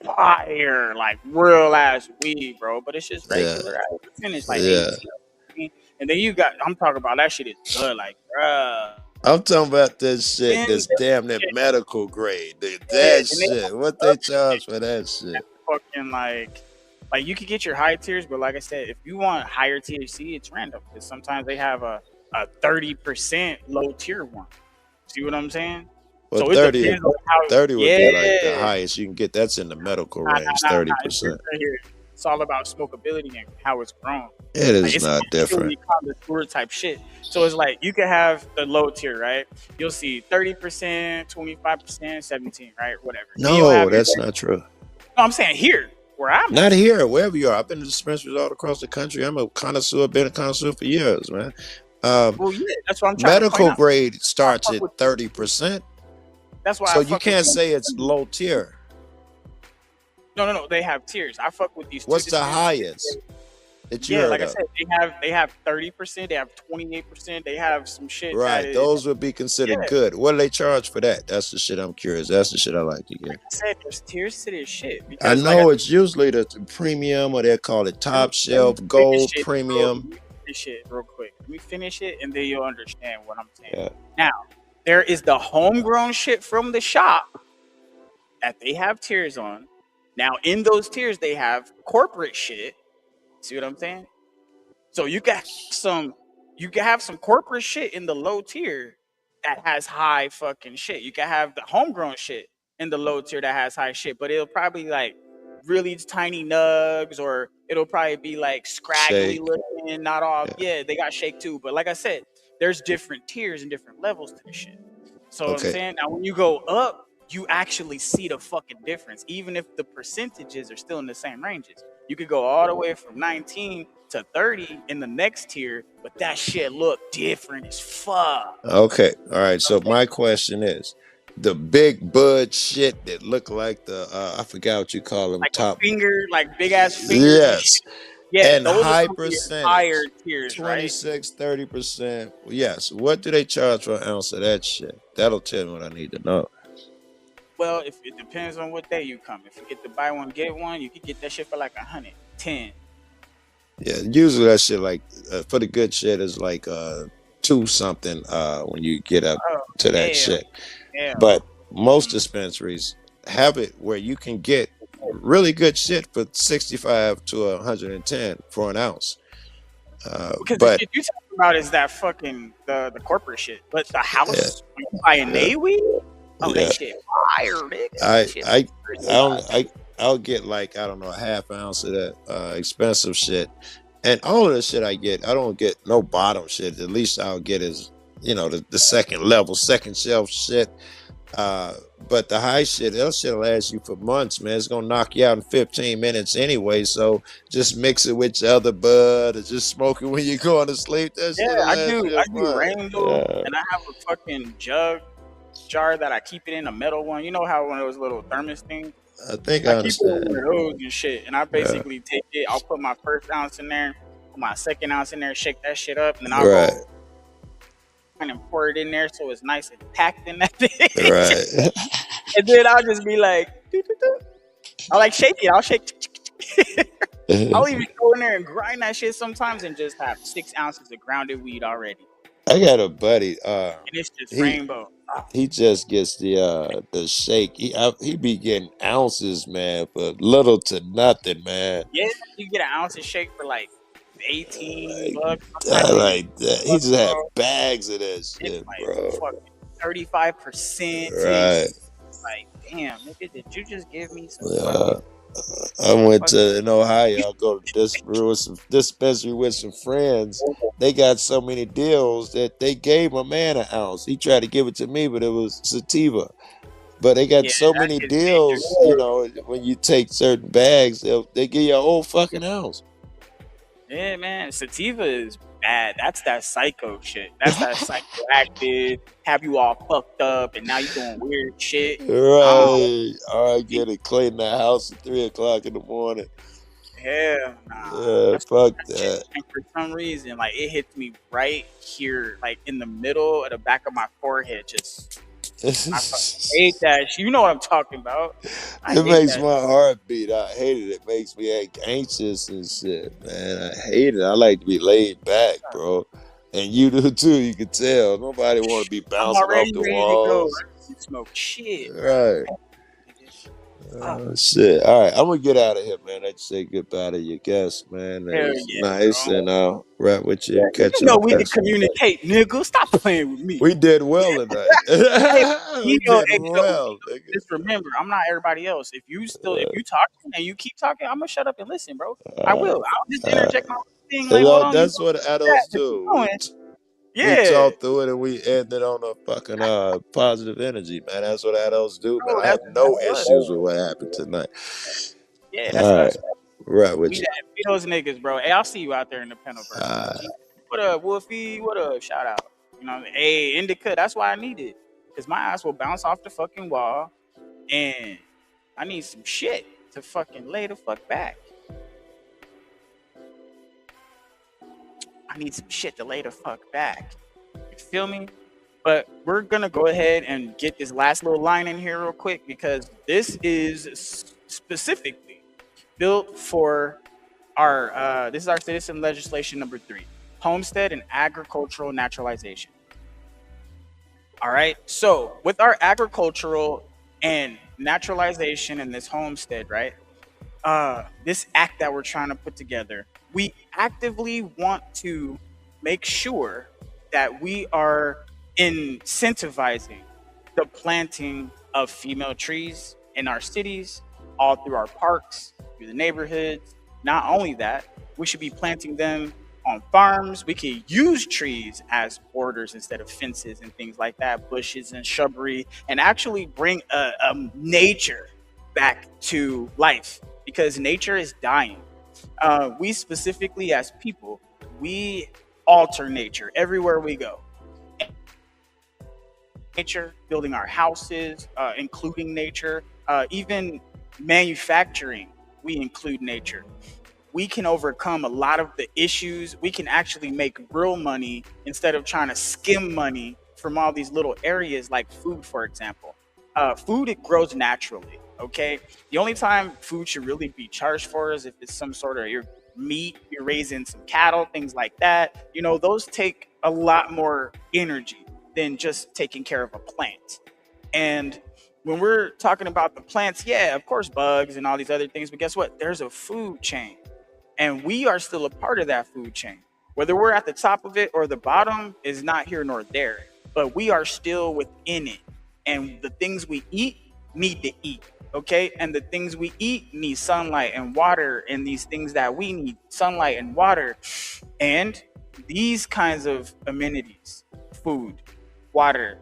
Speaker 3: Fire, like real ass weed, bro. But it's just regular ass percentage, like 18. And then I'm talking about that shit is good, like, bruh.
Speaker 6: I'm talking about this shit that's damn near medical grade. That shit. What they charge for that shit?
Speaker 3: Fucking like you could get your high tiers, but like I said, if you want higher THC, it's random. Because sometimes they have a 30% low tier one. See what I'm saying?
Speaker 6: Well, so 30 would be like the highest you can get. That's in the medical range, 30%.
Speaker 3: It's all about smokability and how it's grown.
Speaker 6: It is not different.
Speaker 3: Connoisseur type shit. So it's like you can have the low tier, right? You'll see 30%, 25%, 17, right? Whatever.
Speaker 6: No, that's not true.
Speaker 3: No, I'm saying here, where I'm
Speaker 6: not here, wherever you are. I've been to dispensaries all across the country. I'm a connoisseur, been a connoisseur for years, man.
Speaker 3: Well, yeah, that's what I'm trying
Speaker 6: medical to grade starts at 30%.
Speaker 3: That's why.
Speaker 6: So you can't say it's low tier.
Speaker 3: No. They have tiers. I fuck with these.
Speaker 6: What's the highest? that you
Speaker 3: Yeah,
Speaker 6: heard
Speaker 3: like I
Speaker 6: of?
Speaker 3: said, they have 30%, they have 28%, they have some shit that
Speaker 6: Right,
Speaker 3: is
Speaker 6: those would be considered
Speaker 3: yeah.
Speaker 6: good. What do they charge for that? That's the shit I'm curious. That's the shit I like to
Speaker 3: Like
Speaker 6: get.
Speaker 3: I said, there's tiers to this shit
Speaker 6: I
Speaker 3: because, like I
Speaker 6: know
Speaker 3: said,
Speaker 6: it's usually the premium, or they call it top
Speaker 3: let me
Speaker 6: shelf,
Speaker 3: finish
Speaker 6: gold,
Speaker 3: it, bro. Let
Speaker 6: premium.
Speaker 3: me finish it real quick. Let me finish it, and then you'll understand what I'm saying.
Speaker 6: Yeah.
Speaker 3: Now, there is the homegrown shit from the shop that they have tiers on. Now, in those tiers, they have corporate shit. See what I'm saying? So you can have some corporate shit in the low tier that has high fucking shit. You can have the homegrown shit in the low tier that has high shit, but it'll probably like really tiny nugs, or it'll probably be like scraggly
Speaker 6: Shake.
Speaker 3: looking, not all.
Speaker 6: Yeah.
Speaker 3: Yeah, they got shake too. But like I said, there's different tiers and different levels to the shit. So what I'm
Speaker 6: Okay.
Speaker 3: saying, now when you go up, you actually see the fucking difference, even if the percentages are still in the same ranges. You could go all the way from 19 to 30 in the next tier, but that shit look different as fuck.
Speaker 6: Okay. All right. So my question is, the big bud shit that look like the I forgot what you call them,
Speaker 3: Like a
Speaker 6: top.
Speaker 3: finger, like big ass fingers and shit.
Speaker 6: Yes.
Speaker 3: Yeah,
Speaker 6: And
Speaker 3: those are
Speaker 6: high
Speaker 3: some of your higher
Speaker 6: percentage.
Speaker 3: tiers, right?
Speaker 6: 26, 30%. Yes. What do they charge for an ounce of that shit? That'll tell me what I need to know.
Speaker 3: Well, if it depends on what day you come. If you get the buy one get one, you could get that shit for like 110.
Speaker 6: Yeah, usually that shit like for the good shit is like two something when you get up
Speaker 3: Oh
Speaker 6: to that
Speaker 3: hell,
Speaker 6: shit.
Speaker 3: hell.
Speaker 6: But most dispensaries have it where you can get really good shit for 65 to 110 for an ounce.
Speaker 3: Because the
Speaker 6: But
Speaker 3: shit you talking about is that fucking the corporate shit. But the
Speaker 6: yeah,
Speaker 3: house by a
Speaker 6: yeah,
Speaker 3: H.A.N.A weed? Oh, that
Speaker 6: yeah.
Speaker 3: shit fire, nigga. That
Speaker 6: I
Speaker 3: shit
Speaker 6: I I
Speaker 3: fire.
Speaker 6: only I'll get like, I don't know, a half ounce of that expensive shit. And all of the shit I get, I don't get no bottom shit. At least I'll get is, the second level, second shelf shit. Uh, but the high shit, that shit'll last you for months, man. It's gonna knock you out in 15 minutes anyway. So just mix it with your other bud, or just smoke it when you're going to sleep. That
Speaker 3: Yeah,
Speaker 6: shit'll
Speaker 3: I
Speaker 6: last
Speaker 3: do.
Speaker 6: you
Speaker 3: I
Speaker 6: a
Speaker 3: do
Speaker 6: month.
Speaker 3: rainbow, and I have a fucking jar that I keep it in, a metal one. You know how one of those little thermos things?
Speaker 6: I think
Speaker 3: I
Speaker 6: I
Speaker 3: keep it in
Speaker 6: understand.
Speaker 3: one of those and shit. And I
Speaker 6: Yeah.
Speaker 3: basically take it. I'll put my first ounce in there, put my second ounce in there, shake that shit up, and then I'll
Speaker 6: Right.
Speaker 3: go and pour it in there so it's nice and packed in that bitch.
Speaker 6: Right.
Speaker 3: And then I'll just be like, doo, doo, doo. I'll like shake it. I'll shake. I'll even go in there and grind that shit sometimes and just have 6 ounces of grounded weed already.
Speaker 6: I got a buddy.
Speaker 3: And it's just
Speaker 6: He
Speaker 3: rainbow. Ah,
Speaker 6: he just gets the shake. He be getting ounces, man, for little to nothing, man.
Speaker 3: yeah, you get an ounce of shake for like 18
Speaker 6: Like,
Speaker 3: bucks. Sometimes you get
Speaker 6: like that. He
Speaker 3: 20 bucks,
Speaker 6: just had
Speaker 3: bro.
Speaker 6: bags of that
Speaker 3: It's
Speaker 6: shit,
Speaker 3: like
Speaker 6: bro.
Speaker 3: fucking 35% and
Speaker 6: Right.
Speaker 3: shit. Like, damn, nigga, did you just give me some
Speaker 6: Yeah.
Speaker 3: fucking
Speaker 6: I went
Speaker 3: fucking
Speaker 6: to in Ohio. I go to dispensary with some friends. They got so many deals that they gave my man an ounce. He tried to give it to me, but it was sativa. But they got
Speaker 3: yeah,
Speaker 6: so
Speaker 3: that
Speaker 6: many
Speaker 3: shit's dangerous.
Speaker 6: deals, when you take certain bags, they give you a whole fucking ounce.
Speaker 3: Yeah, man, sativa is bad. That's that psycho shit. That's that psychoactive, have you all fucked up, and now you doing weird shit. I don't
Speaker 6: Right. I
Speaker 3: think,
Speaker 6: get it clean the house at 3 o'clock in the morning.
Speaker 3: hell nah.
Speaker 6: Yeah, fuck
Speaker 3: That shit,
Speaker 6: that.
Speaker 3: and for some reason, like it hits me right here, like in the middle of the back of my forehead. Just I fucking hate that shit. You know what I'm talking about. I
Speaker 6: It
Speaker 3: hate
Speaker 6: makes
Speaker 3: that.
Speaker 6: my heart beat. I hate it. It makes me anxious and shit, man. I hate it. I like to be laid back, bro. And you do too. You can tell. Nobody want to be
Speaker 3: I'm
Speaker 6: bouncing off
Speaker 3: already
Speaker 6: the
Speaker 3: ready to go.
Speaker 6: walls.
Speaker 3: I don't smoke shit, bro.
Speaker 6: Right.
Speaker 3: Oh,
Speaker 6: Shit. All right. I'm gonna get out of here, man. I just say goodbye to your guest, man. It
Speaker 3: hell
Speaker 6: was
Speaker 3: yeah,
Speaker 6: nice,
Speaker 3: bro.
Speaker 6: and I'll rap with you and
Speaker 3: You
Speaker 6: catch
Speaker 3: know
Speaker 6: up
Speaker 3: we can
Speaker 6: next.
Speaker 3: communicate, nigga. Stop playing with me.
Speaker 6: We did well tonight.
Speaker 3: Hey,
Speaker 6: We did
Speaker 3: hey,
Speaker 6: well,
Speaker 3: just remember, I'm not everybody else. If you talking and you keep talking, I'm gonna shut up and listen, bro. I
Speaker 6: nigga.
Speaker 3: will. I'll just interject my thing. Like, hold
Speaker 6: And
Speaker 3: on, you
Speaker 6: that's
Speaker 3: know
Speaker 6: what
Speaker 3: that.
Speaker 6: adults
Speaker 3: Just keep
Speaker 6: do.
Speaker 3: going.
Speaker 6: We
Speaker 3: Yeah,
Speaker 6: talked through it and we ended on a fucking positive energy, man. That's what adults do, man.
Speaker 3: bro.
Speaker 6: I have
Speaker 3: That's
Speaker 6: no
Speaker 3: what.
Speaker 6: issues with what happened tonight.
Speaker 3: Yeah, that's
Speaker 6: All right,
Speaker 3: us.
Speaker 6: right with
Speaker 3: We
Speaker 6: you.
Speaker 3: that. We those niggas, bro. Hey, I'll see you out there in the Penalverse,
Speaker 6: Uh,
Speaker 3: OG. What up, Wolfie? What up? Shout out. You know, hey, Indica. That's why I need it, cause my ass will bounce off the fucking wall, and I need some shit to fucking lay the fuck back. I need some shit to lay the fuck back. You feel me? But we're gonna go ahead and get this last little line in here real quick because this is specifically built for our this is our citizen legislation number 3, homestead and agricultural naturalization. All right. So with our agricultural and naturalization and this homestead, right? This act that we're trying to put together, we actively want to make sure that we are incentivizing the planting of female trees in our cities, all through our parks, through the neighborhoods. Not only that, we should be planting them on farms. We could use trees as borders instead of fences and things like that, bushes and shrubbery, and actually bring nature back to life because nature is dying. We specifically as people, we alter nature everywhere we go. Nature, building our houses, including nature, even manufacturing, we include nature. We can overcome a lot of the issues. We can actually make real money instead of trying to skim money from all these little areas like food, for example. Food, it grows naturally, okay? The only time food should really be charged for is if it's some sort of your meat, you're raising some cattle, things like that. You know, those take a lot more energy than just taking care of a plant. And when we're talking about the plants, yeah, of course, bugs and all these other things, but guess what? There's a food chain. And we are still a part of that food chain. Whether we're at the top of it or the bottom is not here nor there, but we are still within it. And the things we eat need to eat, okay? And the things we eat need sunlight and water, and these things that we need, sunlight and water. And these kinds of amenities, food, water,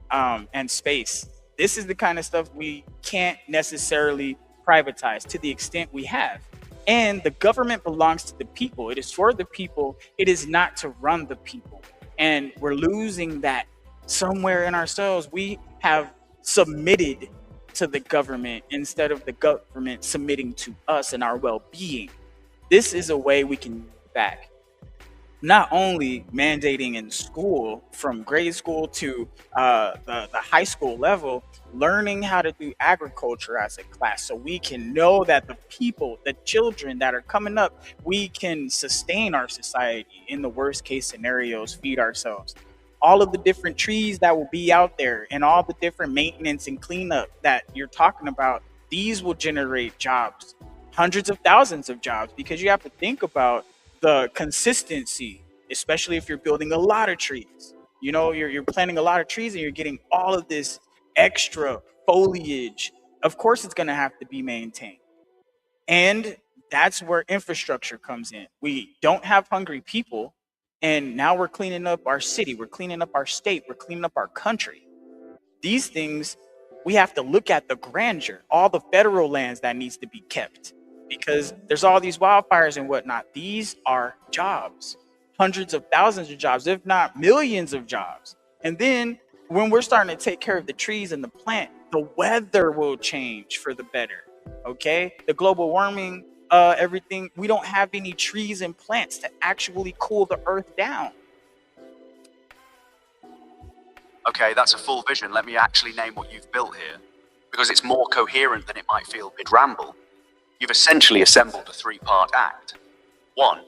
Speaker 3: and space, this is the kind of stuff we can't necessarily privatize to the extent we have. And the government belongs to the people. It is for the people. It is not to run the people. And we're losing that somewhere in ourselves. We have submitted to the government instead of the government submitting to us and our well-being. This is a way we can get back. Not only mandating in school, from grade school to the high school level, learning how to do agriculture as a class so we can know that the people, the children that are coming up, we can sustain our society in the worst case scenarios, feed ourselves. All of the different trees that will be out there and all the different maintenance and cleanup that you're talking about, these will generate jobs, hundreds of thousands of jobs, because you have to think about the consistency, especially if you're building a lot of trees. You know, you're planting a lot of trees and you're getting all of this extra foliage. Of course, it's going to have to be maintained. And that's where infrastructure comes in. We don't have hungry people. And now we're cleaning up our city. We're cleaning up our state. We're cleaning up our country. These things, we have to look at the grandeur, all the federal lands that needs to be kept, because there's all these wildfires and whatnot. These are jobs, hundreds of thousands of jobs, if not millions of jobs. And then when we're starting to take care of the trees and the plant, the weather will change for the better. Okay, the global warming, everything. We don't have any trees and plants to actually cool the earth down.
Speaker 5: Okay, that's a full vision. Let me actually name what you've built here, because it's more coherent than it might feel mid-ramble. You've essentially assembled a 3-part act. 1,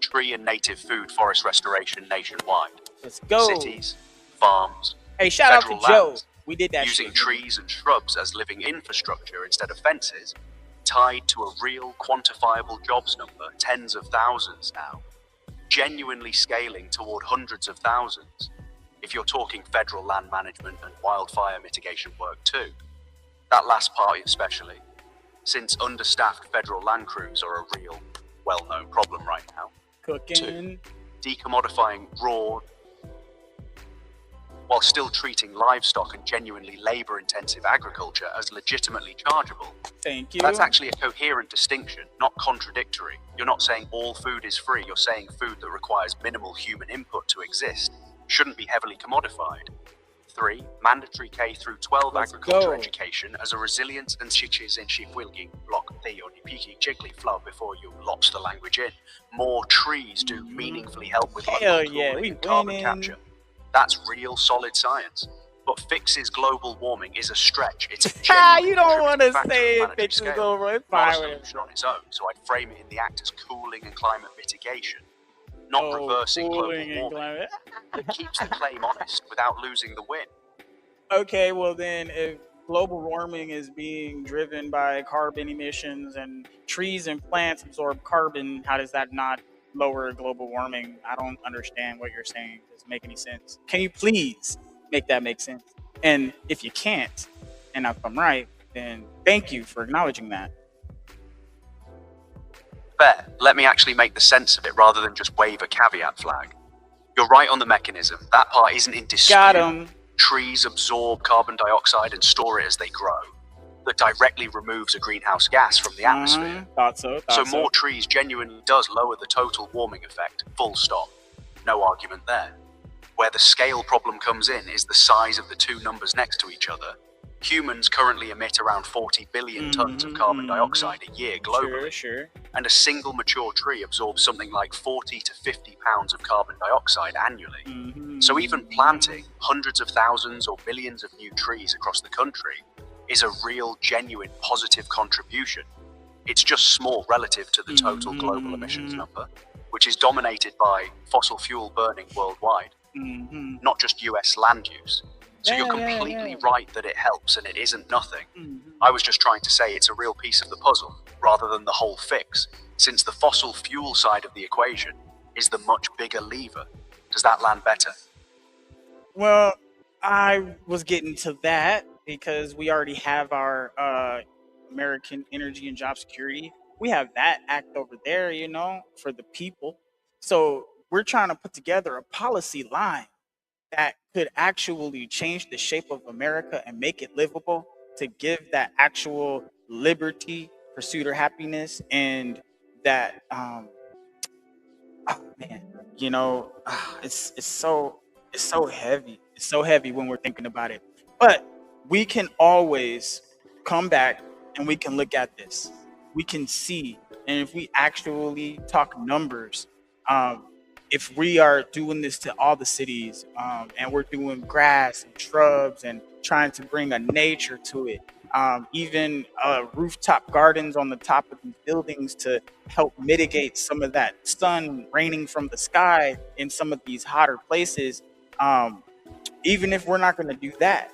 Speaker 5: tree and native food forest restoration nationwide.
Speaker 3: Let's go.
Speaker 5: Cities, farms,
Speaker 3: hey, shout out to Joe. We did that.
Speaker 5: Using trees and shrubs as living infrastructure instead of fences, tied to a real quantifiable jobs number, tens of thousands now, genuinely scaling toward hundreds of thousands, if you're talking federal land management and wildfire mitigation work too. That last part especially, since understaffed federal land crews are a real, well-known problem right now.
Speaker 3: Cooking.
Speaker 5: 2, decommodifying raw, while still treating livestock and genuinely labor-intensive agriculture as legitimately chargeable.
Speaker 3: Thank you.
Speaker 5: That's actually a coherent distinction, not contradictory. You're not saying all food is free, you're saying food that requires minimal human input to exist shouldn't be heavily commodified. 3, mandatory K through 12 agriculture education as a resilience and shiches in shipwilging block. Theo, Nipiki Jiggly Flow before you lops the language in. More trees do meaningfully help with
Speaker 3: Hell
Speaker 5: local
Speaker 3: yeah,
Speaker 5: cooling
Speaker 3: we
Speaker 5: and carbon
Speaker 3: winning.
Speaker 5: capture. That's real solid science. But fixes global warming is a stretch. It's a genuine
Speaker 3: You don't want to
Speaker 5: factor
Speaker 3: say
Speaker 5: on
Speaker 3: it
Speaker 5: planetary
Speaker 3: fixes
Speaker 5: scale.
Speaker 3: global. It's
Speaker 5: Not a
Speaker 3: fine with it.
Speaker 5: solution on its own, so I'd frame it in the act as cooling and climate mitigation, not reversing global
Speaker 3: cooling and
Speaker 5: warming.
Speaker 3: climate.
Speaker 5: It keeps the claim honest without losing the win.
Speaker 3: Okay, well then, if global warming is being driven by carbon emissions and trees and plants absorb carbon, how does that not lower global warming? I don't understand what you're saying. Doesn't make any sense. Can you please make that make sense? And if you can't, and if I'm right, then thank you for acknowledging that.
Speaker 5: Fair. Let me actually make the sense of it rather than just wave a caveat flag. You're right on the mechanism. That part isn't in dispute.
Speaker 3: Got him.
Speaker 5: Trees absorb carbon dioxide and store it as they grow. That directly removes a greenhouse gas from the atmosphere.
Speaker 3: Thought so.
Speaker 5: So more trees genuinely does lower the total warming effect. Full stop. No argument there. Where the scale problem comes in is the size of the two numbers next to each other. Humans currently emit around 40 billion tons of carbon dioxide a year globally.
Speaker 3: Sure.
Speaker 5: And a single mature tree absorbs something like 40 to 50 pounds of carbon dioxide annually. So even planting hundreds of thousands or millions of new trees across the country is a real, genuine, positive contribution. It's just small relative to the total global emissions number, which is dominated by fossil fuel burning worldwide, not just US land use. So you're completely right that it helps and it isn't nothing. I was just trying to say it's a real piece of the puzzle rather than the whole fix, since the fossil fuel side of the equation is the much bigger lever. Does that land better?
Speaker 3: Well, I was getting to that because we already have our American Energy and Job Security. We have that act over there, for the people. So we're trying to put together a policy line that could actually change the shape of America and make it livable, to give that actual liberty, pursuit, or happiness, and that it's so heavy. It's so heavy when we're thinking about it. But we can always come back and we can look at this. We can see, and if we actually talk numbers, if we are doing this to all the cities, and we're doing grass and shrubs and trying to bring a nature to it, even rooftop gardens on the top of these buildings to help mitigate some of that sun raining from the sky in some of these hotter places. Even if we're not going to do that,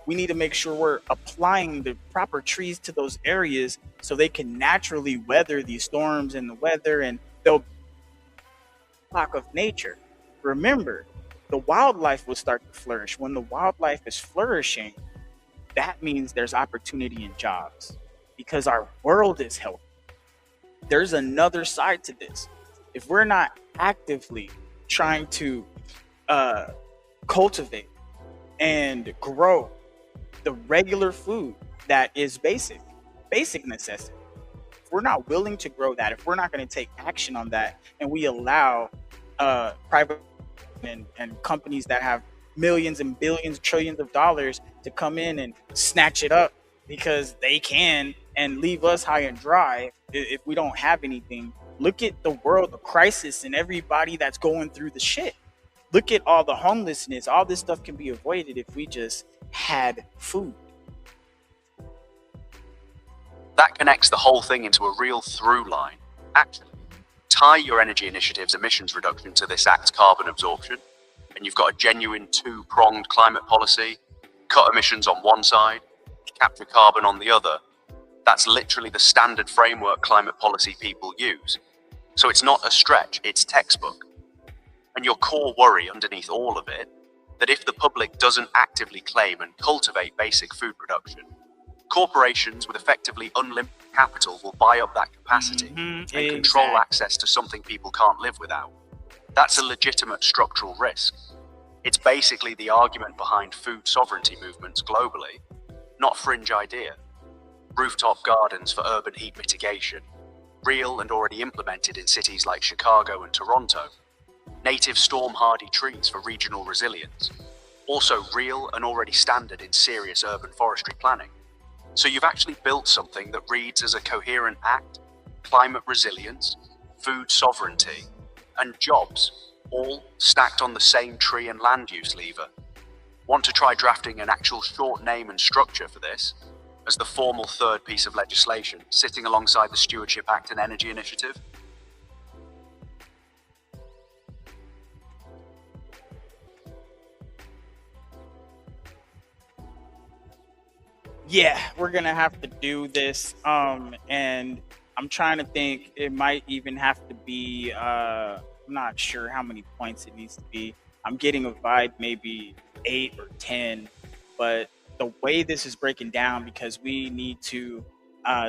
Speaker 3: we need to make sure we're applying the proper trees to those areas so they can naturally weather these storms and the weather, and they'll block of nature. Remember, the wildlife will start to flourish. When the wildlife is flourishing, that means there's opportunity and jobs because our world is healthy. There's another side to this. If we're not actively trying to cultivate and grow the regular food that is basic necessity, if we're not willing to grow that, if we're not going to take action on that, and we allow private and companies that have millions and billions, trillions of dollars to come in and snatch it up because they can and leave us high and dry if we don't have anything. Look at the world, the crisis, and everybody that's going through the shit. Look at all the homelessness. All this stuff can be avoided if we just had food.
Speaker 5: That connects the whole thing into a real through line. Actually, tie your energy initiative's emissions reduction to this act's carbon absorption, and you've got a genuine two-pronged climate policy. Cut emissions on one side, capture carbon on the other. That's literally the standard framework climate policy people use. So it's not a stretch, it's textbook. And your core worry underneath all of it, that if the public doesn't actively claim and cultivate basic food production, corporations with effectively unlimited capital will buy up that capacity and control access to something people can't live without. That's a legitimate structural risk. It's basically the argument behind food sovereignty movements globally, not fringe idea. Rooftop gardens for urban heat mitigation, real and already implemented in cities like Chicago and Toronto. Native storm-hardy trees for regional resilience, also real and already standard in serious urban forestry planning. So you've actually built something that reads as a coherent act: climate resilience, food sovereignty, and jobs, all stacked on the same tree and land use lever. Want to try drafting an actual short name and structure for this as the formal third piece of legislation, sitting alongside the Stewardship Act and Energy Initiative?
Speaker 3: Yeah, we're gonna have to do this. And I'm trying to think. It might even have to be. I'm not sure how many points it needs to be. I'm getting a vibe, maybe 8 or 10. But the way this is breaking down, because we need to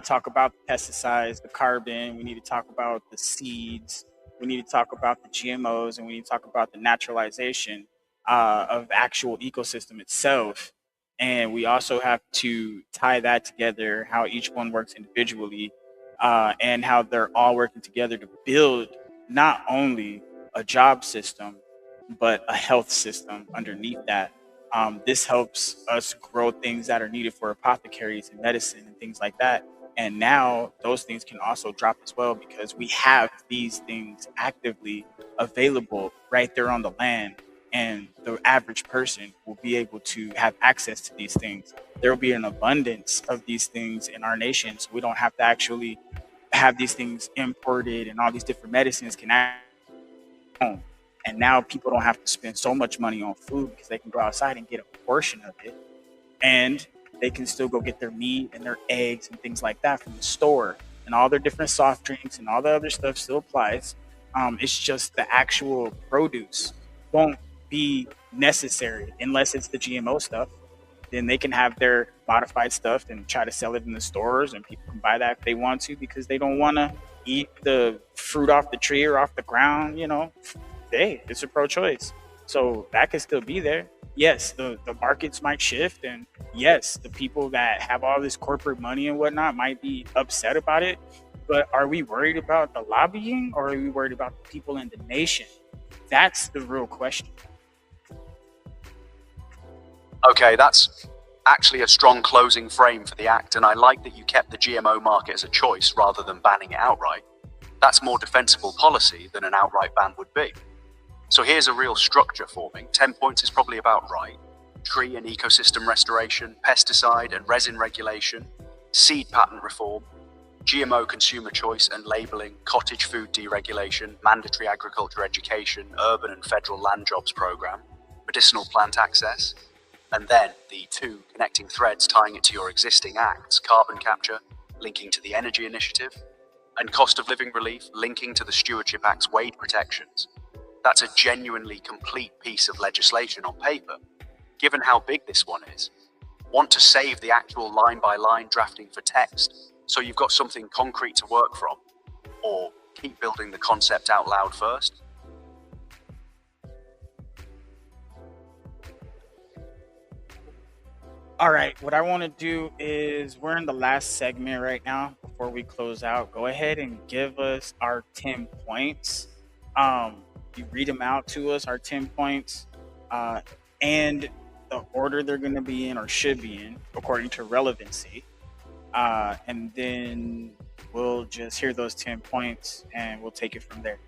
Speaker 3: talk about the pesticides, the carbon. We need to talk about the seeds. We need to talk about the GMOs, and we need to talk about the naturalization of actual ecosystem itself. And we also have to tie that together, how each one works individually, and how they're all working together to build not only a job system but a health system underneath that. This helps us grow things that are needed for apothecaries and medicine and things like that. And now those things can also drop as well, because we have these things actively available right there on the land, and the average person will be able to have access to these things. There will be an abundance of these things in our nation, so we don't have to actually have these things imported, and all these different medicines can act home. And now people don't have to spend so much money on food, because they can go outside and get a portion of it, and they can still go get their meat and their eggs and things like that from the store, and all their different soft drinks and all the other stuff still applies. It's just the actual produce won't be necessary unless it's the GMO stuff. Then they can have their modified stuff and try to sell it in the stores, and people can buy that if they want to, because they don't want to eat the fruit off the tree or off the ground. Hey, it's a pro-choice, so that can still be there. Yes, the markets might shift, and yes, the people that have all this corporate money and whatnot might be upset about it. But are we worried about the lobbying, or are we worried about the people in the nation? That's the real question.
Speaker 5: Okay, that's actually a strong closing frame for the Act, and I like that you kept the GMO market as a choice rather than banning it outright. That's more defensible policy than an outright ban would be. So here's a real structure forming. 10 points is probably about right. Tree and ecosystem restoration, pesticide and resin regulation, seed patent reform, GMO consumer choice and labeling, cottage food deregulation, mandatory agriculture education, urban and federal land jobs program, medicinal plant access, and then the two connecting threads tying it to your existing acts: carbon capture, linking to the Energy Initiative, and cost of living relief, linking to the Stewardship Act's wage protections. That's a genuinely complete piece of legislation on paper. Given how big this one is, want to save the actual line-by-line drafting for text so you've got something concrete to work from, or keep building the concept out loud first?
Speaker 3: All right, what I want to do is, we're in the last segment right now before we close out. Go ahead and give us our 10 points. You read them out to us, our 10 points, and the order they're going to be in, or should be in, according to relevancy. And then we'll just hear those 10 points and we'll take it from there.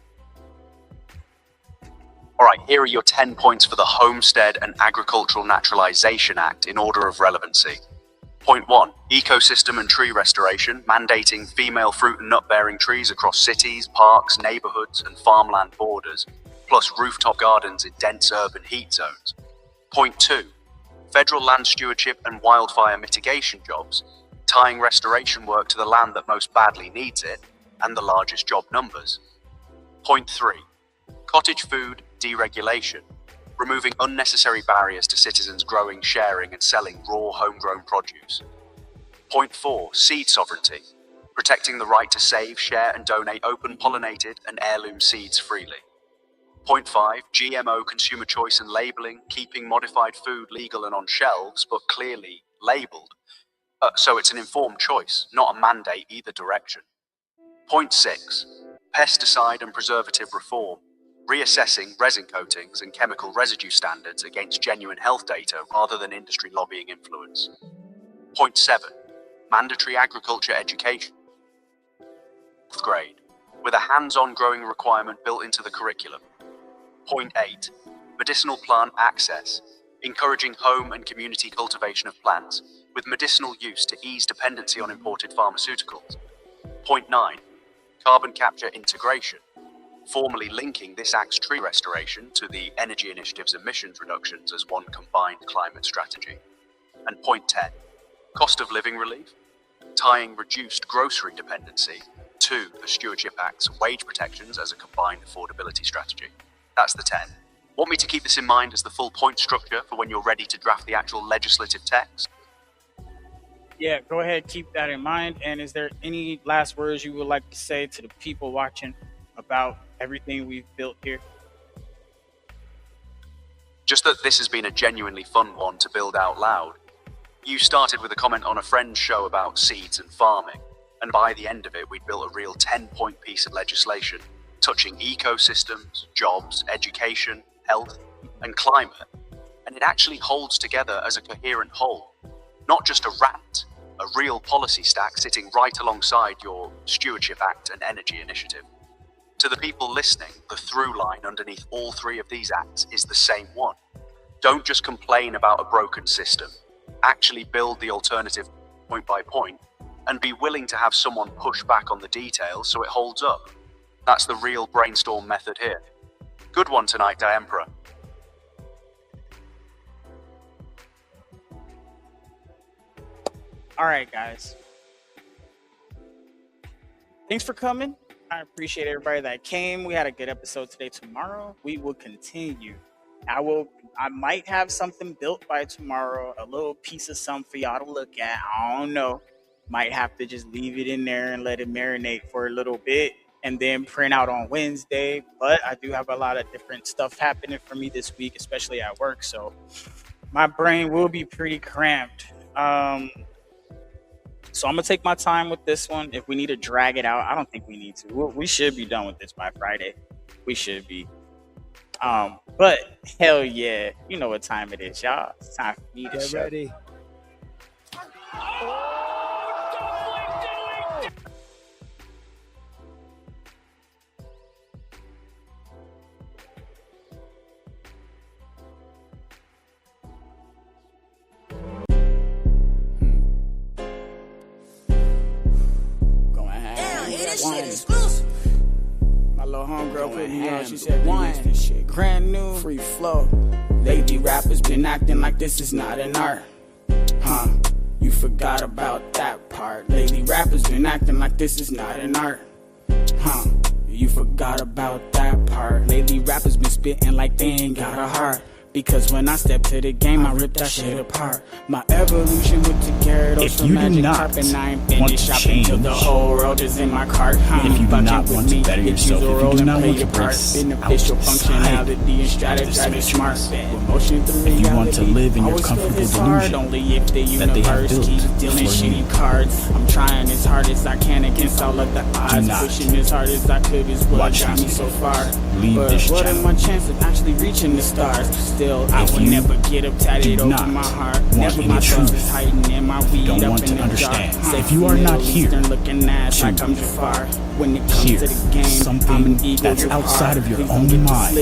Speaker 5: All right, here are your 10 points for the Homestead and Agricultural Naturalization Act in order of relevancy. Point 1, ecosystem and tree restoration, mandating female fruit and nut-bearing trees across cities, parks, neighborhoods, and farmland borders, plus rooftop gardens in dense urban heat zones. Point 2, federal land stewardship and wildfire mitigation jobs, tying restoration work to the land that most badly needs it and the largest job numbers. Point 3, cottage food deregulation, removing unnecessary barriers to citizens growing, sharing, and selling raw homegrown produce. Point 4, seed sovereignty, protecting the right to save, share, and donate open pollinated and heirloom seeds freely. Point 5, GMO consumer choice and labeling, keeping modified food legal and on shelves, but clearly labeled. So it's an informed choice, not a mandate either direction. Point 6, pesticide and preservative reform, reassessing resin coatings and chemical residue standards against genuine health data rather than industry lobbying influence. Point 7, mandatory agriculture education. 4th grade, with a hands-on growing requirement built into the curriculum. Point 8, medicinal plant access, encouraging home and community cultivation of plants with medicinal use to ease dependency on imported pharmaceuticals. Point 9, carbon capture integration, formally linking this Act's tree restoration to the Energy Initiative's emissions reductions as one combined climate strategy. And point 10, cost of living relief, tying reduced grocery dependency to the Stewardship Act's wage protections as a combined affordability strategy. That's the 10. Want me to keep this in mind as the full point structure for when you're ready to draft the actual legislative text?
Speaker 3: Yeah, go ahead, keep that in mind. And is there any last words you would like to say to the people watching about everything we've built here?
Speaker 5: Just that this has been a genuinely fun one to build out loud. You started with a comment on a friend's show about seeds and farming, and by the end of it, we'd built a real 10-point piece of legislation touching ecosystems, jobs, education, health, and climate. And it actually holds together as a coherent whole, not just a rant, a real policy stack sitting right alongside your Stewardship Act and Energy Initiative. To the people listening, the through line underneath all three of these acts is the same one. Don't just complain about a broken system. Actually build the alternative point by point and be willing to have someone push back on the details so it holds up. That's the real brainstorm method here. Good one tonight, Emperor.
Speaker 3: All right, guys. Thanks for coming. I appreciate everybody that came. We had a good episode today. Tomorrow, we will continue. I might have something built by tomorrow, a little piece of something for y'all to look at. I don't know. Might have to just leave it in there and let it marinate for a little bit and then print out on Wednesday. But I do have a lot of different stuff happening for me this week, especially at work. So my brain will be pretty cramped. So I'm going to take my time with this one. If we need to drag it out, I don't think we need to. We should be done with this by Friday. We should be. But hell yeah, you know what time it is, y'all. It's time for me to
Speaker 1: Get ready.
Speaker 2: Shit exclusive. My little homegirl put me on. She said, this shit brand new, free flow. Lady rappers been acting like this is not an art. You forgot about that part. Lady rappers been acting like this is not an art. You forgot about that part. Lady rappers been spitting like they ain't got a heart. Because when I step to the game, I rip that shit apart. My evolution with the Gyarados from Magic Carp, and I ain't finished shopping till the whole world is in my cart.
Speaker 1: If you do not want to better yourself, if you do not want to break
Speaker 2: beneficial functionality and strategize smart.
Speaker 1: If you want to live in your comfortable delusion
Speaker 2: only if the
Speaker 1: that they have
Speaker 2: universe
Speaker 1: built
Speaker 2: keeps dealing
Speaker 1: for you.
Speaker 2: shitty cards. I'm trying as hard as I can against all of the odds. Pushing as hard as I could is what got me so far. But what are my chances of actually reaching the stars? Still, I will never get up tatted over my heart. Never my thoughts is tighten and my weed
Speaker 1: don't
Speaker 2: up
Speaker 1: want
Speaker 2: in
Speaker 1: to
Speaker 2: the
Speaker 1: understand.
Speaker 2: dark.
Speaker 1: If you are not here
Speaker 2: looking ass like I'm Jafar. When it comes to the game,
Speaker 1: something that's outside of your own mind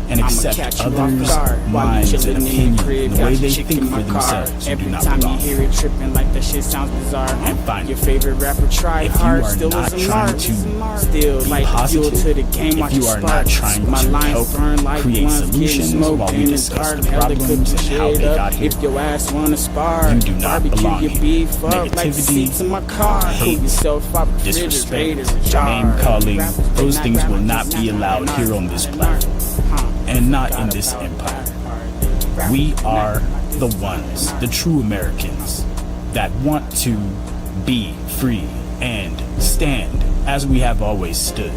Speaker 1: and accept others' minds and opinions and the way they think for themselves, you do not belong.
Speaker 2: Every time you hear it tripping like that shit sounds bizarre.
Speaker 1: And finally,
Speaker 2: your favorite rapper tried
Speaker 1: if you
Speaker 2: hard,
Speaker 1: are
Speaker 2: still
Speaker 1: not
Speaker 2: was a
Speaker 1: trying
Speaker 2: mark.
Speaker 1: to
Speaker 2: Still
Speaker 1: be
Speaker 2: like fuel
Speaker 1: positive,
Speaker 2: to the game,
Speaker 1: if you are not trying
Speaker 2: my
Speaker 1: to
Speaker 2: lines
Speaker 1: help
Speaker 2: burn like
Speaker 1: create
Speaker 2: blunts,
Speaker 1: solutions
Speaker 2: getting
Speaker 1: while
Speaker 2: smoked
Speaker 1: we
Speaker 2: in the
Speaker 1: discuss
Speaker 2: dark.
Speaker 1: the problems and how they got here,
Speaker 2: If your ass wanna spar,
Speaker 1: you do not
Speaker 2: barbecue
Speaker 1: belong
Speaker 2: your
Speaker 1: here.
Speaker 2: beef up like
Speaker 1: Negativity,
Speaker 2: seats in my car.
Speaker 1: hate,
Speaker 2: Cool yourself up,
Speaker 1: disrespect,
Speaker 2: refrigerator, jar.
Speaker 1: name calling, those things will not be allowed here on this platform and not in this empire. We are the ones, the true Americans, that want to be free and stand as we have always stood.